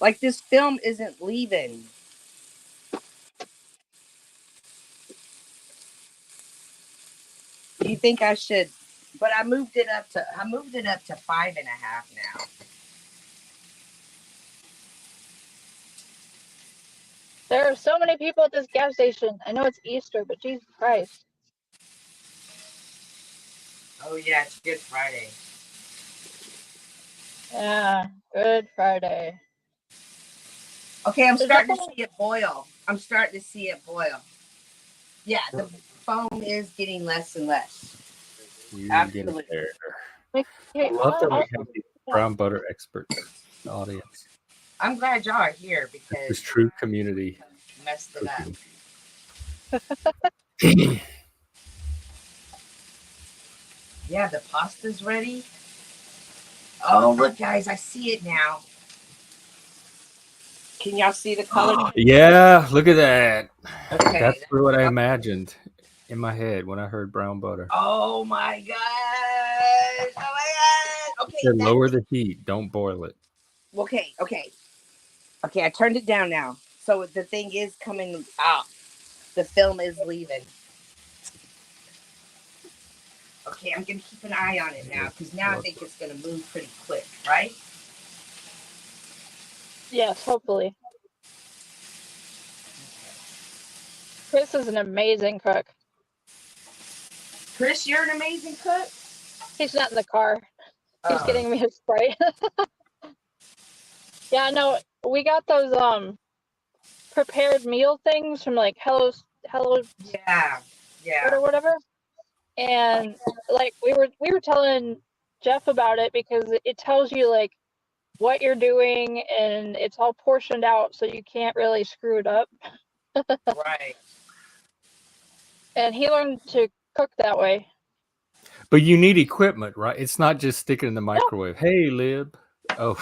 Like, this film isn't leaving. Do you think I should? But I moved it up to 5.5 now. There are so many people at this gas station. I know it's Easter, but Jesus Christ. Oh yeah, it's Good Friday. Yeah, Good Friday. Okay, I'm starting to see it boil. Yeah, the foam is getting less and less. You Absolutely. get it there. Okay, I love that we have these brown butter experts in the audience. I'm glad y'all are here This because is true community messed it cooking. up. Yeah, the pasta's ready. Oh, look, guys, I see it now. Can y'all see the color? Yeah, look at that. Okay. That's what I imagined in my head when I heard brown butter. Oh my god! Oh my god! Okay. Then lower the heat. Don't boil it. Okay. I turned it down now. So the thing is coming out. The film is leaving. Okay, I'm gonna keep an eye on it now because now I think it's gonna move pretty quick, right? Yes, hopefully. Chris is an amazing cook. Chris, you're an amazing cook. He's not in the car. He's getting me his Sprite. Yeah, no, we got those prepared meal things from like Hello Yeah. or whatever. And like we were telling Jeff about it because it tells you like what you're doing and it's all portioned out so you can't really screw it up. Right. Mm-hmm. And he learned to cook that way. But you need equipment, right? It's not just stick it in the microwave. Hey, Lib. Oh,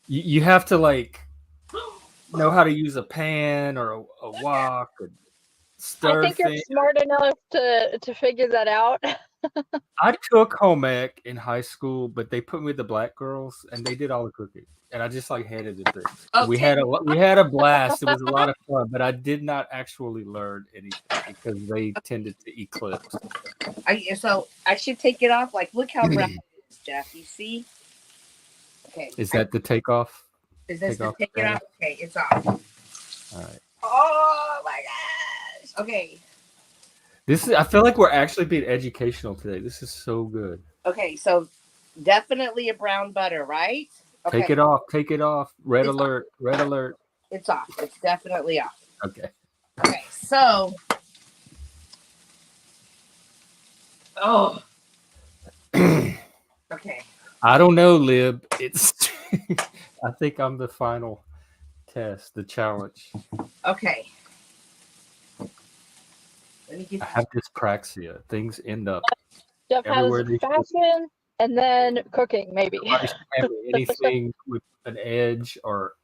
you have to like know how to use a pan or a wok or stir. I think you're smart enough to figure that out. I took home ec in high school, but they put me with the black girls and they did all the cooking, and I just like handed it things. Okay. We had a blast. It was a lot of fun, but I did not actually learn anything because they tended to eclipse. So I should take it off. Like, look how brown it is, Jeff. You see? Okay. Is that the takeoff? Is this the take it off? Okay, it's off. All right. Oh my gosh. Okay. I feel like we're actually being educational today. This is so good. Okay, so definitely a brown butter, right? Okay. Take it off. Red alert. It's off. It's definitely off. Okay. Okay, so okay. I don't know, Lib. It's I think I'm the final test, the challenge. Okay. Let me get I have dyspraxia. Things end up Jeff has fashion and then cooking, maybe. Anything with an edge or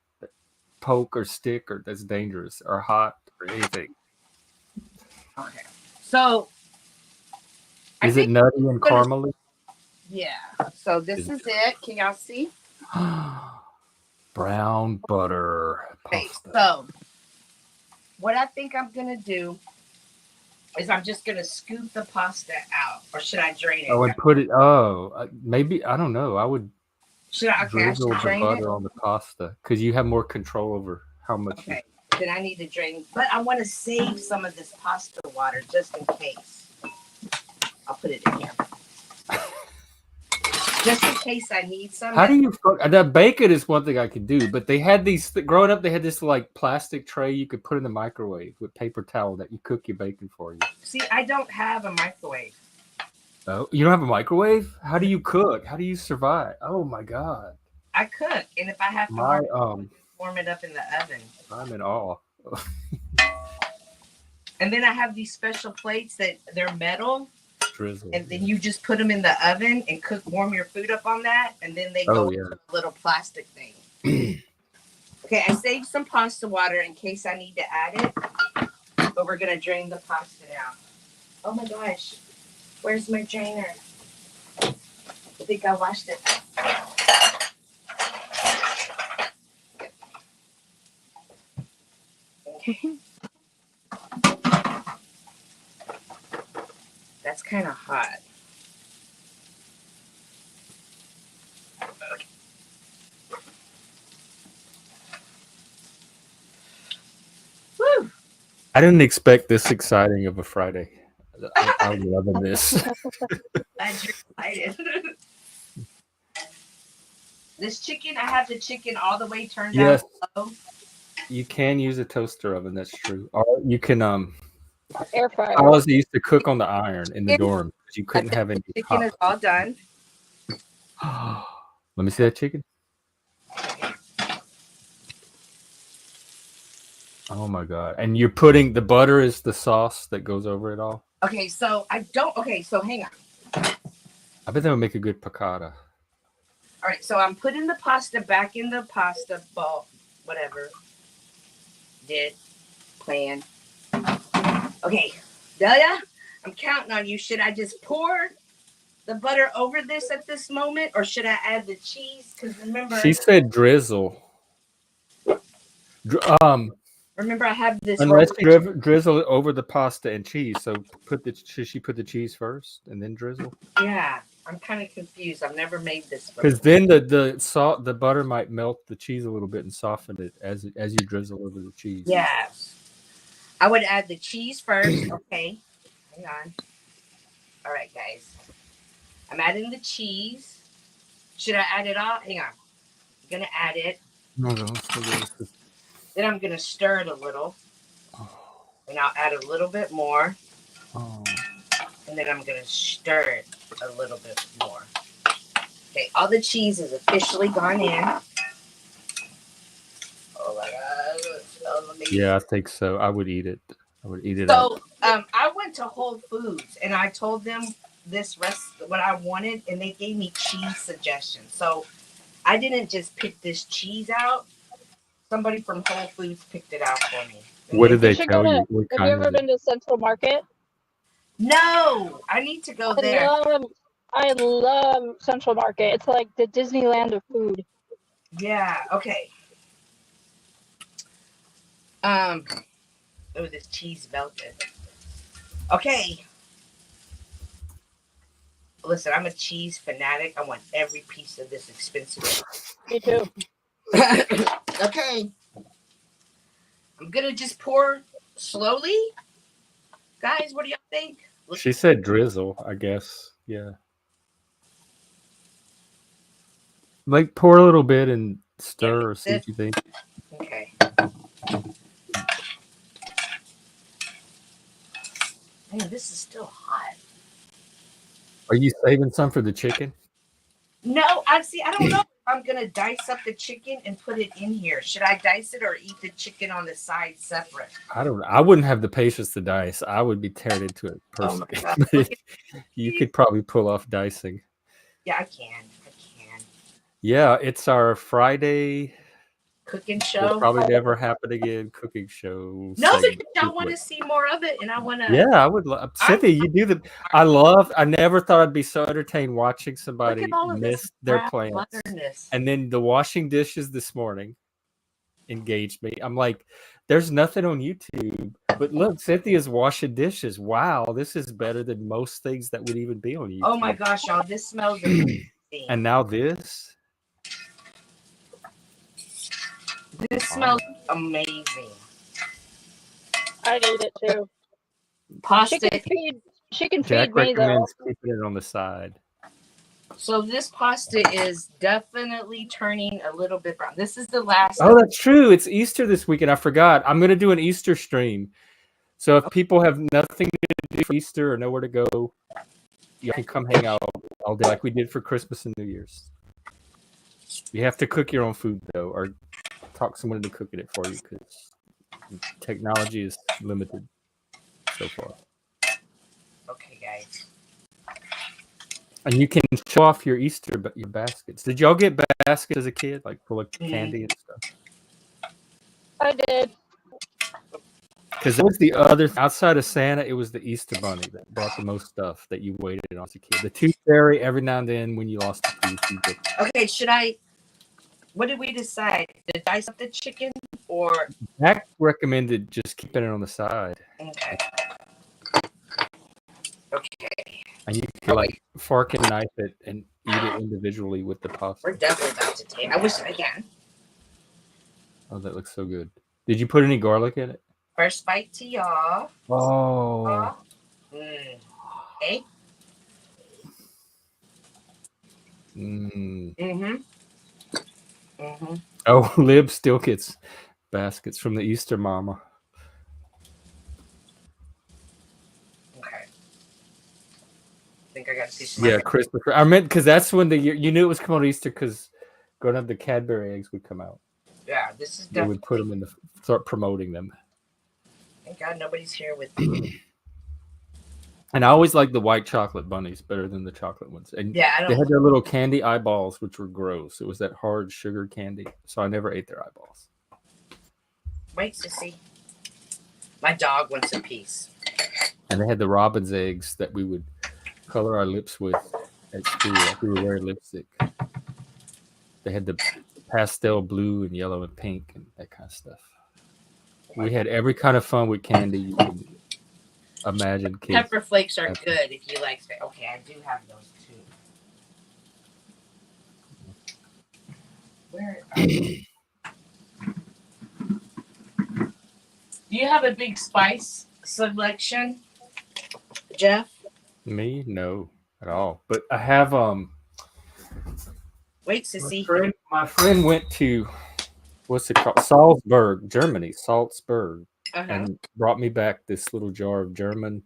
poke or stick or that's dangerous or hot or anything. Okay. So is it nutty and caramely? Yeah. So this is it. Can y'all see? Brown butter. Okay, so what I think I'm gonna do is I'm just gonna scoop the pasta out, or should I drain it? I would put it. Maybe I don't know. I would. Drizzle the butter on the pasta because you have more control over how much. Okay, then I need to drain, but I want to save some of this pasta water just in case. I'll put it in here. Just in case I need some. How do you that bacon is one thing I could do, but they had these growing up. They had this like plastic tray you could put in the microwave with paper towel that you cook your bacon for you. See, I don't have a microwave. Oh, you don't have a microwave? How do you cook? How do you survive? Oh my god! I cook, and if I have to warm it up in the oven. I'm in awe. And then I have these special plates that they're metal. Drizzle, and then you just put them in the oven and warm your food up on that, and then they go into a little plastic thing. Okay, I saved some pasta water in case I need to add it. but we're gonna drain the pasta now. Oh my gosh, where's my drainer? I think I washed it. Okay. That's kind of hot. Okay. Woo! I didn't expect this exciting of a Friday. I'm loving this. Glad you're excited. This chicken, I have the chicken all the way turned Yes. down low. You can use a toaster oven, that's true. Or you can Air fryer. I always used to cook on the iron in the dorm because you couldn't have any The chicken is all done. Let me see that chicken. Oh my god. And you're putting the butter is the sauce that goes over it all? Okay, so so hang on. I bet that would make a good piccata. All right, so I'm putting the pasta back in the pasta bowl, whatever. Plan. Okay, Delia, I'm counting on you. Should I just pour the butter over this at this moment, or should I add the cheese? Because remember, She said drizzle. Remember I have this. Unless you drizzle it over the pasta and cheese. So should she put the cheese first and then drizzle? Yeah, I'm kind of confused. I've never made this because then the butter might melt the cheese a little bit and soften it as you drizzle over the cheese. Yes, I would add the cheese first. Okay, hang on. All right, guys, I'm adding the cheese. Should I add it all? Hang on. I'm gonna add it. No. Then I'm gonna stir it a little, and I'll add a little bit more. Oh. And then I'm going to stir it a little bit more. Okay, all the cheese is officially gone in. Oh my God. It smells amazing. Yeah, I think so. I would eat it. So I went to Whole Foods and I told them what I wanted, and they gave me cheese suggestions. So I didn't just pick this cheese out. Somebody from Whole Foods picked it out for me. What did they tell you? Have you ever been to Central Market? No, I need to go there. I love Central Market. It's like the Disneyland of food. Yeah, okay. Oh, this cheese melted. Okay. Listen, I'm a cheese fanatic. I want every piece of this expensive. Me too. Okay. I'm gonna just pour slowly. Guys, what do y'all think? She said drizzle, I guess. Yeah. Like pour a little bit and stir or see what you think. Okay. Man, this is still hot. Are you saving some for the chicken? No, I don't know if I'm gonna dice up the chicken and put it in here. Should I dice it or eat the chicken on the side separate? I don't know. I wouldn't have the patience to dice. I would be teared into it personally. Oh You could probably pull off dicing. Yeah, I can. Yeah, it's our Friday Cooking show. Will probably never happen again. Cooking show. No, because y'all want to see more of it, and I want to. Yeah, I would love. Cynthia, you do the. I never thought I'd be so entertained watching somebody miss their plans. And then the washing dishes this morning engaged me. I'm like, there's nothing on YouTube, but look, Cynthia's washing dishes. Wow, this is better than most things that would even be on YouTube. Oh my gosh, y'all! This smells amazing. And now this. This smells amazing. I need it too. Pasta. She can Jack feed me though. recommends keeping it on the side. So this pasta is definitely turning a little bit brown. This is the last. Oh, that's true. It's Easter this weekend. I forgot. I'm going to do an Easter stream. So if people have nothing to do for Easter or nowhere to go, you can come hang out all day like we did for Christmas and New Year's. You have to cook your own food, though, or talk someone into cooking it for you because technology is limited so far. Okay, guys. And you can show off your Easter your baskets. Did y'all get baskets as a kid, like full of candy and stuff? I did. Because that was the other outside of Santa, it was the Easter Bunny that brought the most stuff that you waited on as a kid. The Tooth Fairy, every now and then when you lost a tooth, you get. Okay, should I? What did we decide? To dice up the chicken or? Zach recommended just keeping it on the side. Okay. Okay. And you can like fork and knife it and eat it individually with the pasta. We're definitely about to take. I wish I can. Oh, that looks so good. Did you put any garlic in it? First bite to y'all. Oh. Hey. Oh, Lib still gets baskets from the Easter Mama. Okay. I think I got a piece of my Yeah, Christopher. I meant because that's when you knew it was coming on Easter because growing up the Cadbury eggs would come out. Yeah, this is They definitely. would put them in start promoting them. Thank God nobody's here with me. And I always liked the white chocolate bunnies better than the chocolate ones. And Yeah, I they don't. had their little candy eyeballs, which were gross. It was that hard sugar candy, so I never ate their eyeballs. Wait, sissy. My dog wants a piece. And they had the robin's eggs that we would color our lips with at school. Like we were wearing lipstick. They had the pastel blue and yellow and pink and that kind of stuff. We had every kind of fun with candy you can imagine. Kids. Pepper flakes are good if you like that. Okay, I do have those too. Where? Do you have a big spice selection, Jeff? Me? No, at all. But I have Wait, sissy. my friend went to what's it called? Salzburg, Germany. Salzburg. And brought me back this little jar of German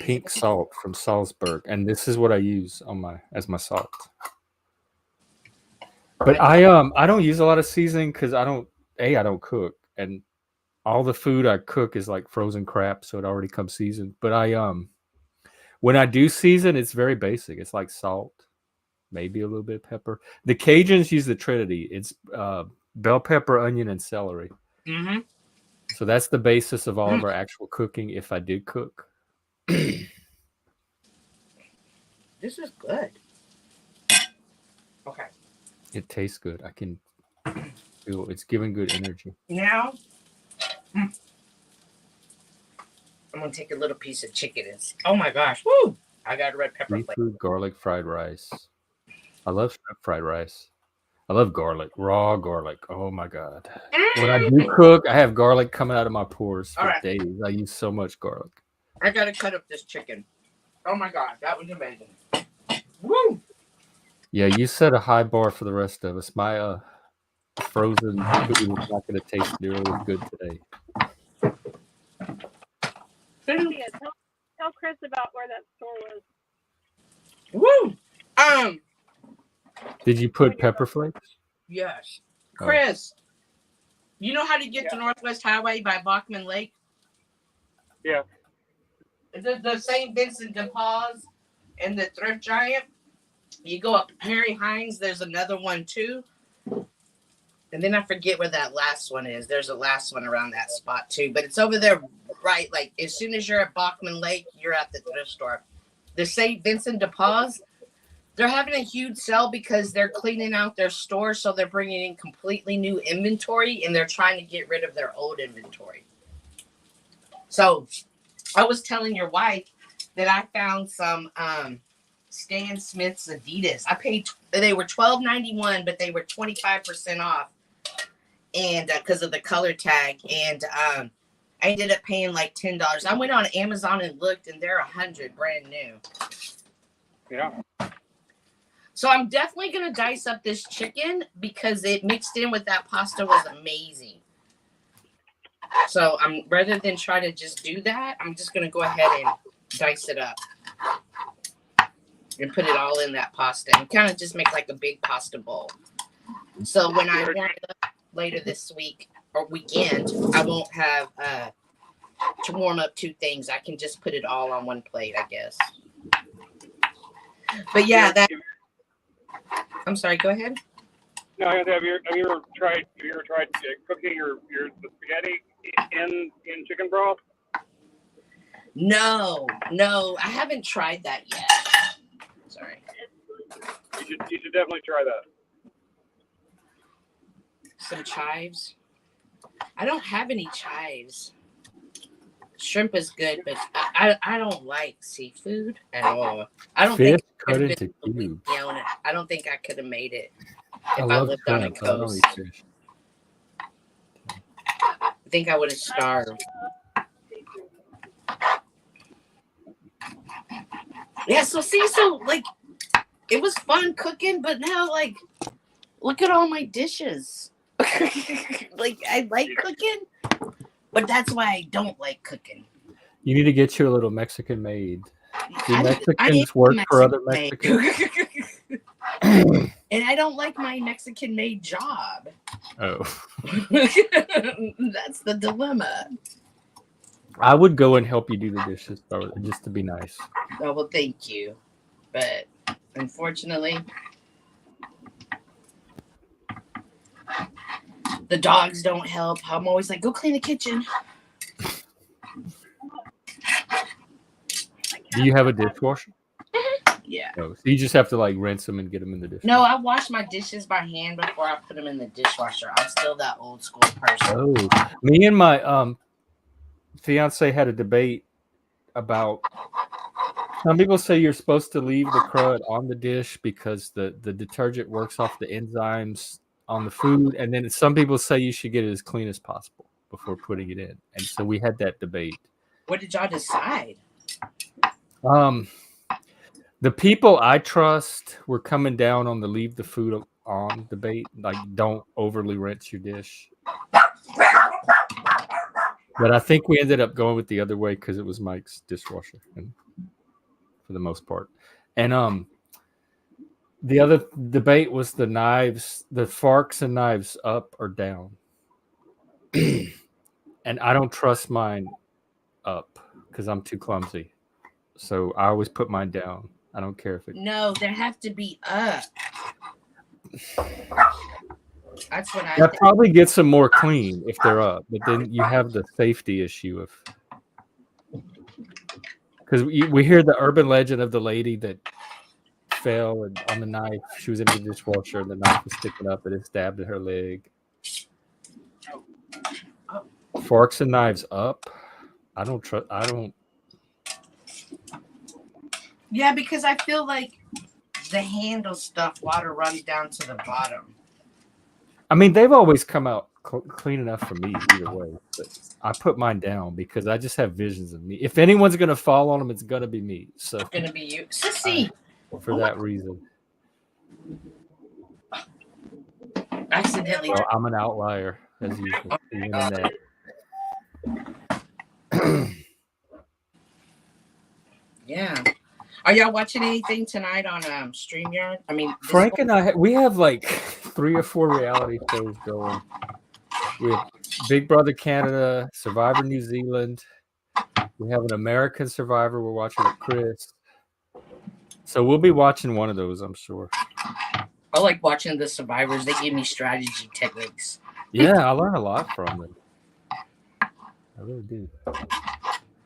pink salt from Salzburg, and this is what I use on as my salt. But I don't use a lot of seasoning because I don't cook, and all the food I cook is like frozen crap, so it already comes seasoned. But when I do season, it's very basic. It's like salt, maybe a little bit of pepper. The Cajuns use the Trinity. It's bell pepper, onion, and celery. Mm-hmm. So that's the basis of all of our actual cooking. If I did cook, this is good. Okay. It tastes good. I can feel it's giving good energy. Now, I'm gonna take a little piece of chicken and oh my gosh, woo! I got a red pepper flake. Seafood garlic fried rice. I love fried rice. I love garlic, raw garlic. Oh my God. When I do cook, I have garlic coming out of my pores for days. I use so much garlic. I gotta cut up this chicken. Oh my God, that was amazing. Woo! Yeah, you set a high bar for the rest of us. My frozen food is not going to taste nearly as good today. Cynthia, tell Chris about where that store was. Woo! Did you put pepper flakes? Yes. Chris, you know how to get to Northwest Highway by Bachman Lake? Yeah. The St. Vincent de Paul's and the Thrift Giant. You go up Harry Hines, there's another one too. And then I forget where that last one is. There's a last one around that spot too. But it's over there, right? Like as soon as you're at Bachman Lake, you're at the thrift store. The St. Vincent de Paul's, they're having a huge sale because they're cleaning out their store. So they're bringing in completely new inventory and they're trying to get rid of their old inventory. So I was telling your wife that I found some Stan Smith's Adidas. I paid, they were $12.91, but they were 25% off. And because of the color tag. And I ended up paying like $10. I went on Amazon and looked and they're $100 brand new. Yeah. So I'm definitely going to dice up this chicken because it mixed in with that pasta was amazing. So I'm rather than try to just do that, I'm just going to go ahead and dice it up and put it all in that pasta and kind of just make like a big pasta bowl. So when I warm it up later this week or weekend, I won't have to warm up two things. I can just put it all on one plate, I guess. But yeah, that. I'm sorry. Go ahead. No, have you ever tried cooking the spaghetti in chicken broth? No, I haven't tried that yet. Sorry. You should definitely try that. Some chives. I don't have any chives. Shrimp is good, but I don't like seafood at all. I don't Fish think cut into cubes. I don't think I could have made it if I love lived on a shrimp, but I don't coast. eat fish. I think I would have starved. Yeah, so like it was fun cooking, but now like look at all my dishes. Like I like cooking, but that's why I don't like cooking. You need to get you a little Mexican maid. Do I Mexicans work for other Mexican Mexicans? And I don't like my Mexican maid job. Oh. That's the dilemma. I would go and help you do the dishes, though, just to be nice. Oh, well, thank you. But unfortunately, the dogs don't help. I'm always like, go clean the kitchen. Do you have a dishwasher? Yeah. No. So you just have to like rinse them and get them in the dishwasher. No, I wash my dishes by hand before I put them in the dishwasher. I'm still that old school person. Oh, me and my fiance had a debate about. Some people say you're supposed to leave the crud on the dish because the detergent works off the enzymes on the food, and then some people say you should get it as clean as possible before putting it in. And so we had that debate. What did y'all decide? The people I trust were coming down on the leave the food on debate, like don't overly rinse your dish. But I think we ended up going with the other way because it was Mike's dishwasher, and for the most part. And the other debate was the knives, the forks and knives up or down. And I don't trust mine up because I'm too clumsy. So I always put mine down. I don't care if it. No, they have to be up. That's what I That think. probably gets them more clean if they're up, but then you have the safety issue of because we hear the urban legend of the lady that fell and on the knife. She was in the dishwasher and the knife was sticking up and it stabbed at her leg. Forks and knives up. I don't trust. I don't. Yeah, because I feel like the handle stuff, water runs down to the bottom. I mean, they've always come out clean enough for me either way. But I put mine down because I just have visions of me. If anyone's going to fall on them, it's going to be me. So It's going to be you. Sissy! For that reason. Accidentally. Well, I'm an outlier, as usual. Even in that. Yeah. Are y'all watching anything tonight on StreamYard? I mean, Frank and I, we have like 3 or 4 reality shows going. We have Big Brother Canada, Survivor New Zealand. We have an American Survivor we're watching with Chris. So we'll be watching one of those, I'm sure. I like watching the Survivors. They give me strategy techniques. Yeah, I learn a lot from them. I really do.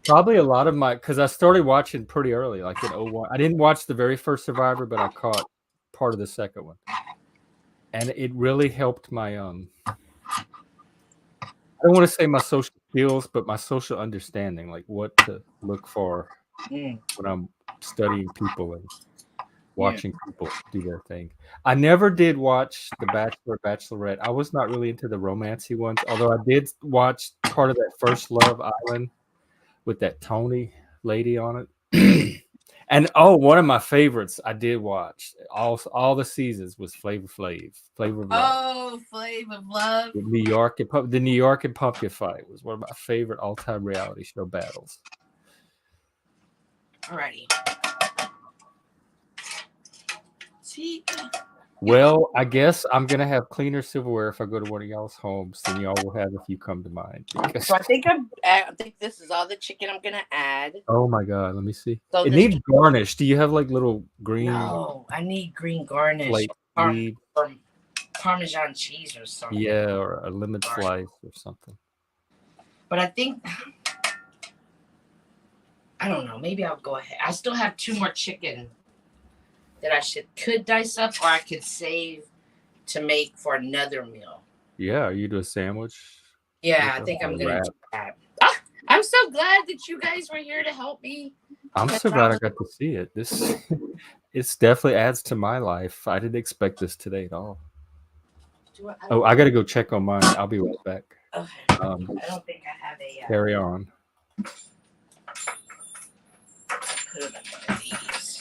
Probably a lot of because I started watching pretty early, like in 2001. I didn't watch the very first Survivor, but I caught part of the second one. And it really helped my, I don't want to say my social skills, but my social understanding, like what to look for when I'm studying people and watching people do their thing. I never did watch The Bachelor, Bachelorette. I was not really into the romancy ones, although I did watch part of that First Love Island with that Tony lady on it. And one of my favorites I did watch all the seasons was Flavor of Love. Oh, Flavor of Love. The New York and Pumpkin Fight was one of my favorite all-time reality show battles. Alrighty. See. Well, I guess I'm gonna have cleaner silverware if I go to one of y'all's homes than y'all will have if you come to mine. Because... So I think this is all the chicken I'm gonna add. Oh my god, let me see. So it needs garnish. Do you have like little green? No, I need green garnish. Parmesan cheese or something. Yeah, or a lemon slice or something. But I think, I don't know, maybe I'll go ahead. I still have 2 more chicken that I could dice up, or I could save to make for another meal. Yeah, you do a sandwich. Yeah, I think I'm gonna do that. Ah, I'm so glad that you guys were here to help me. I'm so glad I got to see it. This it's definitely adds to my life. I didn't expect this today at all. I got to go check on mine. I'll be right back. Okay. I don't think I have a. Carry on. Put it in one of these.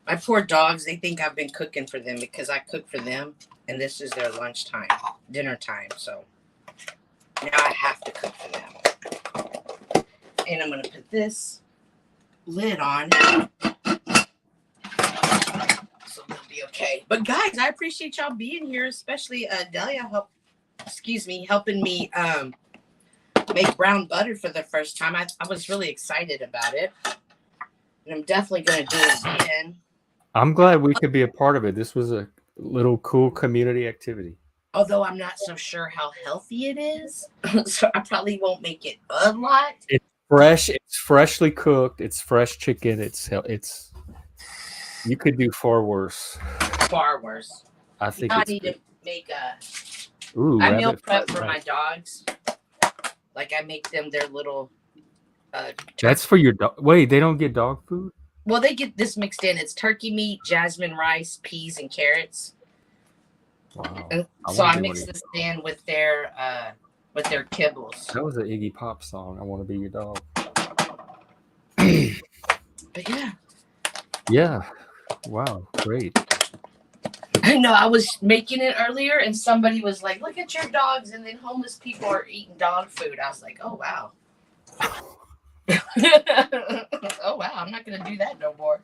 My poor dogs, they think I've been cooking for them because I cook for them, and this is their lunchtime, dinner time. So now I have to cook for them. And I'm going to put this lid on so they'll be okay. But guys, I appreciate y'all being here, especially Delia helping me make brown butter for the first time. I was really excited about it. And I'm definitely going to do it again. I'm glad we could be a part of it. This was a little cool community activity. Although I'm not so sure how healthy it is. So I probably won't make it a lot. It's fresh. It's freshly cooked. It's fresh chicken. It's you could do far worse. Far worse. I think I need to make I meal prep for my dogs. Like I make them their little that's for your dog. Wait, they don't get dog food? Well, they get this mixed in. It's turkey meat, jasmine rice, peas, and carrots. Wow. And so I mix this in with their kibbles. That was an Iggy Pop song. I want to be your dog. But yeah. Yeah. Wow. Great. I know. I was making it earlier, and somebody was like, "Look at your dogs," and then homeless people are eating dog food. I was like, "Oh wow." Oh wow, I'm not gonna do that no more.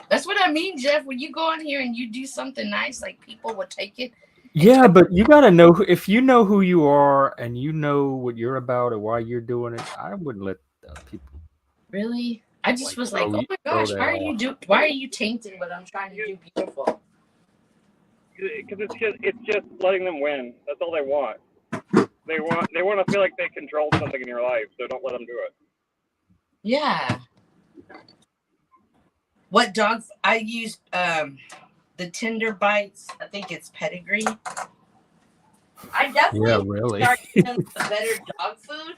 That's what I mean, Jeff. When you go on here and you do something nice, like people will take it. Yeah, but you gotta know if you know who you are and you know what you're about and why you're doing it. I wouldn't let people. Really, I just was like, oh my gosh, why are you tainting what I'm trying to do beautiful? Because it's just letting them win. That's all they want. They want to feel like they control something in your life, so don't let them do it. Yeah. What dog? I use the Tender Bites. I think it's pedigree. I definitely start getting better dog food.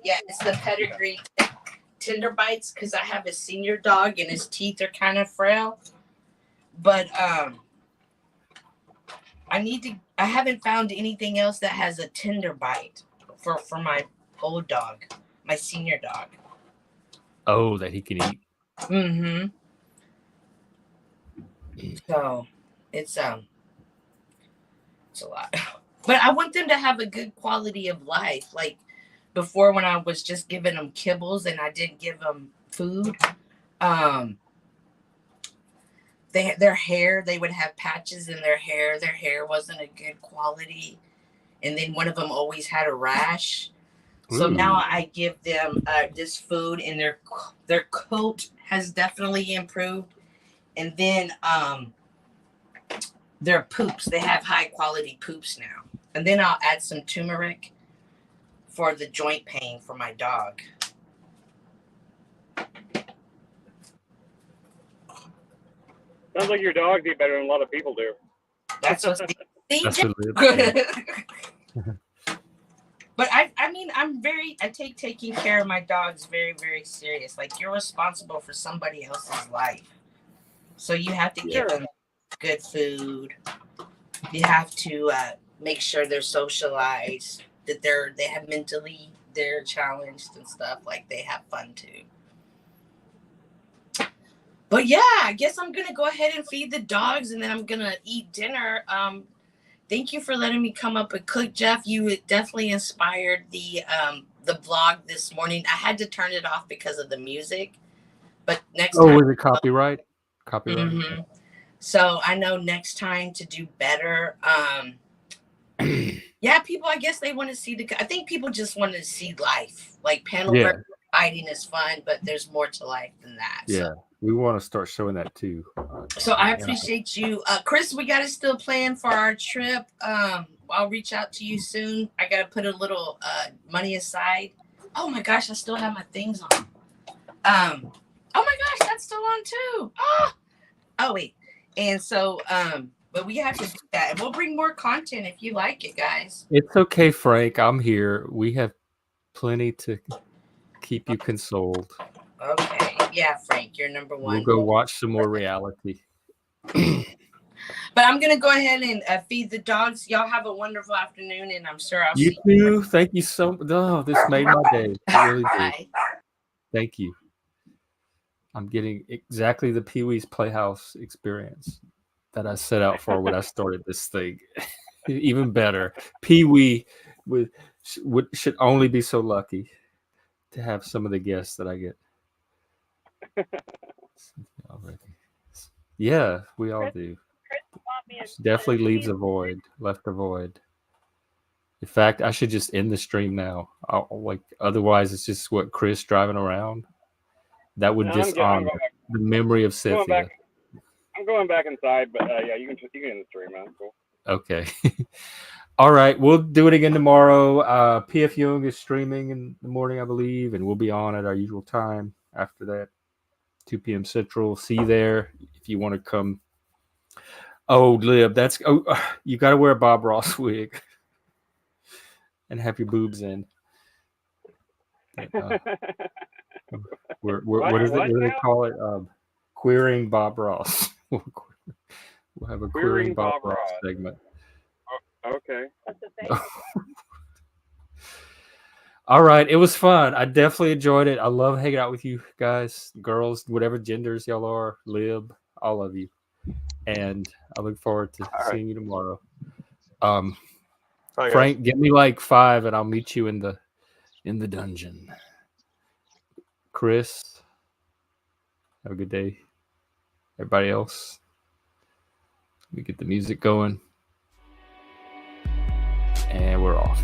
Yeah, it's the pedigree Tender Bites because I have a senior dog and his teeth are kind of frail. But I haven't found anything else that has a Tender Bite for my old dog, my senior dog. Oh, that he can eat. Mm-hmm. So it's a lot. But I want them to have a good quality of life. Like before when I was just giving them kibbles and I didn't give them food, their hair, they would have patches in their hair. Their hair wasn't a good quality. And then one of them always had a rash. So now I give them this food and their coat has definitely improved. And then their poops, they have high quality poops now. And then I'll add some turmeric for the joint pain for my dog. Sounds like your dogs eat better than a lot of people do. That's what But I mean, I take taking care of my dogs very, very serious. Like you're responsible for somebody else's life. So you have to give them good food. You have to make sure they're socialized, that they have they're challenged and stuff, like they have fun too. But yeah, I guess I'm gonna go ahead and feed the dogs and then I'm gonna eat dinner. Thank you for letting me come up and cook, Jeff. You definitely inspired the vlog this morning. I had to turn it off because of the music, but next time. Oh, was it copyright? Copyright. Mm-hmm. So I know next time to do better. Yeah, people, I guess they want to see I think people just want to see life. Like panel fighting is fun, but there's more to life than that. Yeah. So. We want to start showing that too. So I appreciate you. Chris, we got to still plan for our trip. I'll reach out to you soon. I gotta put a little money aside. Oh my gosh, I still have my things on. Oh my gosh, that's still on too. Oh wait. And so but we have to do that, and we'll bring more content if you like it, guys. It's okay, Frank. I'm here. We have plenty to keep you consoled. Okay. Yeah, Frank, you're number one. We'll go watch some more reality. But I'm gonna go ahead and feed the dogs. Y'all have a wonderful afternoon, and I'm sure I'll You see you. too. Thank you so much. Oh, this made my day. It really did. Bye. Thank you. I'm getting exactly the Pee Wee's Playhouse experience that I set out for when I started this thing. Even better. Pee Wee should only be so lucky to have some of the guests that I get. Yeah, we all do. Definitely leaves a void, left a void. In fact, I should just end the stream now. Otherwise, it's just what Chris driving around. That would dishonor the memory of Cynthia. I'm going back inside, but yeah, you can end the stream, man. Cool. Okay. All right, we'll do it again tomorrow. PF Young is streaming in the morning, I believe, and we'll be on at our usual time after that, 2 p.m. Central. See you there if you want to come. Oh, Lib, you got to wear a Bob Ross wig and have your boobs in. What is it? What do they call it? Queering Bob Ross. We'll have a queering Bob Ross segment. Okay. All right. It was fun. I definitely enjoyed it. I love hanging out with you guys, girls, whatever genders y'all are, Lib, all of you. And I look forward to seeing you tomorrow. Frank, give me like 5 and I'll meet you in the dungeon. Chris, have a good day. Everybody else, let me get the music going. And we're off.